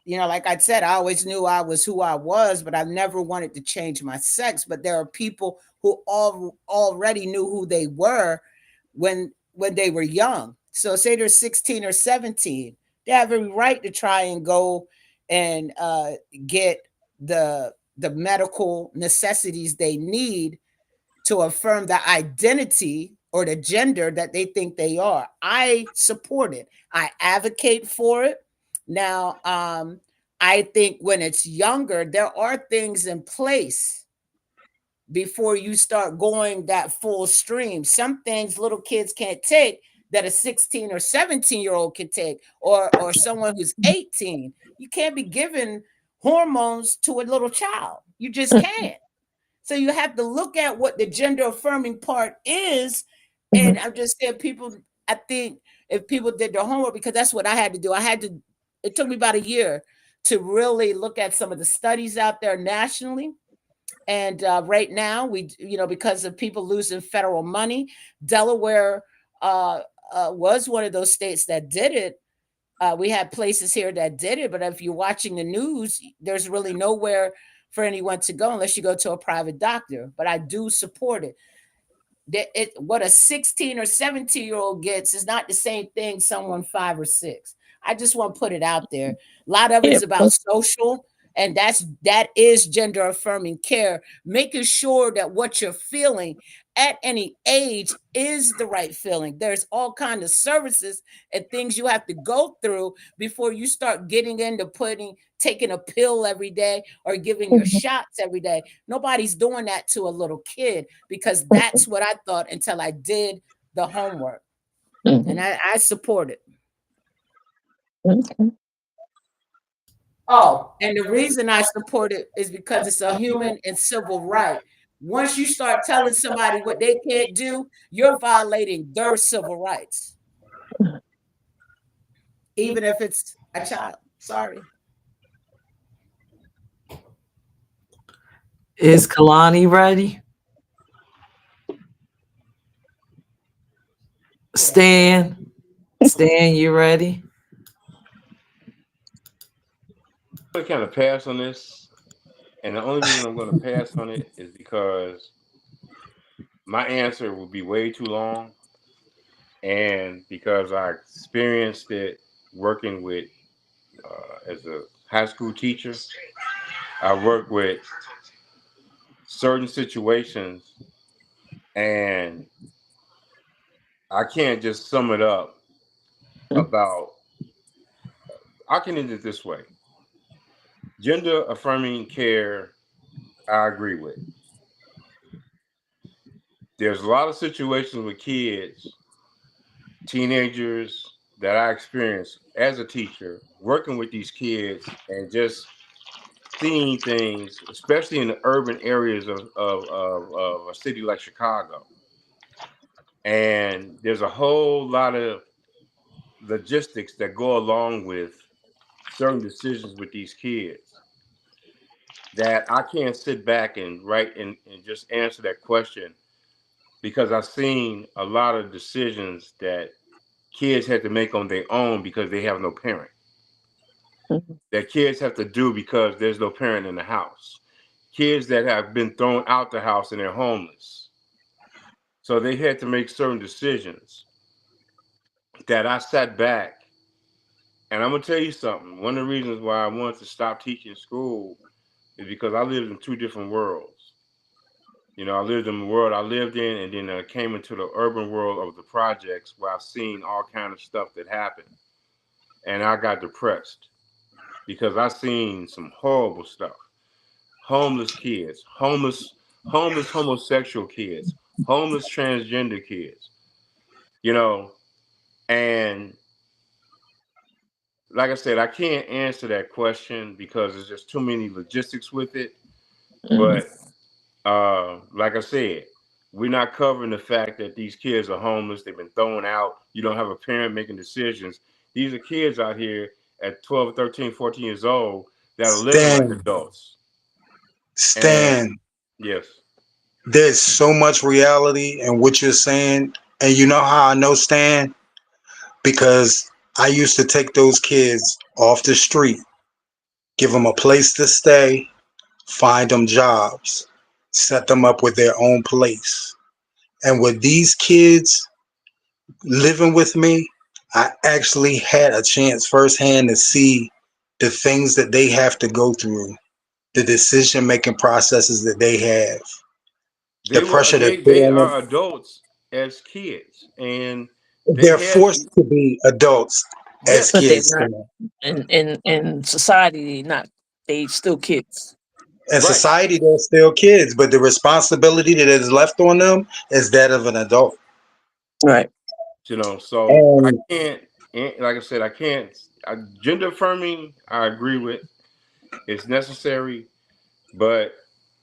like I said, I always knew I was who I was, but I never wanted to change my sex. But there are people who already knew who they were when they were young. So say they're 16 or 17, they have every right to try and go and get the medical necessities they need to affirm the identity or the gender that they think they are. I support it. I advocate for it. Now, I think when it's younger, there are things in place before you start going that full stream. Some things little kids can't take that a 16 or 17-year-old can take, or someone who's 18. You can't be giving hormones to a little child. You just can't. So you have to look at what the gender affirming part is. And I'm just saying, I think if people did their homework, because that's what I had to do. It took me about a year to really look at some of the studies out there nationally. And right now, because of people losing federal money, Delaware was one of those states that did it. We had places here that did it, but if you're watching the news, there's really nowhere for anyone to go unless you go to a private doctor. But I do support it. What a 16 or 17-year-old gets is not the same thing someone 5 or 6. I just want to put it out there. A lot of it is about social, and that is gender affirming care, making sure that what you're feeling at any age is the right feeling. There's all kinds of services and things you have to go through before you start getting into taking a pill every day or giving your shots every day. Nobody's doing that to a little kid, because that's what I thought until I did the homework. And I support it. Oh, and the reason I support it is because it's a human and civil right. Once you start telling somebody what they can't do, you're violating their civil rights. Even if it's a child. Sorry. Is Kalani ready? Stan, you ready? I'm going to kind of pass on this. And the only reason I'm going to pass on it is because my answer would be way too long. And because I experienced it working with, as a high school teacher, I worked with certain situations, and I can't just sum it up about, I can end it this way. Gender affirming care, I agree with. There's a lot of situations with kids, teenagers, that I experienced as a teacher, working with these kids and just seeing things, especially in the urban areas of a city like Chicago. And there's a whole lot of logistics that go along with certain decisions with these kids that I can't sit back and write and just answer that question, because I've seen a lot of decisions that kids have to make on their own because they have no parent. That kids have to do because there's no parent in the house. Kids that have been thrown out the house and they're homeless. So they had to make certain decisions that I sat back. And I'm going to tell you something. One of the reasons why I wanted to stop teaching school is because I lived in two different worlds. I lived in the world I lived in, and then I came into the urban world of the projects where I've seen all kind of stuff that happened. And I got depressed because I seen some horrible stuff. Homeless kids, homeless homosexual kids, homeless transgender kids, and like I said, I can't answer that question because there's just too many logistics with it. But like I said, we're not covering the fact that these kids are homeless. They've been thrown out. You don't have a parent making decisions. These are kids out here at 12, 13, 14 years old that are living like Stan, adults. And Stan, yes, there's so much reality in what you're saying. And you know how I know, Stan? Because I used to take those kids off the street, give them a place to stay, find them jobs, set them up with their own place. And with these kids living with me, I actually had a chance firsthand to see the things that they have to go through, the decision making processes that they have, the pressure that's put they on them. are adults as kids, and they They're had forced to be adults as yes, But they're kids. not in society. Not they still kids. In right. society, they're still kids, but the responsibility that is left on them is that of an adult. Right. So I And can't, like I said, I can't. Gender affirming, I agree with. It's necessary, but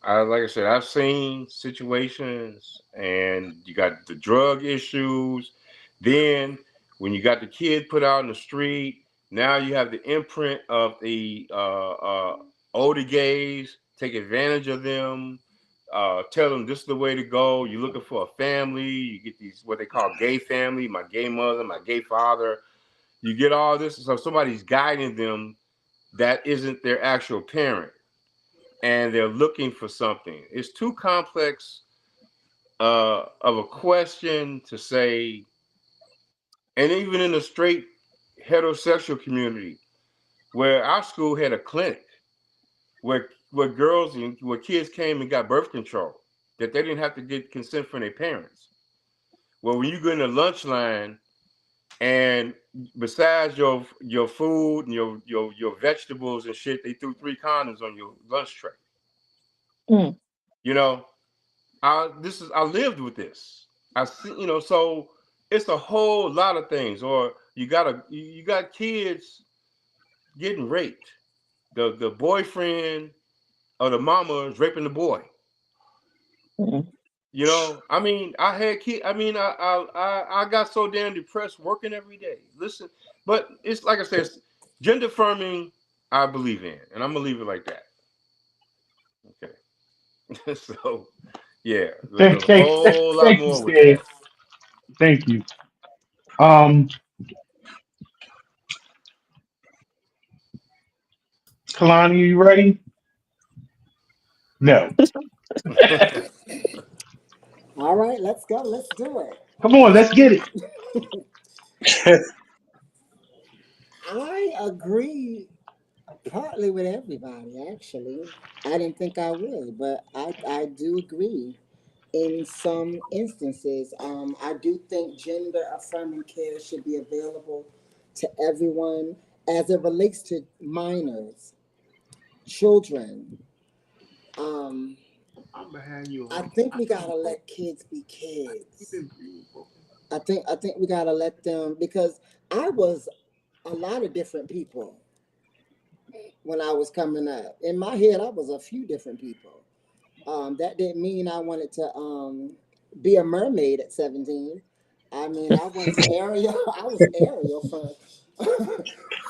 like I said, I've seen situations, and you got the drug issues. Then when you got the kid put out in the street, now you have the imprint of the older gays take advantage of them. Tell them this is the way to go. You're looking for a family. You get these what they call gay family, my gay mother, my gay father. You get all this, so somebody's guiding them that isn't their actual parent, and they're looking for something. It's too complex of a question to say, and even in the straight heterosexual community, where our school had a clinic where girls and where kids came and got birth control that they didn't have to get consent from their parents. Well, when you go in the lunch line and besides your food and your vegetables and shit, they threw 3 condoms on your lunch tray. Mm. You know, I lived with this. I see, so it's a whole lot of things. Or you got kids getting raped. The boyfriend or the mama is raping the boy. Mm. I mean, I had kids. I mean, I got so damn depressed working every day. Listen, but it's like I said, gender affirming. I believe in, and I'm gonna leave it like that. Okay. So, yeah, there's a Thank, whole lot thank you, more with Stan. that. Thank you. Um, Kalani, you ready? No. All right, let's go. Let's do it. Come on, let's get it. I agree partly with everybody, actually. I didn't think I would, but I do agree. In some instances, I do think gender affirming care should be available to everyone as it relates to minors, children. Um, I'm behind you. I think we gotta let kids be kids. I think we gotta let them, because I was a lot of different people when I was coming up. In my head, I was a few different people. That didn't mean I wanted to be a mermaid at 17. I mean, I was Ariel. I was Ariel for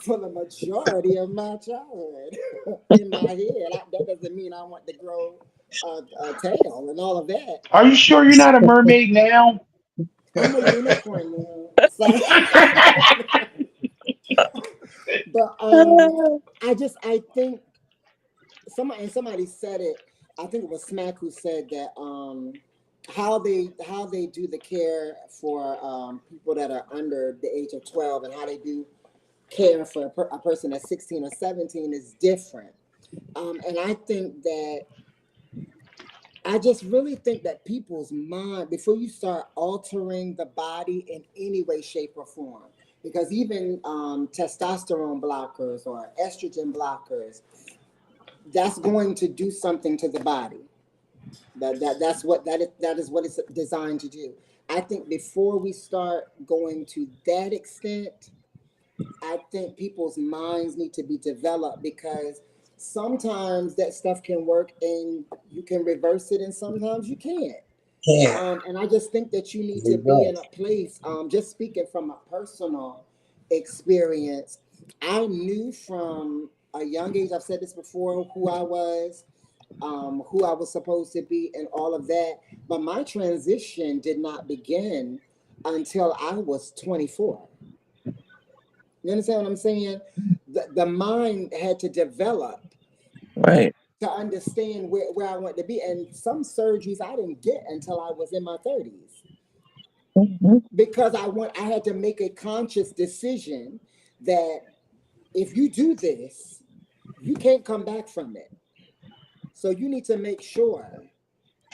for the majority of my childhood. In my head, that doesn't mean I want to grow a tail and all of that. Are you sure you're not a mermaid now? I'm a unicorn now. So, but I think somebody said it. I think it was Smack who said that how they do the care for people that are under the age of 12, and how they do care for a person that's 16 or 17 is different. And I just really think that people's mind, before you start altering the body in any way, shape, or form, because even testosterone blockers or estrogen blockers, that's going to do something to the body. That is what it's designed to do. I think before we start going to that extent, I think people's minds need to be developed, because sometimes that stuff can work and you can reverse it, and sometimes you can't. Yeah. And I just think that you need There to you be go. in a place, just speaking from a personal experience, I knew from a young age, I've said this before, who I was supposed to be, and all of that. But my transition did not begin until I was 24. You understand what I'm saying? The mind had to develop Right. to understand where I want to be. And some surgeries I didn't get until I was in my 30s Mhm. because I had to make a conscious decision that if you do this, you can't come back from it. So you need to make sure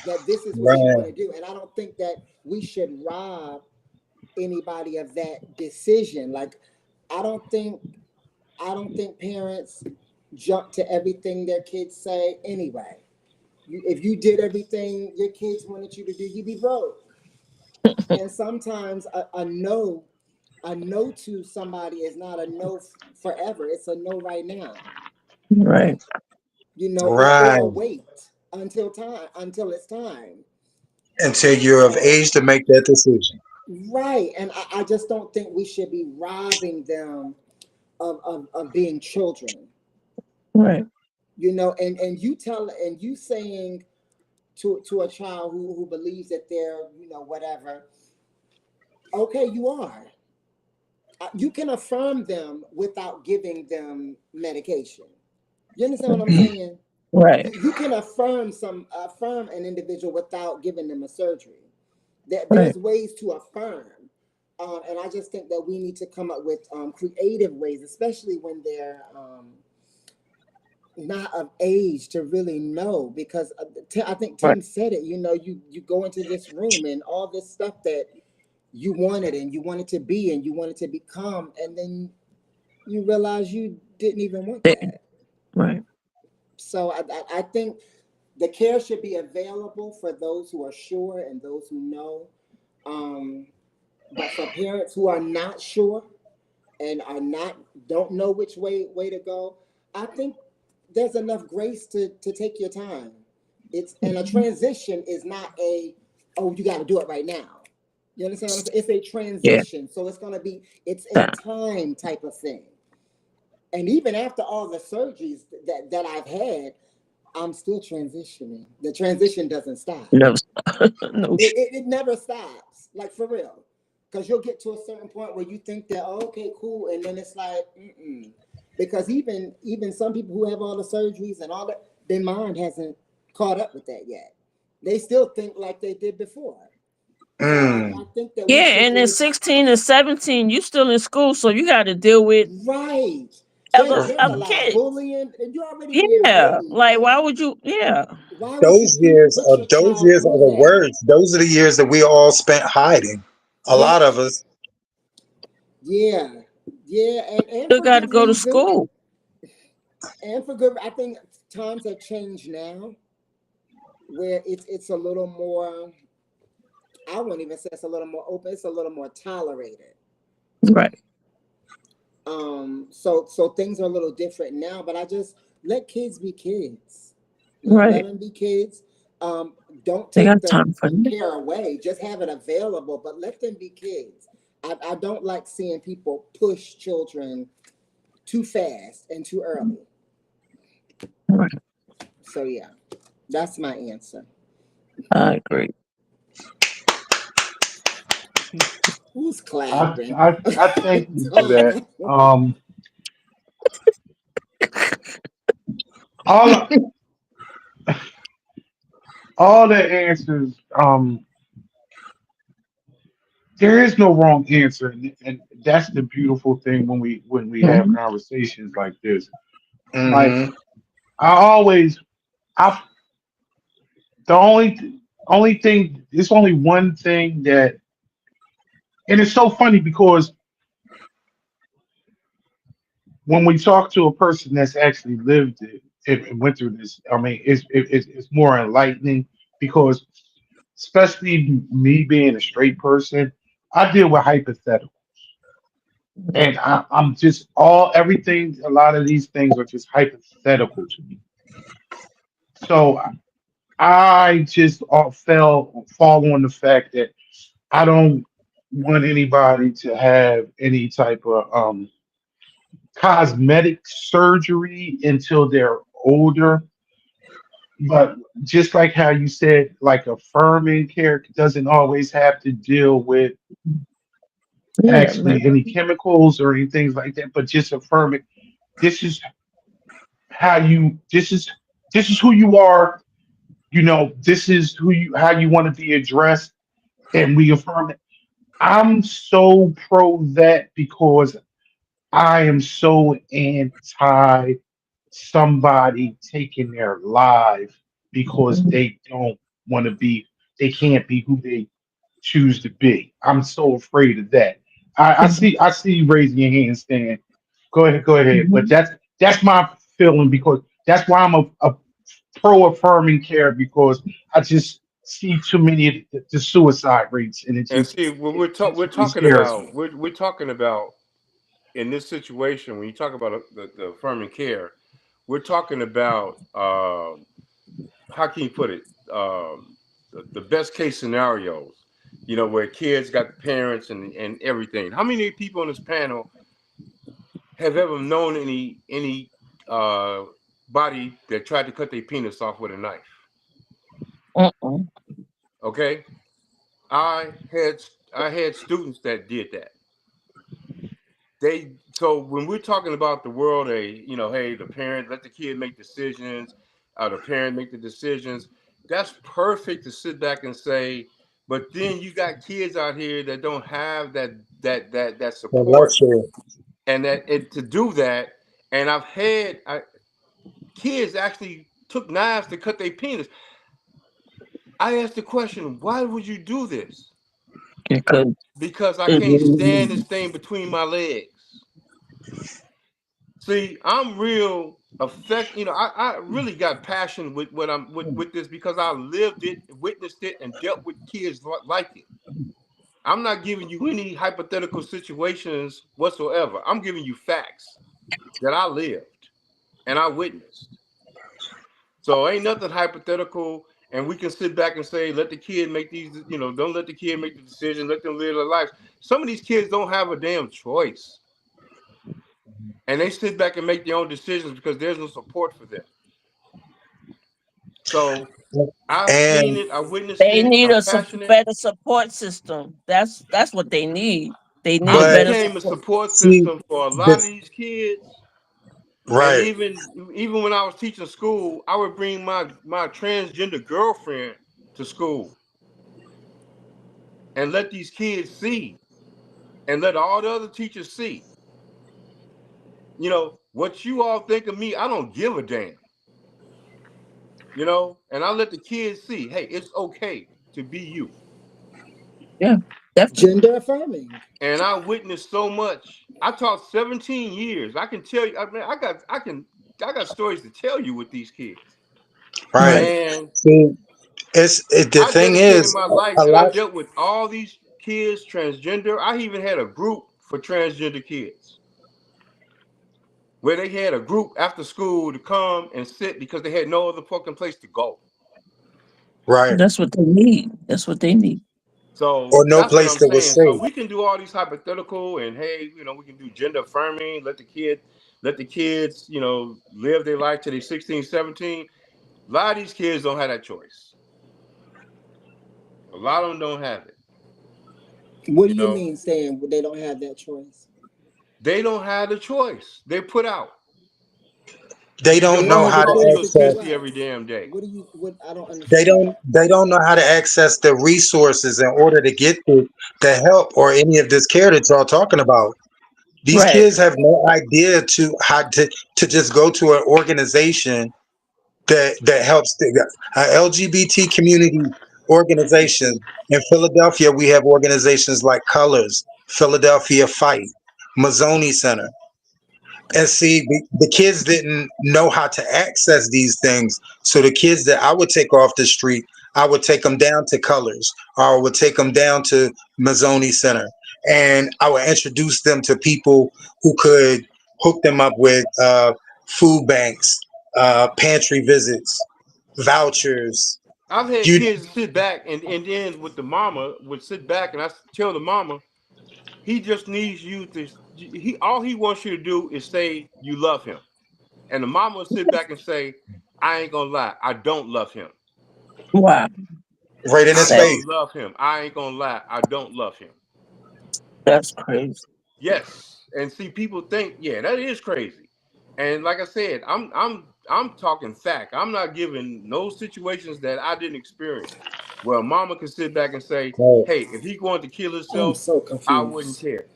that this is what you want to Right. do. And I don't think that we should rob anybody of that decision. Like I don't think I don't think parents jump to everything their kids say anyway. If you did everything your kids wanted you to do, you'd be broke. And sometimes a no to somebody is not a no forever. It's a no right now, Right. or Right. wait until it's time. Until you're of So age to make that decision. right, and I just don't think we should be robbing them of being children. Right. And you saying to a child who believes that they're whatever. Okay, you are. You can affirm them without giving them medication. You understand what I'm saying? Right. You can affirm an individual without giving them a surgery. Right. There's ways to affirm, and I just think that we need to come up with creative ways, especially when they're not of age to really know. Because I think Right. Tim said it. You go into this room and all this stuff that you wanted and you wanted to be and you wanted to become, and then you realize you didn't even want that. Right. So I think the care should be available for those who are sure and those who know. Um, but for parents who are not sure and don't know which way to go, I think there's enough grace to take your time. And a transition is not you got to do it right now. You understand what I'm saying? It's a Yeah. transition, so it's a time type of thing. And even after all the surgeries that I've had, I'm still transitioning. The transition doesn't stop. No. No. It never stops, like for real. Because you'll get to a certain point where you think that, oh, okay, cool. And then it's like, mm-mm. Because even some people who have all the surgeries and all that, their mind hasn't caught up with that yet. They still think like they did before. So I Mm. think that we Yeah, should and then just 16 and 17, you still in school, so you got to deal with right. There's a other lot of kids. bullying, and you're already being Yeah, bullied. like why would you? Yeah, Why would you Those years put are your child through the that? words. Those are the years that we all spent hiding. A Yeah, lot of us. yeah, yeah, and still for got to good go to reason. school. And for good, I think times have changed now, where it's a little more. I wouldn't even say it's a little more open. It's a little more tolerated. Right, So things are a little different now. But I just let kids be kids. Let right. them be kids. Um, don't They take got the time for that. care away. Just have it available, but let them be kids. I don't like seeing people push children too fast and too early. Right, So yeah, that's my answer. I agree. Who's I clapping? I I thank you for that. All all the answers. There is no wrong answer, and that's the beautiful thing when we have Mhm. conversations like this. Like Hmm. I always, I the only thing. It's only one thing that, and it's so funny because when we talk to a person that's actually lived it went through this, I mean, it's more enlightening because, especially me being a straight person, I deal with hypotheticals, and I'm just everything. A lot of these things are just hypothetical to me. So I just fall on the fact that I don't want anybody to have any type of cosmetic surgery until they're older. But just like how you said, like affirming care doesn't always have to deal with Yeah, man. actually any chemicals or any things like that, but just affirming this is how you this is who you are, this is who you how you want to be addressed, and we affirm it. I'm so pro that because I am so anti somebody taking their life because Mhm. they don't want to be, they can't be who they choose to be. I'm so afraid of that. I see you raising your hand, Stan. Go ahead. But Mhm. that's my feeling because that's why I'm a pro affirming care because I just see too many of the suicide rates and And see, when it we're just really talking scares me. about we're talking about in this situation when you talk about the affirming care, we're talking about how can you put it? The best case scenarios, where kids got the parents and everything. How many people on this panel have ever known any uh, body that tried to cut their penis off with a knife? Mm-mm. Okay, I had I had students that did that. So when we're talking about the world, hey, the parent let the kid make decisions, the parent make the decisions. That's perfect to sit back and say, but then you got kids out here that don't have that Well, support that's true. and that it to do that. And kids actually took knives to cut their penis. I asked the question, why would you do this? Because Because I it can't really stand this thing between my legs. See, I'm real affect. I really got passion with what I'm with this because I lived it, witnessed it, and dealt with kids like it. I'm not giving you any hypothetical situations whatsoever. I'm giving you facts that I lived and I witnessed. So ain't nothing hypothetical, and we can sit back and say, let the kid make these. Don't let the kid make the decision. Let them live their lives. Some of these kids don't have a damn choice, and they sit back and make their own decisions because there's no support for them. So I've seen And it. I witnessed they it. need I'm a passionate. better support system. That's what they need. They I need but better became a support. support see system for a lot of this these kids. And right, even when I was teaching school, I would bring my transgender girlfriend to school and let these kids see and let all the other teachers see. What you all think of me, I don't give a damn. And I let the kids see, hey, it's okay to be you. Yeah, definitely. Gender affirming. And I witnessed so much. I taught 17 years. I can tell you. I mean, I got stories to tell you with these kids. right. Right. And See, the I thing dedicated is my life, a and I lot. dealt with all these kids transgender. I even had a group for transgender kids where they had a group after school to come and sit because they had no other fucking place to go. Right, That's what they need. That's what they need. or So no that's what place I'm that was saying. So safe. we can do all these hypothetical and hey, we can do gender affirming, let the kids, live their life till they're 16, 17. A lot of these kids don't have that choice. A lot of them don't have it. What do You you know, mean saying they don't have that choice? they don't have the choice. They're put out. They Your don't What know mama are the how to calling you things a that you access. sissy every ask? damn day. What I don't understand. They don't know how to access the resources in order to get the help or any of this care that y'all talking about. These Right. kids have no idea to how to just go to an organization that helps the LGBT community organization. In Philadelphia, we have organizations like Colors, Philadelphia Fight, Mazzoni Center. And see, the kids didn't know how to access these things. So the kids that I would take off the street, I would take them down to Colors, or I would take them down to Mazzoni Center, and I would introduce them to people who could hook them up with food banks, pantry visits, vouchers. I've had You kids sit back and then with the mama would sit back and I tell the mama, he just needs you to all he wants you to do is say you love him. And the mama would sit back and say, I ain't gonna lie, I don't love him. Wow. right in I his Sad. face. don't love him. I ain't gonna lie, I don't love him. That's crazy. Yes. And see, people think, yeah, that is crazy. And like I said, I'm talking fact. I'm not giving no situations that I didn't experience. Well, mama can sit back and say, Right. hey, if he going to kill I'm himself, so I wouldn't confused. care.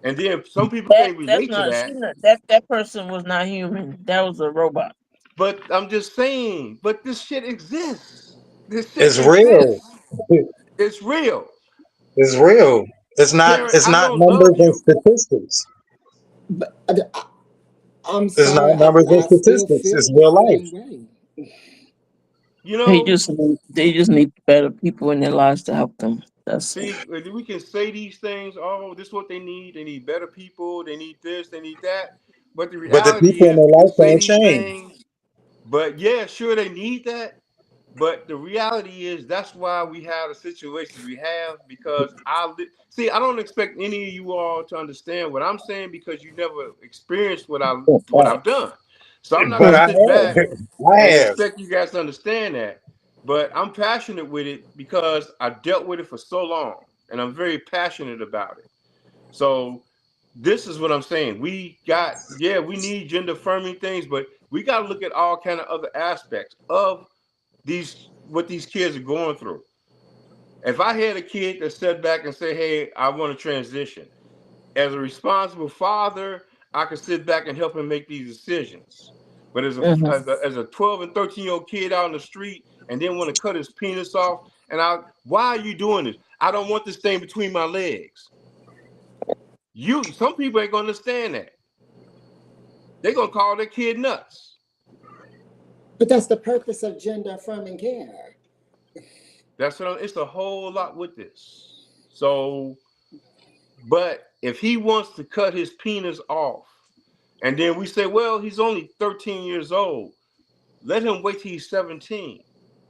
And then some people can't That's relate to not. She that. not. That person was not human. That was a robot. But I'm just saying, but this shit exists. This shit It's real. exists. It's real. It's real. It's not. Karen, It's I not don't love numbers and you. statistics. But I'm It's not sorry, numbers and I still statistics. feel It's the real life. same way. You know, They just need better people in their lives to help them. That's it. see, we can say these things, oh, this is what they need. They need better people. They need this. They need that. But the But the reality people in is, their we can life say don't these change. things. But yeah, sure, they need that. But the reality is, that's why we have the situations we have. Because see, I don't expect any of you all to understand what I'm saying because you never experienced what Right. I've done. So I'm not But gonna I sit have. back I and have. expect you guys to understand that. But I'm passionate with it because I dealt with it for so long, and I'm very passionate about it. So this is what I'm saying. We need gender affirming things, but we got to look at all kind of other aspects of these what these kids are going through. If I had a kid that sat back and say, "Hey, I want to transition," as a responsible father, I could sit back and help him make these decisions. But Hmm. as a 12 and 13-year-old kid out in the street and then want to cut his penis off, why are you doing this? I don't want this thing between my legs. Some people ain't gonna understand that. They're gonna call their kid nuts. But that's the purpose of gender affirming care. It's a whole lot with this. So, but if he wants to cut his penis off, and then we say, well, he's only 13 years old, let him wait till he's 17.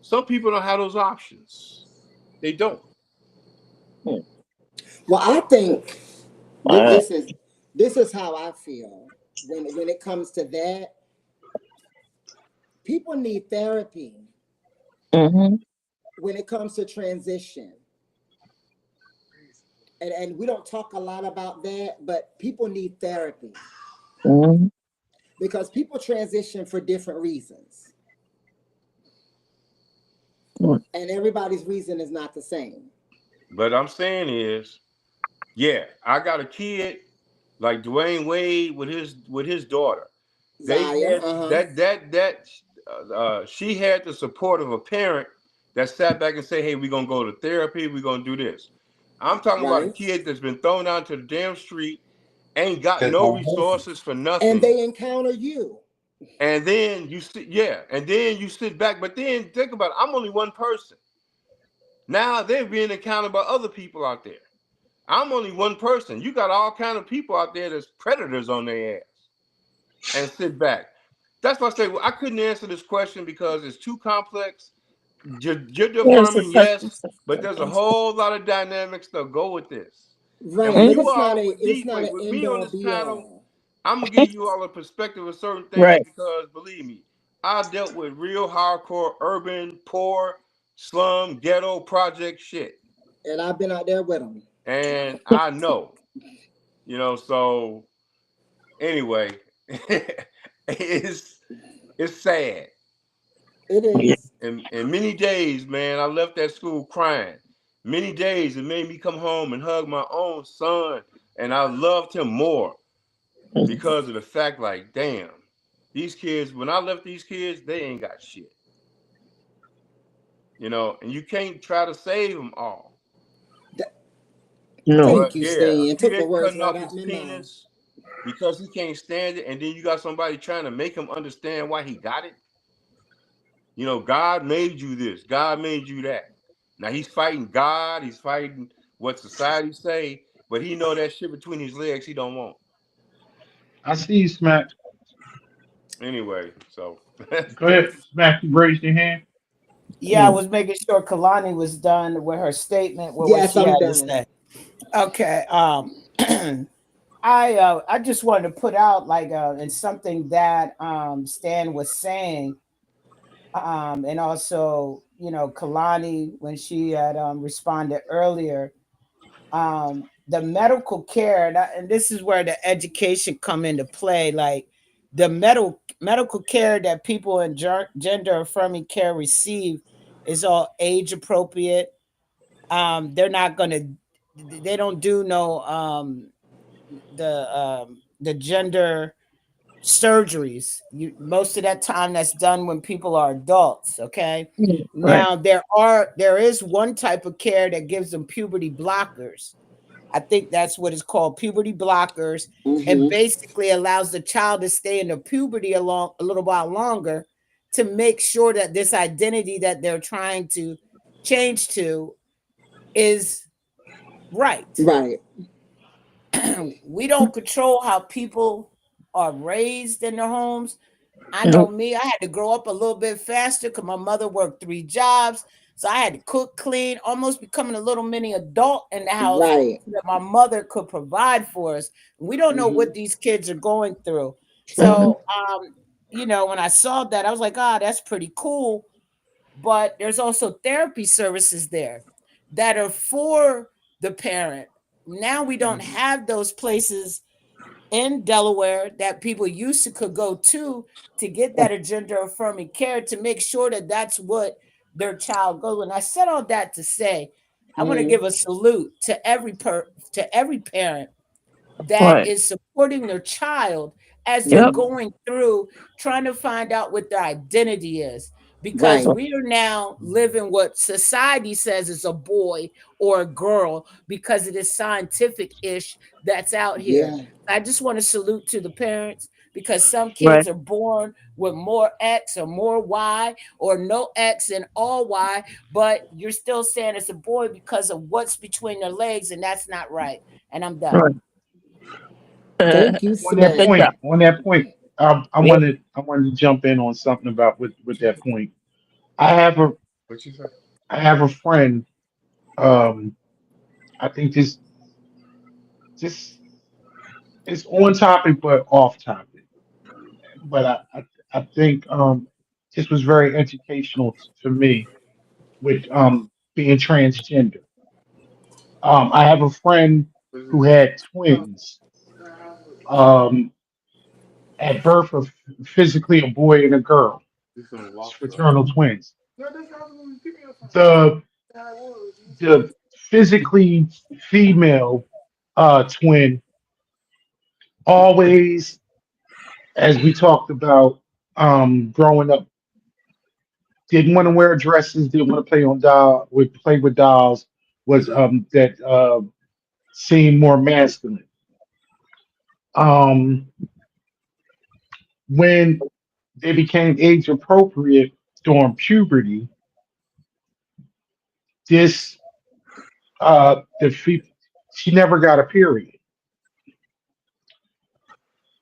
Some people don't have those options. They don't. Well, I think All right. this is how I feel when it comes to that. People need therapy Mm-hmm. when it comes to transition. And we don't talk a lot about that, but people need therapy Mm-hmm. because people transition for different reasons. And everybody's reason is not the same. But I'm saying is, yeah, I got a kid like Dwayne Wade with his daughter. They Zaya, had she had the support of a parent that sat back and say, "Hey, we're gonna go to therapy. We're gonna do this." I'm talking about a right? kid that's been thrown out to the damn street, ain't got It's no not healthy. resources for And nothing, they encounter you. and then you sit back. But then think about it. I'm only one person. Now they're being encountered by other people out there. I'm only one person. You got all kind of people out there that's predators on their ass and sit back. That's why I say, well, I couldn't answer this question because it's too complex. Gender Yeah, it's a affirming, touchy yes, but subject. there's a whole lot of dynamics that go with this. And Right. with And you it's not all, a it's not an with end me on all this be panel, all. I'm gonna give you all a perspective of certain things Right. because believe me, I dealt with real hardcore urban, poor, slum, ghetto project shit. And I've been out there with them. And I know, so anyway, it's it's sad. It Yeah. is. And many days, man, I left that school crying. Many days it made me come home and hug my own son, and I loved him more because of the fact, like, damn, these kids. When I left these kids, they ain't got shit, and you can't try to save them all. Th- No. Thank But you, yeah, a Stan. Took the kid words cutting right off out his my mouth. penis because he can't stand it, and then you got somebody trying to make him understand why he got it. God made you this. God made you that. Now he's fighting God. He's fighting what society say, but he know that shit between his legs he don't want. I see you, Smack. Anyway, so Go ahead, Smack. You raised your hand. Yeah, I was making sure Kalani was done with her statement with what Yes, she I'm had to done. say. Okay. I just wanted to put out like and something that Stan was saying, and also Kalani when she had responded earlier, the medical care, and this is where the education come into play, like the medical care that people in gender affirming care receive is all age appropriate. They're not gonna, they don't do no the gender surgeries. Most of that time that's done when people are adults. Okay. Right. Now there is one type of care that gives them puberty blockers. I think that's what it's called, puberty blockers. It Mm-hmm. basically allows the child to stay in the puberty a little while longer to make sure that this identity that they're trying to change to is right. Right. We don't control how people are raised in their homes. I know Nope. me, I had to grow up a little bit faster because my mother worked 3 jobs. So I had to cook, clean, almost becoming a little mini adult in the house Right. so that my mother could provide for us. We don't know Mm-hmm. what these kids are going through. True. So, when I saw that, I was like, ah, that's pretty cool. But there's also therapy services there that are for the parent. Now we don't have those places in Delaware that people used to could go to get that gender affirming care to make sure that that's what their child goes. And I said all that to say, I want to Mm-hmm. give a salute to every parent that Right. is supporting their child as they're Yep. Mm-hmm. going through trying to find out what their identity is, because Right. we are now living what society says is a boy or a girl because it is scientific ish that's out here. Yeah. I just want to salute to the parents because some Right. kids are born with more X or more Y or no X and all Y, but you're still saying it's a boy because of what's between their legs, and that's not right. And I'm done. Right. Thank you, On that Good Smack. job. point, on that point, Yep. I wanted to jump in on something about with that point. I have a What you say? I have a friend. Um, I think this is on topic but off topic. But I think this was very educational for me with being transgender. I have a friend What is who this? had twins. Um, at birth of physically a boy and a girl, This some lobster. fraternal twins. No, that's how we pick me up from. The How it was. the physically female twin always, as we talked about growing up, didn't want to wear dresses, didn't want to play with dolls, was that seemed more masculine. Um, when they became age appropriate during puberty, this the she never got a period.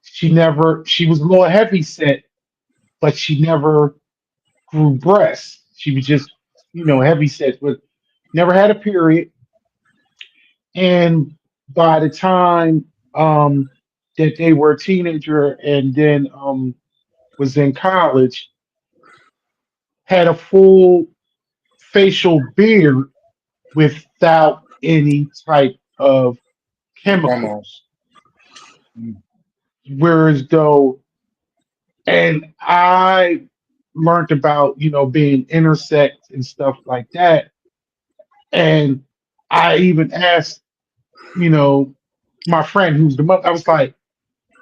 She was a little heavy set, but she never grew breasts. She was just, heavy set, but never had a period. And by the time that they were a teenager and then was in college, had a full facial beard without any type of Hormone. chemicals. Whereas though, and I learned about, being intersex and stuff like that. And I even asked, you know, my friend who's the mother, I was like,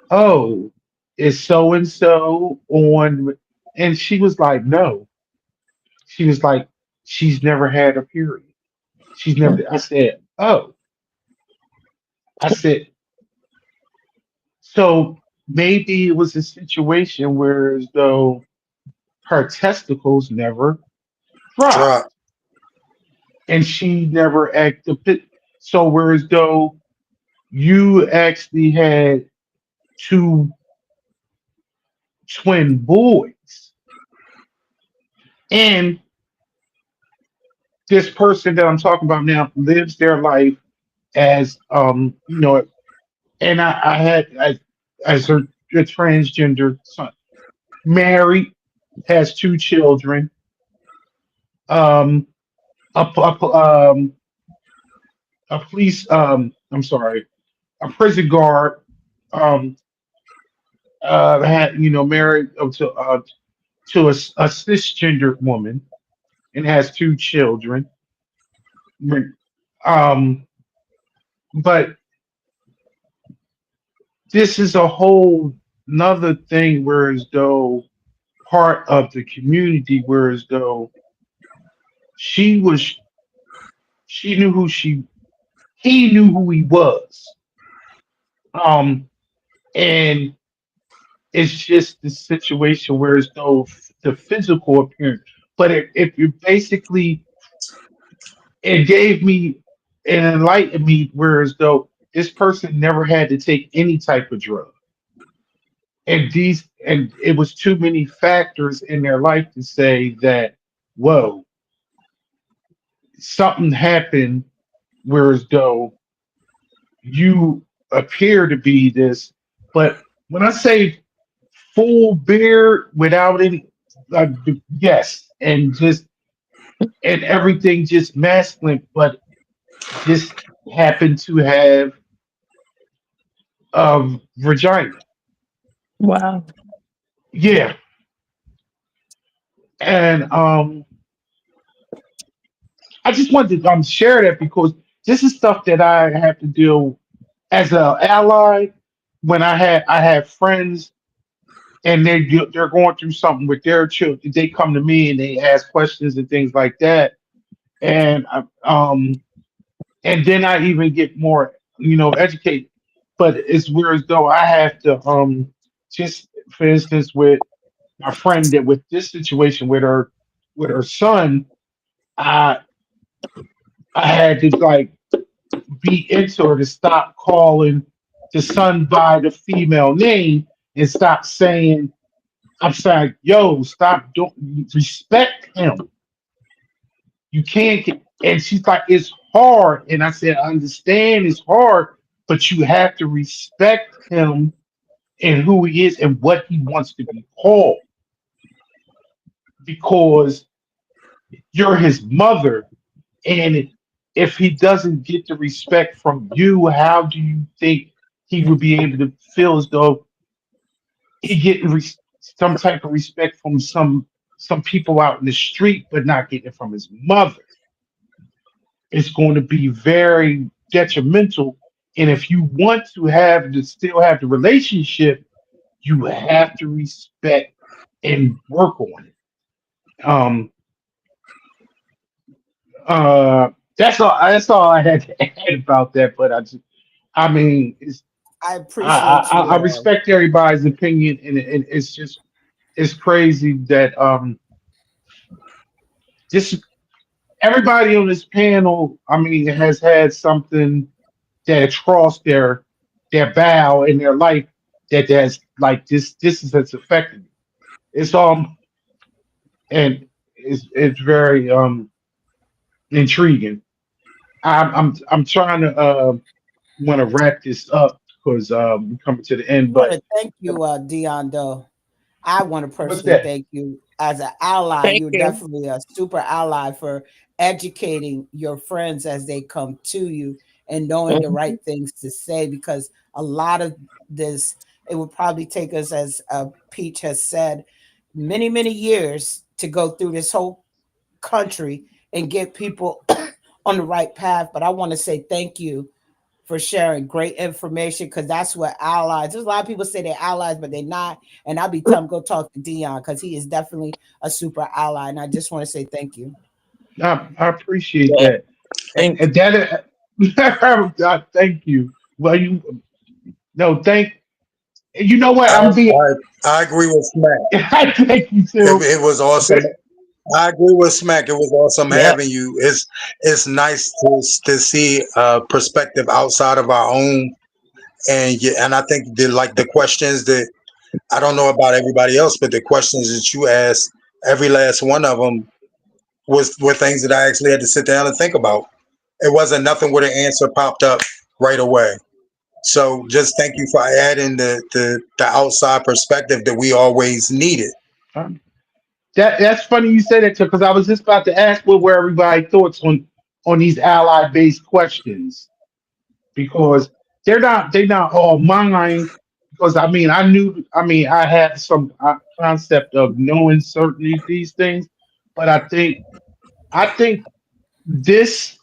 oh, is so and so on? And she was like, no. She was like, she's never had a period. She's never, I said, oh, I said, so maybe it was a situation where as though her testicles never Drop. dropped and she never acted. So whereas though you actually had two twin boys, And this person that I'm talking about now lives their life as and I had as a transgender son, married, has two children, um, a police, I'm sorry, a prison guard, um, had married to a cisgender woman and has two children. Um, but this is a whole another thing, whereas though part of the community, whereas though she was, she knew who she, he knew who he was. Um, and it's just the situation where as though the physical appearance, but if you basically, it gave me and enlightened me, whereas though this person never had to take any type of drug. And it was too many factors in their life to say that, whoa, something happened, whereas though you appear to be this. But when I say full beard without any, uh, yes, and just and everything just masculine, but just happened to have a vagina. Wow. Yeah, and I just wanted to share that because this is stuff that I have to deal as an ally. When I have friends and they're going through something with their children, they come to me and they ask questions and things like that, and and then I even get more educated. But it's weird as though I have to just for instance with my friend that with this situation with her son, I I had to like be into her to stop calling the son by the female name and stop saying, I'm saying, yo, stop, don't respect him. You can't get, and she's like, it's hard. And I said, I understand it's hard, but you have to respect him and who he is and what he wants to be called because you're his mother. And if he doesn't get the respect from you, how do you think he would be able to feel as though he getting some type of respect from some people out in the street, but not getting it from his mother? It's going to be very detrimental. And if you want to have to still have the relationship, you have to respect and work on it. Um, that's all I had to add about that. But I mean, I appreciate you. I respect everybody's opinion, and it's just it's crazy that this everybody on this panel, I mean, has had something that has crossed their bow in their life that has like this is has affected me. It's and it's very intriguing. I'm trying to want to wrap this up because we're coming to the I end. want But to thank you, Dion. Though I want to what's personally that? thank you as an ally. Thank You're you. definitely a super ally for educating your friends as they come to you and knowing the Mhm. right things to say. Because a lot of this, it would probably take us, as Peach has said, many many years to go through this whole country and get people on the right path. But I want to say thank you for sharing great information because that's what allies. There's a lot of people say they're allies, but they're not. And I'll be telling them go talk to Dion because he is definitely a super ally. And I just want to say thank you. I appreciate Yeah. that. Thank And that thank you. Well, you no thank. You know what? I'm being. I agree with Smack. I thank you too. It was awesome. I agree with Smack. It was awesome Yep. having you. It's nice to see a perspective outside of our own, and yeah, and I think the questions that I don't know about everybody else, but the questions that you asked every last one of them were things that I actually had to sit down and think about. It wasn't nothing where the answer popped up right away. So just thank you for adding the outside perspective that we always needed. Um, that's funny you say that, because I was just about to ask what were everybody thoughts on these ally based questions, because they're not all mine. Because I had some concept of knowing certain these things, but I think this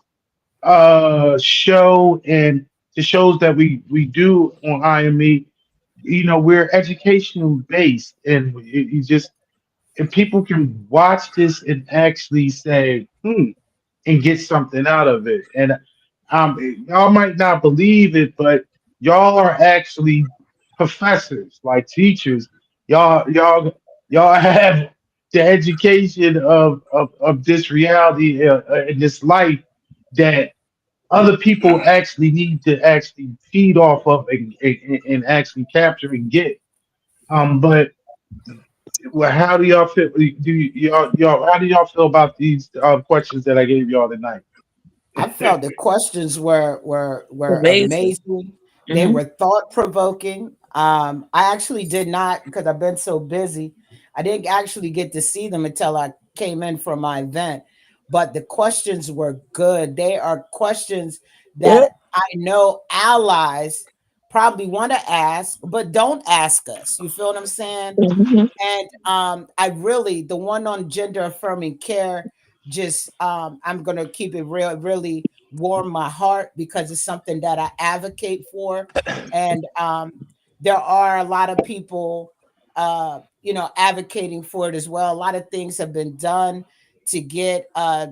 show and the shows that we do on IME, we're educational based, and you just, if people can watch this and actually say, and get something out of it. And y'all might not believe it, but y'all are actually professors, like teachers. Y'all have the education of this reality, in this life, that other people actually need to actually feed off of, and actually capture and get. But well, how do y'all feel? How do y'all feel about these questions that I gave y'all tonight? I felt the questions were Amazing. amazing. They Hmm. were thought provoking. I actually did not, because I've been so busy. I didn't actually get to see them until I came in from my event. But the questions were good. They are questions Yep. that I know allies probably want to ask, but don't ask us. You feel what I'm saying? Hmm. And I really, the one on gender affirming care, just I'm gonna keep it real, really warm my heart, because it's something that I advocate for. And there are a lot of people advocating for it as well. A lot of things have been done to get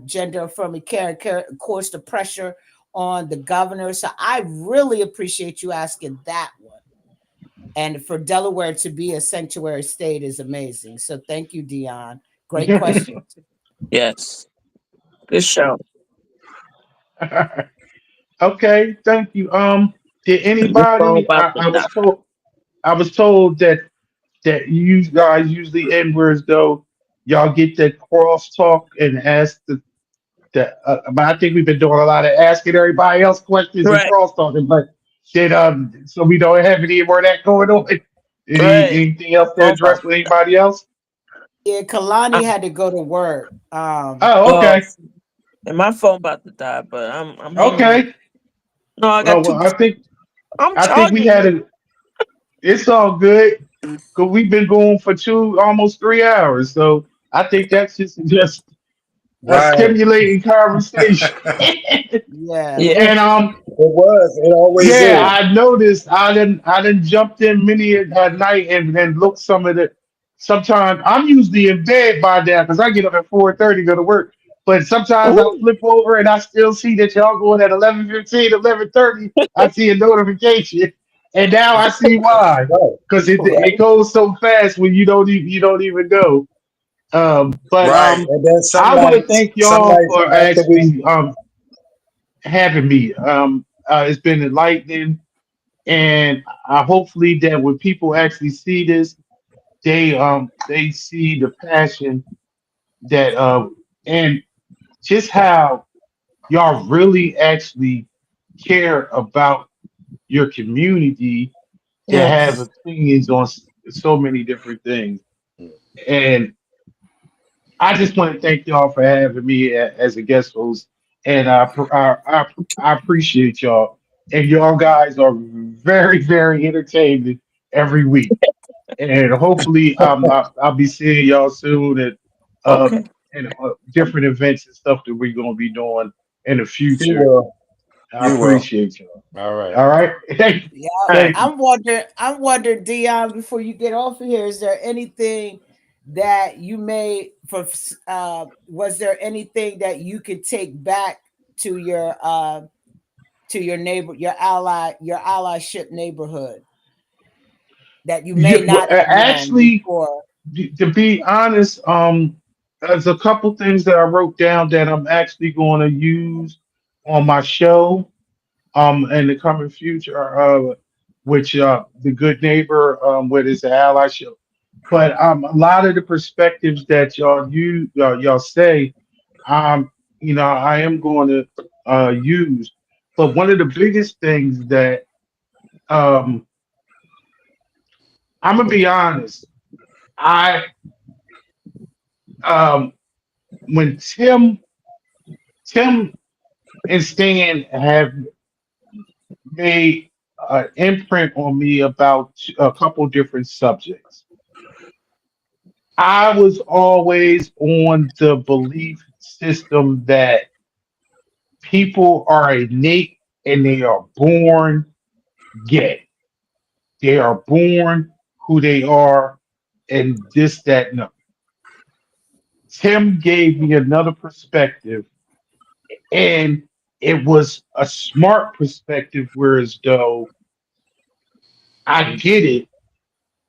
gender affirming care, of course, the pressure on the governor. So I really appreciate you asking that one. And for Delaware to be a sanctuary state is amazing. So thank you, Dion. Great question. Yes. Good show. Okay, thank you. Did Your phone anybody? about to die. I was told that you guys usually end words though. Y'all get that crosstalk and ask but I think we've been doing a lot of asking everybody else questions and Right. cross talking, but did so we don't have any more of that going on. Right. Anything else to Phone address about with to die. anybody else? Yeah, Kalani had to go to work. Oh, Oh, okay, and my phone about to die, but I'm hanging in. okay. No, I got Oh, two. well, I'm I think we charging had it. a. It's all good, because we've been going for almost 3 hours. So I think that's just a Right. stimulating conversation. Yeah. Yeah. And It was. It always yeah, is. I noticed. I didn't jumped in many at night and looked some of the. Sometimes I'm usually in bed by now because I get up at 4:30 to go to work. But sometimes I Ooh. flip over and I still see that y'all going at 11:15, 11:30. I see a notification, and now I see why. Right. Because it Right. goes so fast when you don't even know. But Right. And then I want to thank some y'all nights for after we, actually having me. It's been enlightening, and I hopefully that when people actually see this, they see the passion that and just how y'all really actually care about your community, that have Yes. opinions on so many different things. And I just want to thank y'all for having me as a guest host, and I appreciate y'all. And y'all guys are very, very entertaining every week. And hopefully, I'll be seeing y'all soon at uh, Okay. different events and stuff that we're gonna be doing in the you future. will. I You will. appreciate y'all. All right. All right, Yeah. All right. thank you. I'm wondering, Dion, before you get off of here, is there anything that you made for was there anything that you could take back to your neighbor, your allyship neighborhood that you may Well, not have known actually, before? to be honest, there's a couple things that I wrote down that I'm actually going to use on my show, in the coming future, which the good neighbor, with his ally show. but a lot of the perspectives that y'all say, I am going to use. But one of the biggest things that um, I'm gonna be honest, I um, when Tim and Stan have made an imprint on me about a couple different subjects. I was always on the belief system that people are innate and they are born gay. They are born who they are, and this, that, no. Tim gave me another perspective, and it was a smart perspective, whereas though I get it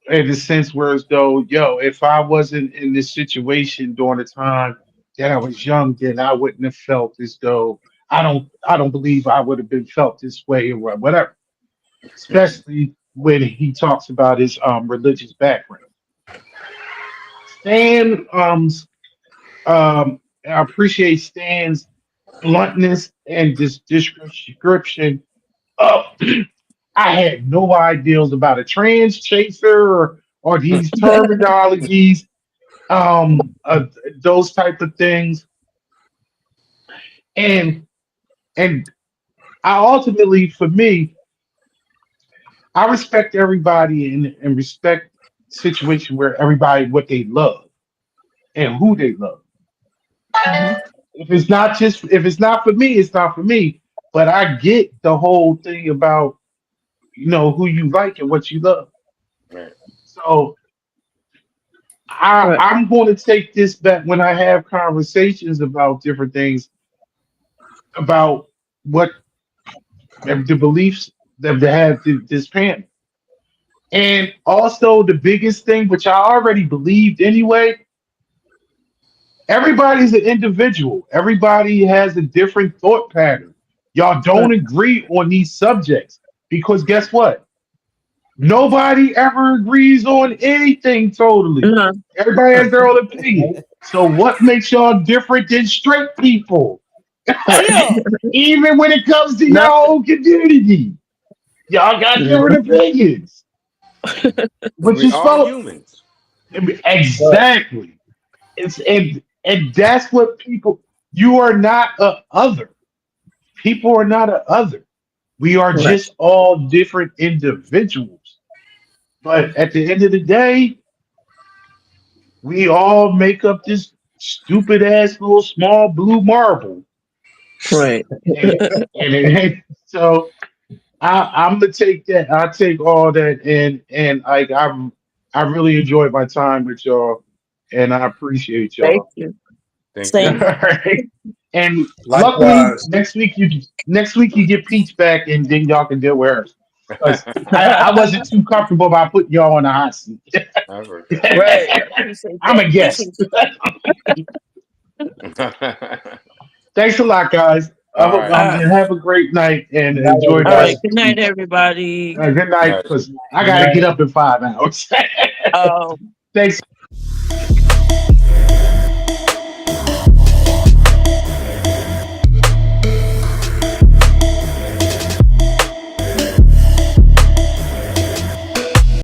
in the sense whereas though, yo, if I wasn't in this situation during the time that I was young, then I wouldn't have felt as though I don't believe I would have been felt this way or whatever. Especially when he talks about his religious background. Stan I appreciate Stan's bluntness and this description of I had no ideas about a trans chaser or these terminologies, those type of things, and and I ultimately, for me, I respect everybody and respect situation where everybody what they love and who they love. Mhm. If it's not for me, it's not for me. But I get the whole thing about who you like and what you love. Right. So Right. I'm going to take this back when I have conversations about different things about what the beliefs that they have this panel. And also the biggest thing, which I already believed anyway, everybody's an individual. Everybody has a different thought pattern. Y'all Right. don't agree on these subjects because guess what? Nobody ever agrees on anything totally. No. Everybody has their own opinion. So what makes y'all different than straight people? Yeah. Even when it comes to your Nothing. own community, y'all got Mhm. different opinions, which We is are fun. humans. Right. Exactly. And that's what people. You are not a other. People are not a other. We are Right. just all different individuals. But at the end of the day, we all make up this stupid ass little small blue marble. Right. And, and it ain't so I'm gonna take that. I take all that and I really enjoyed my time with y'all and I appreciate Thank y'all. you. Thank All Same. you. right. And luckily Likewise. next week you get Peach back and then y'all can deal with her. Because I wasn't too comfortable about putting y'all on the hot seat. I've heard Right. Appreciate I'm that. a Appreciate guest. you. that. Thanks a lot, guys. I All hope right. All right. have a great night and Night, enjoy the All right. everybody. rest of Good the night, week. everybody. Good night, All right. because I Good got to night. get up in 5 hours. Um. Thanks.